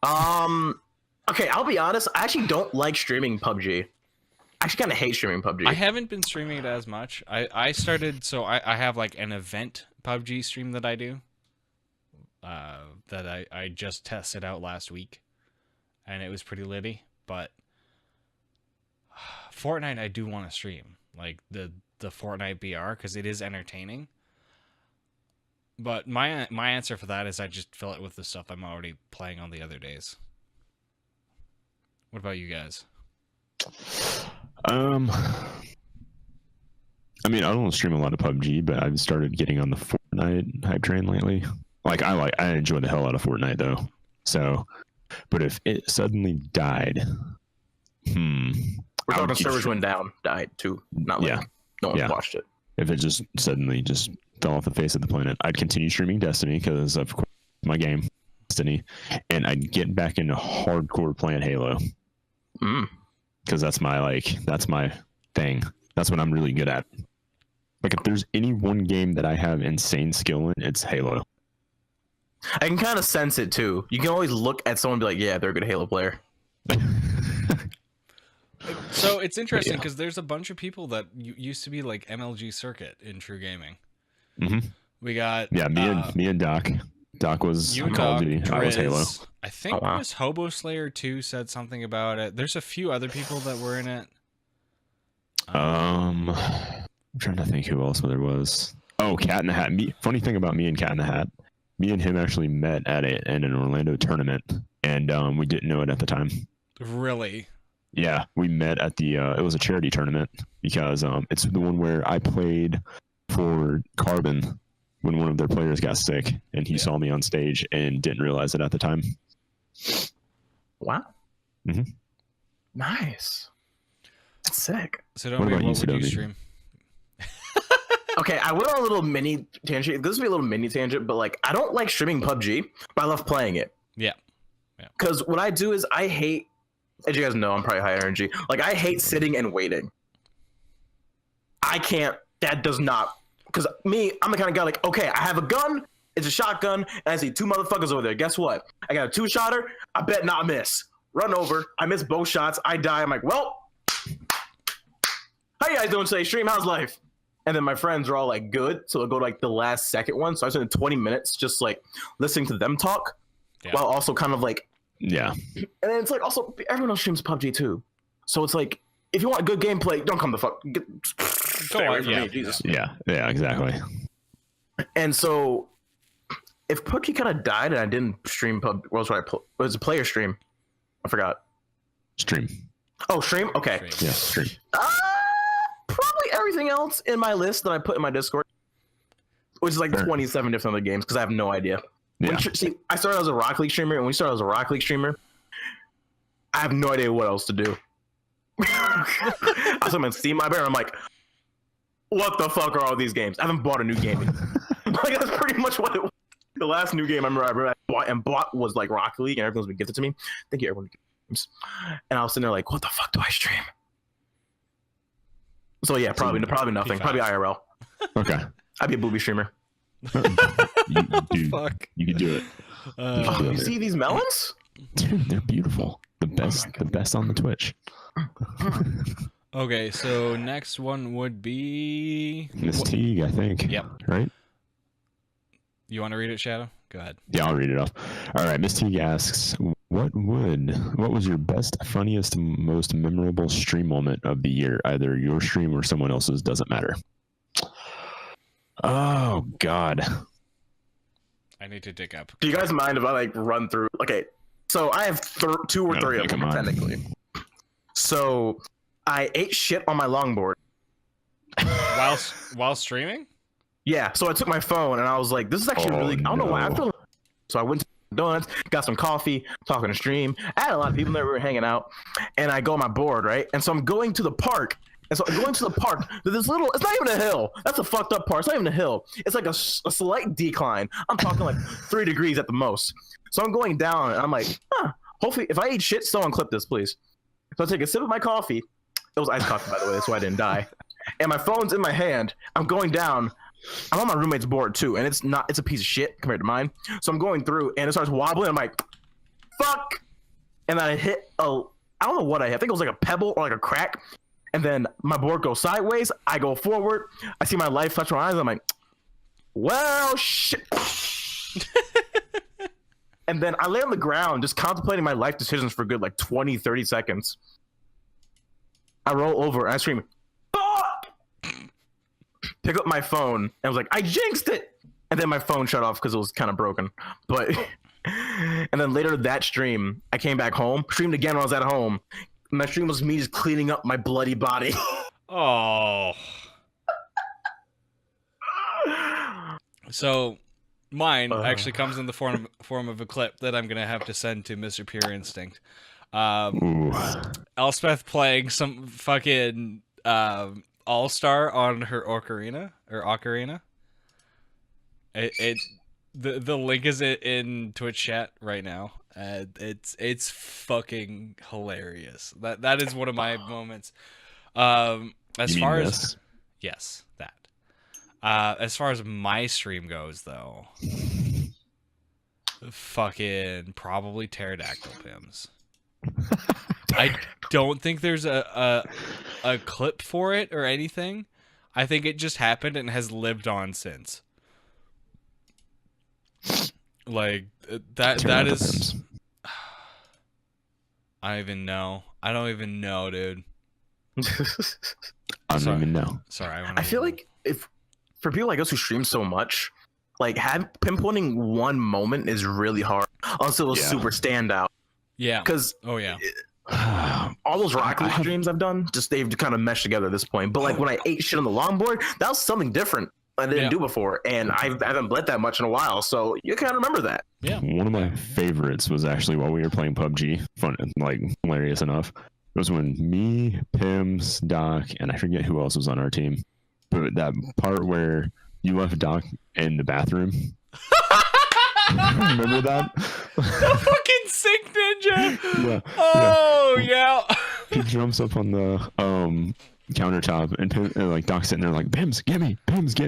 Okay, I'll be honest. I actually don't like streaming PUBG. I actually kind of hate streaming PUBG. I haven't been streaming it as much. I started, so I have like an event PUBG stream that I do. That I just tested out last week, and it was pretty litty. But Fortnite, I do want to stream like the Fortnite BR because it is entertaining. But my answer for that is I just fill it with the stuff I'm already playing on the other days. What about you guys? I mean, I don't stream a lot of PUBG, but I've started getting on the Fortnite hype train lately. Like I enjoy the hell out of Fortnite though. So, but if it suddenly died, We're talking the servers went down, died too. Not like no one watched it. If it just suddenly just fell off the face of the planet, I'd continue streaming Destiny because of course my game, Destiny, and I'd get back into hardcore playing Halo. Because that's my thing. That's what I'm really good at. Like if there's any one game that I have insane skill in, it's Halo. I can kind of sense it too. You can always look at someone and be like, yeah, they're a good Halo player. So it's interesting because there's a bunch of people that used to be like MLG Circuit in TRUgaming. Mm-hmm. We got me and Doc. Doc was you, Call of Duty. I was Halo. I think Miss Hobo Slayer 2 said something about it. There's a few other people that were in it. I'm trying to think who else there was. Oh, Cat in the Hat. Funny thing about me and Cat in the Hat, me and him actually met at an Orlando tournament, and we didn't know it at the time. Really? Yeah, we met at the. It was a charity tournament because it's the one where I played for Carbon when one of their players got sick, and he saw me on stage and didn't realize it at the time. Wow. Mm-hmm. Nice. That's sick. So what would you stream? Okay, I went on a little mini tangent. This will be a little mini tangent, but like I don't like streaming PUBG, but I love playing it. Yeah. Because what I do is I hate, as you guys know, I'm probably high energy. Like I hate sitting and waiting. I can't. That does not. Because me, I'm the kind of guy like, okay, I have a gun. It's a shotgun, and I see two motherfuckers over there. Guess what? I got a two-shotter. I bet not miss. Run over. I miss both shots. I die. I'm like, well, how you guys doing today? Stream, how's life? And then my friends are all like, good. So I'll go to like the last second one. So I spent 20 minutes just like listening to them talk while also kind of like, yeah. And then it's like also everyone else streams PUBG too. So it's like, if you want good gameplay, don't come the fuck. Go on, me, Jesus. Yeah, exactly. And so, if PUBG kind of died and I didn't stream PUBG, what was a player stream? I forgot. Stream. Oh, stream? Okay. Yeah, stream. Probably everything else in my list that I put in my Discord, which is like 27 different other games because I have no idea. Yeah. See, I started as a Rocket League streamer, and when we started as a Rocket League streamer, I have no idea what else to do. I saw them in Steam Library, and I'm like, what the fuck are all these games? I haven't bought a new game. Like, that's pretty much what it was. The last new game I remember I bought was like Rocket League, and everyone's been gifted to me. Thank you, everyone. And I was sitting there like, what the fuck do I stream? So yeah, probably nothing. Probably IRL. Okay. I'd be a booby streamer. You Fuck. You can do it. You see these melons? Dude, they're beautiful. The best on the Twitch. Okay, so next one would be Miss Teague, I think. Yep. Right? You want to read it, Shadow? Go ahead. Yeah, I'll read it off. All right, Miss Teague asks, what was your best, funniest, most memorable stream moment of the year? Either your stream or someone else's, doesn't matter. Oh, God. I need to dig up. Do you guys mind if I like run through? Okay, so I have 2 or 3 of them technically. So I ate shit on my longboard While streaming? Yeah, so I took my phone and I was like, this is actually I don't know why I feel. So I went to donuts, got some coffee, talking to stream. I had a lot of people there, we were hanging out, and I go on my board, right? And so I'm going to the park. And so I'm going to the park. There's this little, it's not even a hill. That's a fucked up part. It's not even a hill. It's like a slight decline. I'm talking like 3 degrees at the most. So I'm going down and I'm like, hopefully if I eat shit, someone clip this, please. So I take a sip of my coffee. It was iced coffee, by the way, so I didn't die. And my phone's in my hand. I'm going down. I'm on my roommate's board too, and it's a piece of shit compared to mine. So I'm going through and it starts wobbling. I'm like, fuck. And then I hit I don't know what I hit. I think it was like a pebble or like a crack. And then my board goes sideways. I go forward. I see my life touch my eyes. I'm like, well, shit. And then I lay on the ground just contemplating my life decisions for good like 20, 30 seconds. I roll over and I scream, fuck! Pick up my phone and I was like, I jinxed it. And then my phone shut off because it was kind of broken. But and then later that stream, I came back home, streamed again when I was at home. My stream was me just cleaning up my bloody body. Oh. So mine actually comes in the form of a clip that I'm gonna have to send to Mr. Pure Instinct. Elspeth playing some fucking All-Star on her ocarina. The link is in Twitch chat right now. It's fucking hilarious. That is one of my moments. As far as yes, that. As far as my stream goes, though, fucking probably pterodactyl pims. I don't think there's a clip for it or anything. I think it just happened and has lived on since. Like that is. I don't even know. I don't even know, dude. I don't even know. Sorry, I feel like if for people like us who stream so much, like pinpointing one moment is really hard unless it was super standout. Yeah. Because all those Rocket League streams I've done, just they've kind of meshed together at this point. But like when I ate shit on the longboard, that was something different I didn't do before, and I haven't bled that much in a while, so you kind of remember that. Yeah. One of my favorites was actually while we were playing PUBG. Fun, like hilarious enough. It was when me, Pims, Doc, and I forget who else was on our team. But that part where you left Doc in the bathroom. Remember that? The fucking Sync Ninja. Yeah. Oh yeah. He jumps up on the countertop and like Doc's sitting there like, Pims, get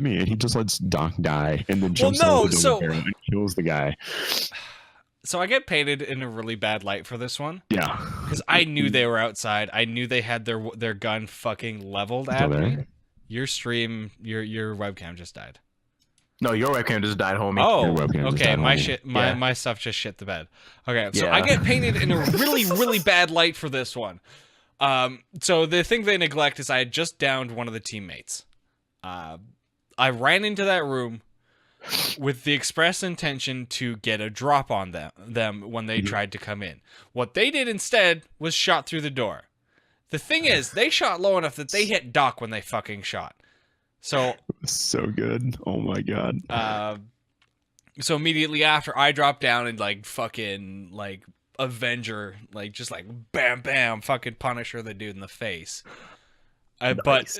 me, and he just lets Doc die and then jumps and kills the guy. So I get painted in a really bad light for this one. Yeah. Because I knew they were outside. I knew they had their gun fucking leveled at me. Your stream, your webcam just died. No, your webcam just died, homie. Oh, okay. My stuff just shit the bed. Okay, so I get painted in a really, really bad light for this one. So the thing they neglect is I had just downed one of the teammates. I ran into that room with the express intention to get a drop on them when they tried to come in. What they did instead was shot through the door. The thing is, they shot low enough that they hit Doc when they fucking shot. So good. Oh my god. So immediately after, I dropped down and like fucking like Avenger, like just like bam bam fucking Punisher the dude in the face. Nice. But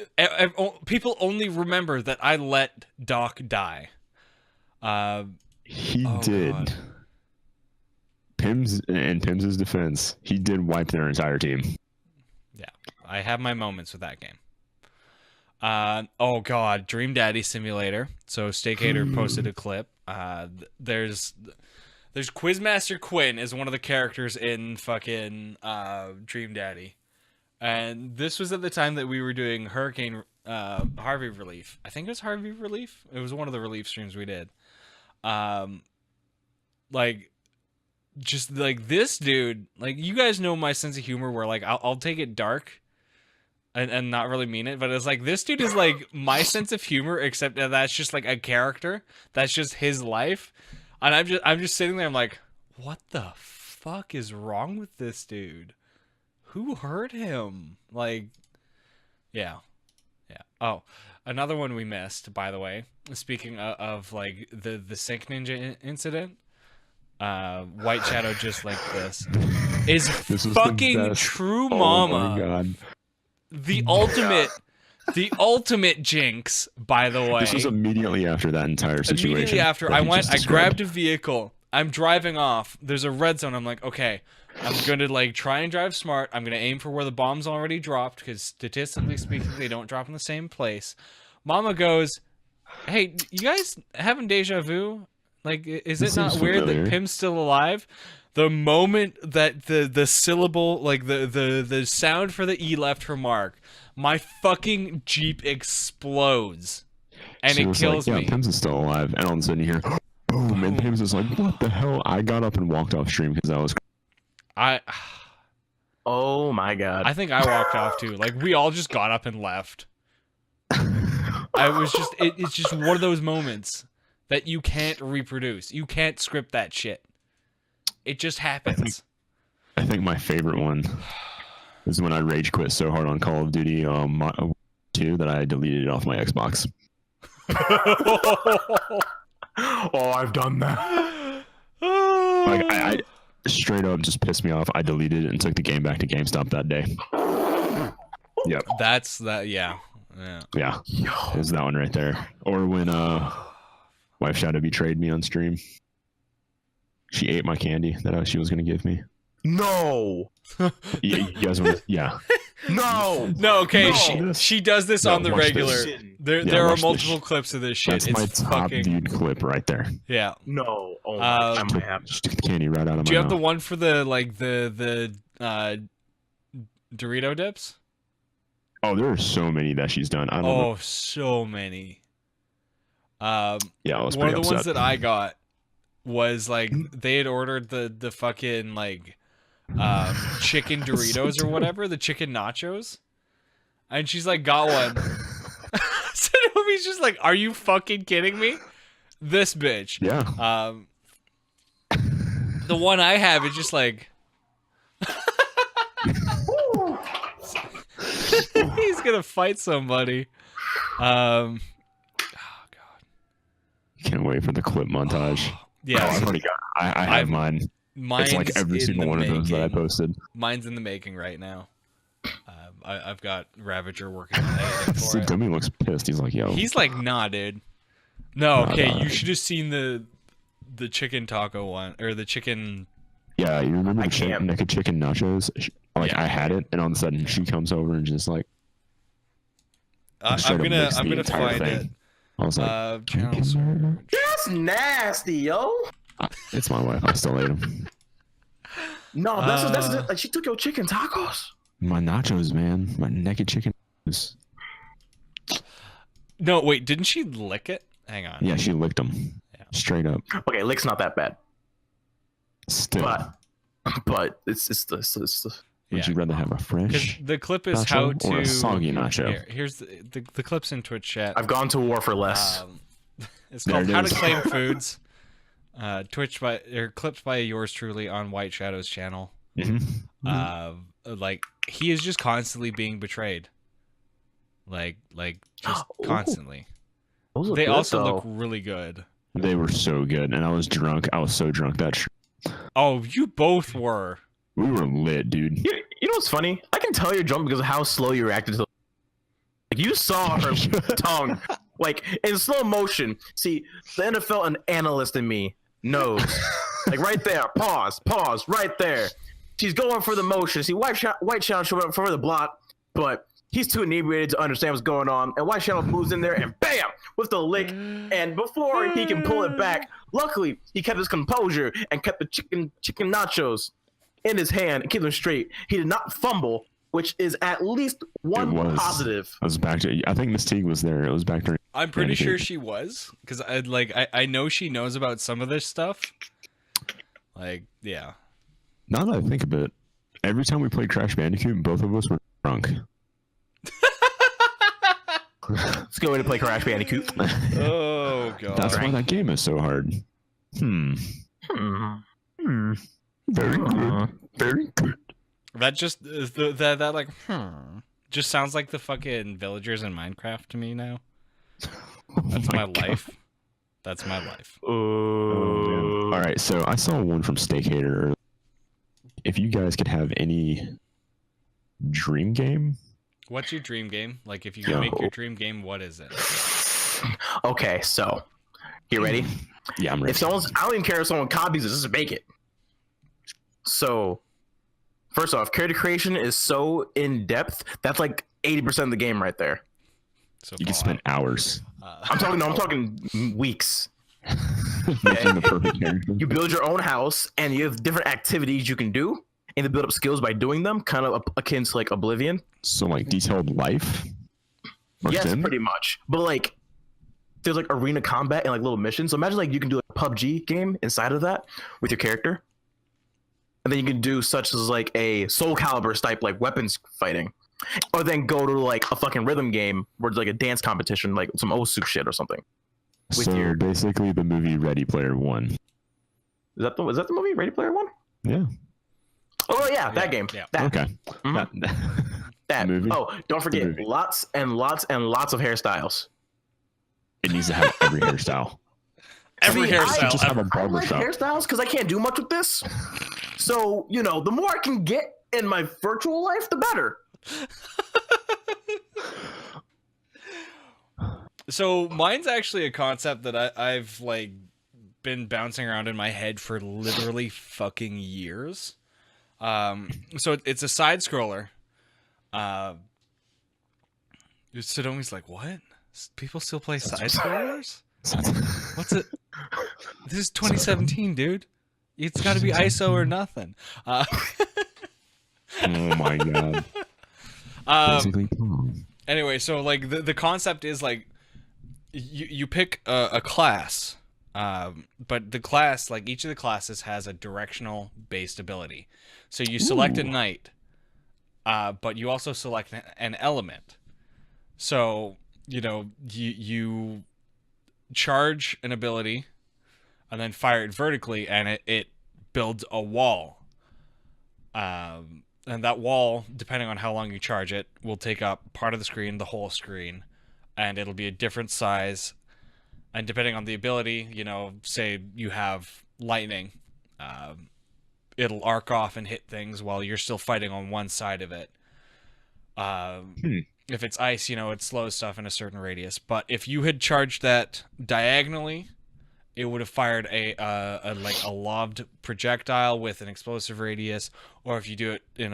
people only remember that I let Doc die. He did. God. Pim's defense, he did wipe their entire team. Yeah, I have my moments with that game. Oh god, Dream Daddy Simulator. So Stakehater posted a clip. There's There's Quizmaster Quinn is one of the characters in fucking Dream Daddy. And this was at the time that we were doing Hurricane Harvey relief. I think it was Harvey relief. It was one of the relief streams we did. Like, just like this dude, like, you guys know my sense of humor where like I'll take it dark and not really mean it, but it's like this dude is like my sense of humor, except that that's just like a character. That's just his life. And I'm just sitting there, I'm like, what the fuck is wrong with this dude? Who hurt him? Like, yeah. Oh, another one we missed, by the way. Speaking of like the Sync Ninja incident, White Shadow just like this is this fucking True Mama. Oh my god. The ultimate jinx, by the way. This was immediately after that entire situation. Immediately after, I grabbed a vehicle. I'm driving off. There's a red zone. I'm like, okay, I'm going to like try and drive smart. I'm going to aim for where the bomb's already dropped, because statistically speaking, they don't drop in the same place. Mama goes, hey, you guys having deja vu? Like, is it not weird that Pim's still alive? The moment that the syllable, like the sound for the E left her mark, my fucking Jeep explodes. And it kills me. Yeah, Pims is still alive. And all of a sudden you hear, boom, and Pims is like, what the hell? I got up and walked off stream because I was... Oh my god. I think I walked off too. Like, we all just got up and left. I was just... It's just one of those moments that you can't reproduce. You can't script that shit. It just happens. I think my favorite one is when I rage quit so hard on Call of Duty 2 that I deleted it off my Xbox. Oh, I've done that. Like, I straight up just pissed me off. I deleted it and took the game back to GameStop that day. Yep. That's that. Yeah. Yeah. It was that one right there. Or when Wife Shadow betrayed me on stream. She ate my candy that she was going to give me. No. You guys want to... Yeah. No. No, okay. No. She does this on the regular. There are multiple clips of this shit. That's my top dude clip right there. Yeah. No. Oh my God. Just took the candy right out of my mouth. Do you have the one for the like the Dorito dips? Oh, there are so many that she's done. I don't know. Oh, so many. Yeah, I was one of the upset. ones that I got was like they had ordered the fucking like chicken Doritos or whatever, the chicken nachos, and she's like, got one. So he's just like, are you fucking kidding me? This bitch. Yeah. The one I have is just like he's gonna fight somebody. Oh god. Can't wait for the clip montage. Yeah, I've already got. I have mine. It's like every single one of those that I posted. Mine's in the making right now. I've got Ravager working on editing for See, it. Dummy looks pissed. He's like, yo. He's like, nah, dude. No, okay, nah. you should have seen the chicken taco one, or the chicken. Yeah, you remember the naked chicken nachos? Like, Yeah. I had it, and all of a sudden she comes over and just like. I'm gonna find it. I was like, channel search. That's nasty, yo. It's my wife. I still ate them. No, that's like she took your chicken tacos. My nachos, man. My naked chicken. No, wait, didn't she lick it? Hang on. Yeah, she licked them. Yeah. Straight up. Okay, lick's not that bad. Still. But it's the. Would you rather have a fresh The clip is nacho how to or a soggy nacho? Here's the clip's in Twitch chat. I've gone to war for less. It's There called it How to is. Claim Foods. Clips by yours truly on White Shadow's channel. Like, he is just constantly being betrayed. Like just constantly. Those They good, also though. look really good. They were so good, and I was drunk. I was so drunk that Oh, you both were. we were lit, dude. You know what's funny? I can tell you're drunk because of how slow you reacted to. Like, you saw her tongue, like, in slow motion. See, the NFL an analyst in me knows. Like, right there. Pause, right there. She's going for the motion. See, White Shadow showed up for the block, but he's too inebriated to understand what's going on. And White Shadow moves in there and bam! with the lick, and before he can pull it back, luckily he kept his composure and kept the chicken nachos in his hand and kept them straight. He did not fumble, which is at least one positive. I was back to. I think Miss Teague was there. It was back during. I'm pretty sure she was, because I know she knows about some of this stuff. Like, yeah. Now that I think of it, every time we played Crash Bandicoot, both of us were drunk. Let's go in and play Crash Bandicoot. Oh god. That's why that game is so hard. Very good. Very good. That just that like just sounds like the fucking villagers in Minecraft to me now. That's my life. That's my life. All right, so I saw one from Steakhater. If you guys could have any dream game. What's your dream game? Like, if you can make your dream game, what is it? Okay, so you ready? Yeah, I'm ready. I don't even care if someone copies it, just make it. So, first off, character creation is so in depth. That's like 80% of the game right there. So you can spend hours. I'm talking weeks. Making the perfect character. You build your own house, and you have different activities you can do, and to build up skills by doing them, kind of akin to like Oblivion. So like detailed life. Yes, pretty much. But like, there's like arena combat and like little missions. So imagine like you can do a PUBG game inside of that with your character, and then you can do such as like a Soul Calibur type like weapons fighting, or then go to like a fucking rhythm game where it's like a dance competition, like some Osu shit or something. So basically, the movie Ready Player One. Is that the movie Ready Player One? Yeah. Oh yeah, that game. Yeah. That. Okay. Mm-hmm. That movie. Oh, don't forget lots and lots and lots of hairstyles. It needs to have every hairstyle. Every hairstyle. Just have a I like barbershop. hairstyles because I can't do much with this. So the more I can get in my virtual life, the better. So mine's actually a concept that I've like been bouncing around in my head for literally fucking years. So it's a side scroller. Sodomi's like, what? People still play side scrollers? What's it? This is 2017, dude. It's got to be ISO or nothing. Oh my god. Basically, anyway, so like the concept is like you pick a class, but the class, like each of the classes has a directional based ability. So you select a knight, but you also select an element. So you charge an ability and then fire it vertically, and it builds a wall. And that wall, depending on how long you charge it, will take up part of the screen, the whole screen, and it'll be a different size. And depending on the ability, say you have lightning, it'll arc off and hit things while you're still fighting on one side of it. If it's ice, it slows stuff in a certain radius. But if you had charged that diagonally, it would have fired a lobbed projectile with an explosive radius. Or if you do it in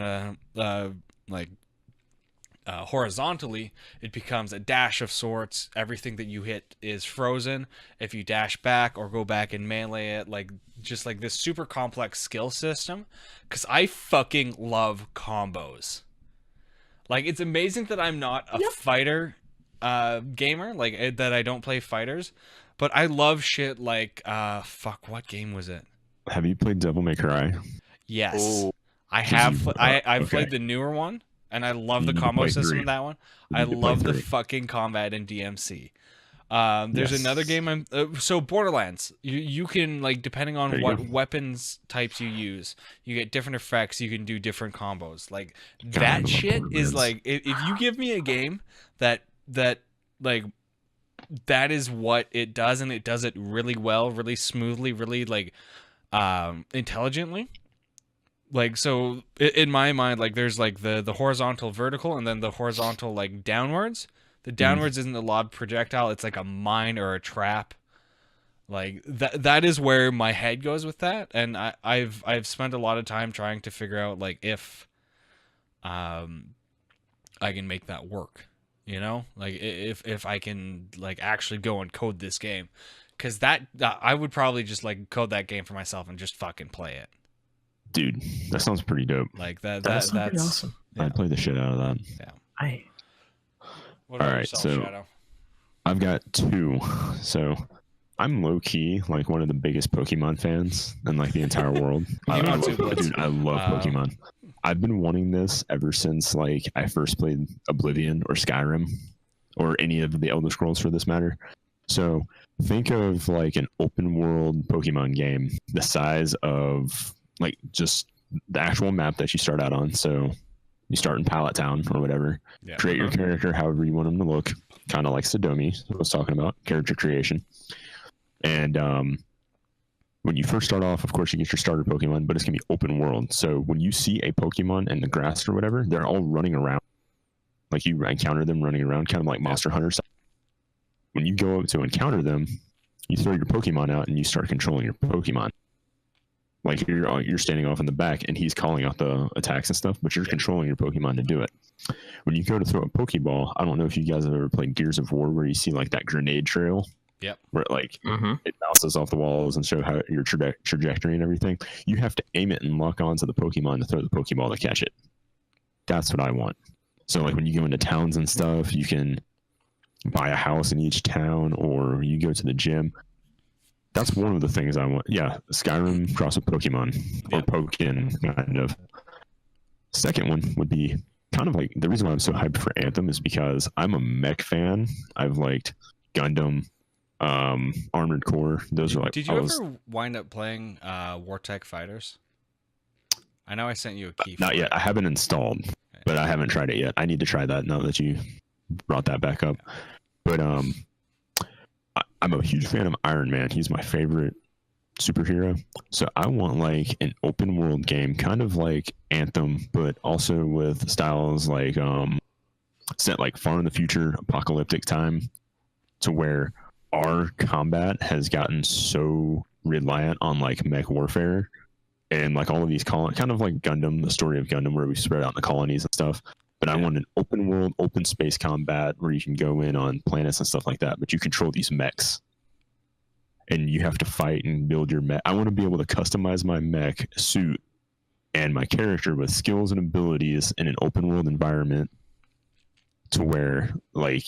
horizontally, it becomes a dash of sorts. Everything that you hit is frozen. If you dash back or go back and melee it, just like this super complex skill system. Because I fucking love combos. Like, it's amazing that I'm not a fighter gamer, that I don't play fighters. But I love shit like, what game was it? Have you played Devil May Cry? Yes. Oh. I have. I've played the newer one, and I love the combo system in that one. I love the fucking combat in DMC. There's another game so Borderlands. You can, depending on what weapons types you use, you get different effects, you can do different combos. Like, that shit is like, if you give me a game that is what it does, and it does it really well, really smoothly, really intelligently. So in my mind, there's the horizontal vertical, and then the horizontal downwards. The downwards isn't a lob projectile, it's like a mine or a trap. That is where my head goes with that, and I've spent a lot of time trying to figure out if I can make that work. You know, like if I can like actually go and code this game, because that I would probably just like code that game for myself and just fucking play it. Dude, that sounds pretty dope. Like that's pretty awesome. Yeah. I'd play the shit out of that. Yeah. What about All right, yourself, so Shadow? I've got 2. So I'm low key like one of the biggest Pokemon fans in like the entire world. I love Pokemon. I've been wanting this ever since like I first played Oblivion or Skyrim or any of the Elder Scrolls for this matter. So think of like an open world Pokemon game the size of like just the actual map that you start out on. So you start in Pallet Town or whatever. Yeah. Create your character however you want them to look, kind of like Sodomi I was talking about, character creation. And when you first start off, of course, you get your starter Pokemon, but it's going to be open world. So when you see a Pokemon in the grass or whatever, they're all running around. Like you encounter them running around, kind of like Monster Hunter. When you go up to encounter them, you throw your Pokemon out and you start controlling your Pokemon. Like you're standing off in the back and he's calling out the attacks and stuff, but you're controlling your Pokemon to do it. When you go to throw a Pokeball, I don't know if you guys have ever played Gears of War where you see like that grenade trail. Yep. Where like it bounces off the walls and show how your trajectory and everything. You have to aim it and lock onto the Pokemon to throw the Pokeball to catch it. That's what I want. So like when you go into towns and stuff, you can buy a house in each town or you go to the gym. That's one of the things I want. Yeah, Skyrim cross with Pokemon or Pokin kind of. Second one would be kind of like the reason why I'm so hyped for Anthem is because I'm a mech fan. I've liked Gundam, Armored Core. Those are like. Did you ever wind up playing Wartech Fighters? I know I sent you a key. Not yet. I haven't installed, but I haven't tried it yet. I need to try that now that you brought that back up. But I'm a huge fan of Iron Man. He's my favorite superhero. So I want like an open world game, kind of like Anthem, but also with styles like set like far in the future, apocalyptic time, to where our combat has gotten so reliant on like mech warfare and like all of these kind of like Gundam, the story of Gundam, where we spread out in the colonies and stuff. But I want an open world, open space combat where you can go in on planets and stuff like that, but you control these mechs. And you have to fight and build your mech. I want to be able to customize my mech suit and my character with skills and abilities in an open world environment to where, like,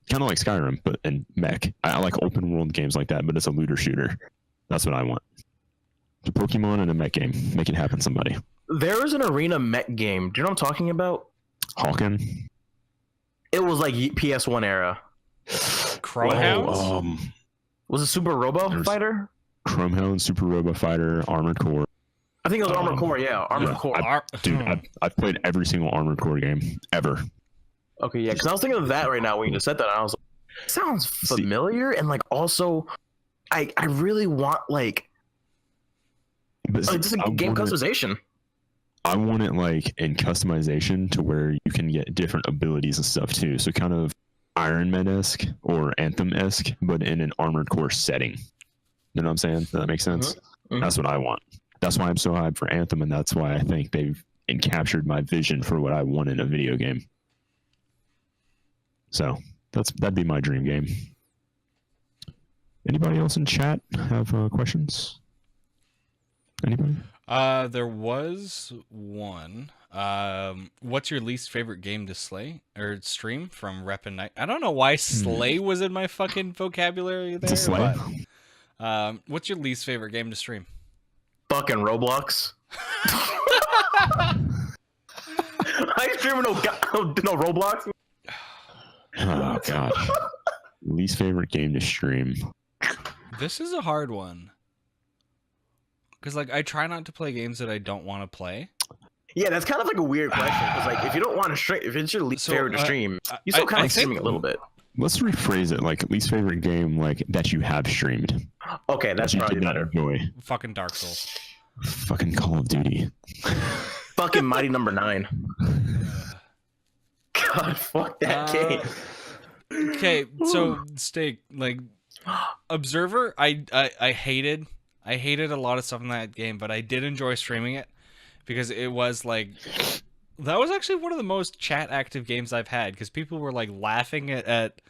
kind of like Skyrim, but in mech. I like open world games like that, but it's a looter shooter. That's what I want. The Pokemon and a mech game. Make it happen, somebody. There was an arena mech game. Do you know what I'm talking about? Hawken. It was like PS1 era. Chromehounds? Was it Super Robo Fighter? Chromehound, Super Robo Fighter, Armored Core. I think it was Armored Core, yeah. Armored Core. I've played every single Armored Core game ever. Okay, yeah, because I was thinking of that right now when you just said that. And I was like, sounds familiar. And like also, I really want like just a game customization. I want it like in customization to where you can get different abilities and stuff too. So kind of Iron Man-esque or Anthem-esque, but in an Armored Core setting. You know what I'm saying? Does that make sense? Mm-hmm. That's what I want. That's why I'm so hyped for Anthem, and that's why I think they've captured my vision for what I want in a video game. So that'd be my dream game. Anybody else in chat have questions? Anybody? There was one. What's your least favorite game to slay or stream from Rep and Night? I don't know why slay was in my fucking vocabulary there. To slay? But, what's your least favorite game to stream? Fucking Roblox. I stream no Roblox. Oh god. Least favorite game to stream. This is a hard one. Because, like, I try not to play games that I don't want to play. Yeah, that's kind of like a weird question. Because, like, if you don't want to stream, if it's your least favorite to stream, you still kind of streaming a little bit. Let's rephrase it. Like, least favorite game, like, that you have streamed. Okay, that's probably better. Enjoy. Fucking Dark Souls. Fucking Call of Duty. Fucking Mighty Number 9. God, fuck that game. Okay, so, Steak, like, Observer, I hated a lot of stuff in that game, but I did enjoy streaming it because it was like That was actually one of the most chat active games I've had because people were like laughing at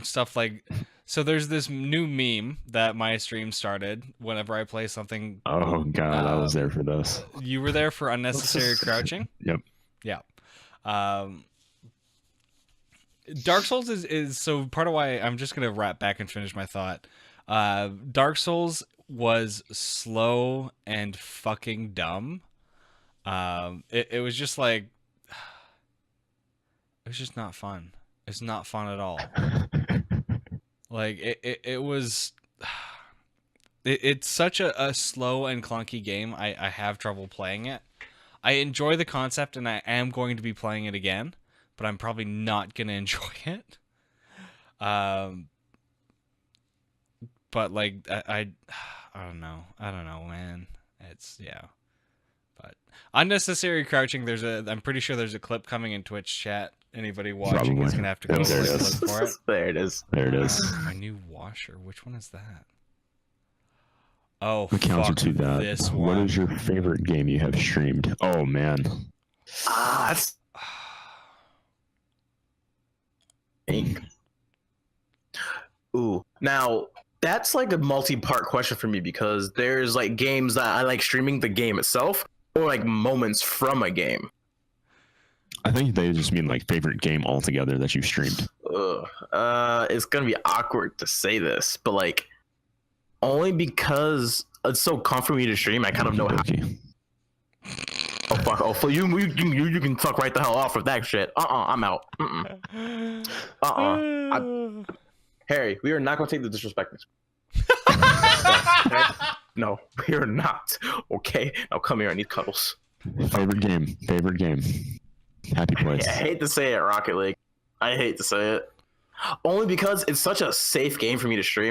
stuff like. So there's this new meme that my stream started whenever I play something. Oh god, I was there for this. You were there for unnecessary crouching? Yep. Yeah. Dark Souls is so part of why I'm just gonna wrap back and finish my thought. Dark Souls was slow and fucking dumb. It was just like it was just not fun. It's not fun at all. Like it was. It's such a slow and clunky game. I have trouble playing it. I enjoy the concept, and I am going to be playing it again, but I'm probably not gonna enjoy it. But like I don't know. I don't know, man. It's yeah. But unnecessary crouching. I'm pretty sure there's a clip coming in Twitch chat. Anybody watching is gonna have to go There it look is. for it. There it is. There it is. My new washer. Which one is that? Oh, The counter fuck to that. this What one. is your favorite game you have streamed? Oh man. That's. Ooh, now that's like a multi-part question for me because there's like games that I like streaming the game itself or like moments from a game. I think they just mean like favorite game altogether that you've streamed. It's gonna be awkward to say this, but like only because it's so comfortable for me to stream, I kind of know how. Doki. Oh fuck! Oh, you can fuck right the hell off with that shit. I'm out. Harry, we are not gonna take the disrespect. No, we are not. Okay, now come here. I need cuddles. Favorite game. Favorite game. Happy place. I hate to say it, Rocket League. I hate to say it. Only because it's such a safe game for me to stream.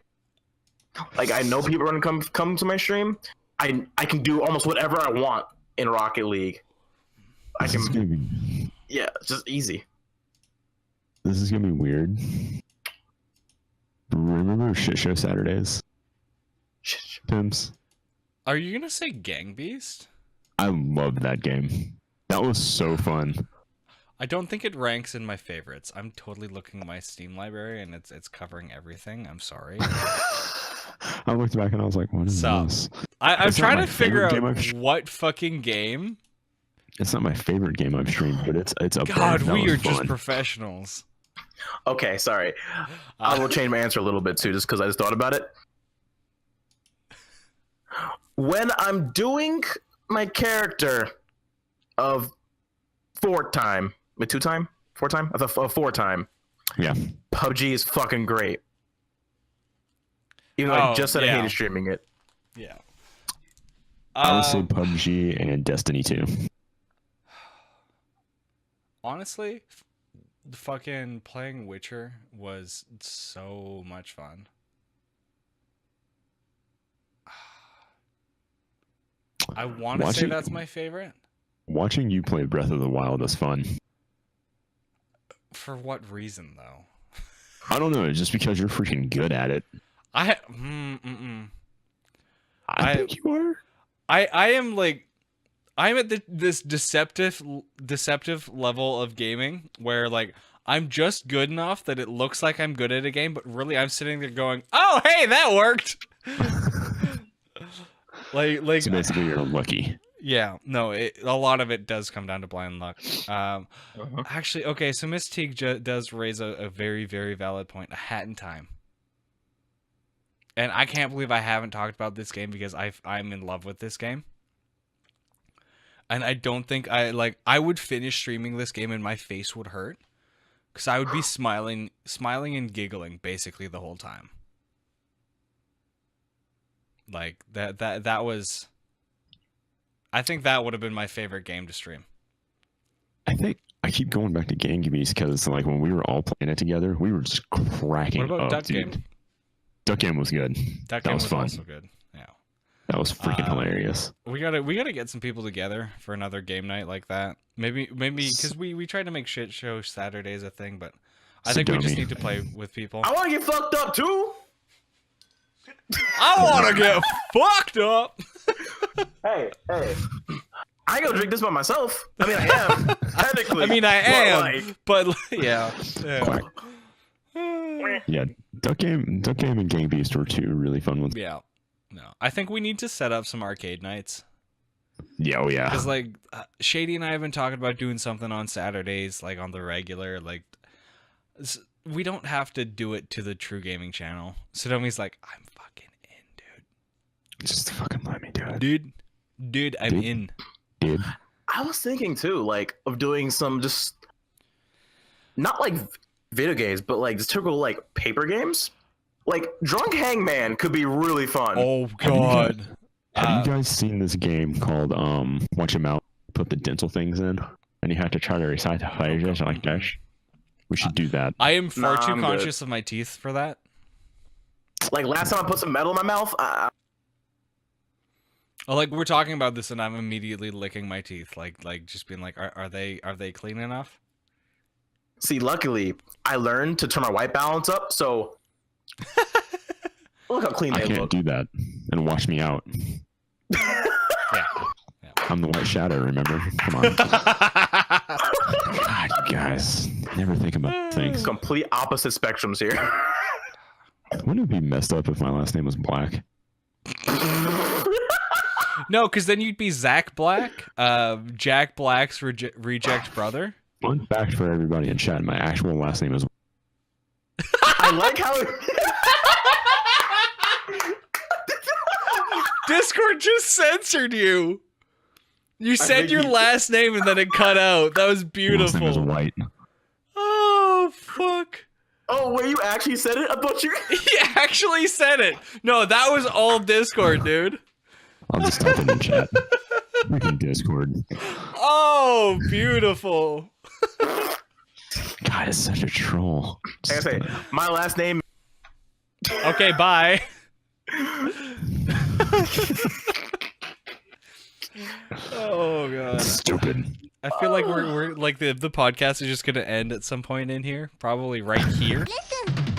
Like I know people are gonna come to my stream. I can do almost whatever I want in Rocket League. This is gonna be, Yeah, it's just easy. this is gonna be weird. Remember Shit Show Saturdays? Pimps? Are you gonna say Gang Beast? I love that game. That was so fun. I don't think it ranks in my favorites. I'm totally looking at my Steam library and it's covering everything. I'm sorry. I looked back and I was like, what is So, this? I'm It's not trying my to figure favorite out game I've what fucking game. It's not my favorite game I've streamed, but it's up God, there. That we was are just fun. professionals. Okay, sorry. I will change my answer a little bit too, just because I just thought about it. When I'm doing my character of four time, I thought four time. Yeah. PUBG is fucking great. Even though I just said I hated streaming it. Yeah. I would say PUBG and Destiny 2. Honestly, fucking playing Witcher was so much fun. I want to say that's my favorite. Watching you play Breath of the Wild is fun. For what reason, though? I don't know. It's just because you're freaking good at it. I think you are. I am like, I'm at this deceptive level of gaming where like I'm just good enough that it looks like I'm good at a game, but really I'm sitting there going, "Oh, hey, that worked." like So basically, you're lucky. Yeah, no, a lot of it does come down to blind luck. Actually, okay, so Miss Teague does raise a very, very valid point. A Hat in Time. And I can't believe I haven't talked about this game because I'm in love with this game. And I don't think I would finish streaming this game and my face would hurt. Because I would be smiling and giggling basically the whole time. Like, that was... I think that would have been my favorite game to stream. I think I keep going back to Gang Beast because like when we were all playing it together, we were just cracking What about up, Duck dude. Game? Duck Game was good. That was fun. also good. Yeah. That was freaking hilarious. We gotta get some people together for another game night like that. Maybe because we tried to make Shit Show Saturdays a thing, but I think we just need to play with people. I want to get fucked up too. I want to get fucked up. Hey, I ain't gonna drink this by myself. I mean, I am technically. I mean, I am, like, but yeah. Yeah, Duck Game and Gang Beast were two really fun ones. Yeah. No, I think we need to set up some arcade nights. Yeah, oh yeah. Because like Shady and I have been talking about doing something on Saturdays, like on the regular. Like we don't have to do it to the TRUgaming channel. Sodomi's like, I'm fucking in, dude. Just fucking let me do it, Dude, I'm in. dude. I was thinking too, like, of doing some just not like video games, but like just typical like paper games. Like Drunk Hangman could be really fun. Oh god. Have you guys seen this game called Watch 'Em Out? Put the dental things in, and you have to try to recite the phrases like dash. We should do that. I am far too I'm conscious of my teeth for that. Like last time I put some metal in my mouth, Like we're talking about this, and I'm immediately licking my teeth, like just being like, are they clean enough? see, luckily I learned to turn my white balance up, so look how clean I they can't look. do that and wash me out. Yeah. I'm the white shadow, remember? Come on. God, you guys never think about things. Complete opposite spectrums here. Wouldn't it be messed up if my last name was Black? No, because then you'd be Zach Black, Jack Black's reject brother. Fun fact for everybody in chat: my actual last name is. I like how Discord just censored you. You said think your you- last name and then it cut out. That was Last name is beautiful. White. Oh fuck. Oh, wait, you actually said it? I thought you He actually said it. No, that was all Discord, dude. I'll just type it in chat. Freaking Discord. Oh, beautiful. God, it's such a troll. like I say, my last name Okay, bye. Oh god. Stupid. I feel like we're like the podcast is just gonna end at some point in here, probably right here. Listen.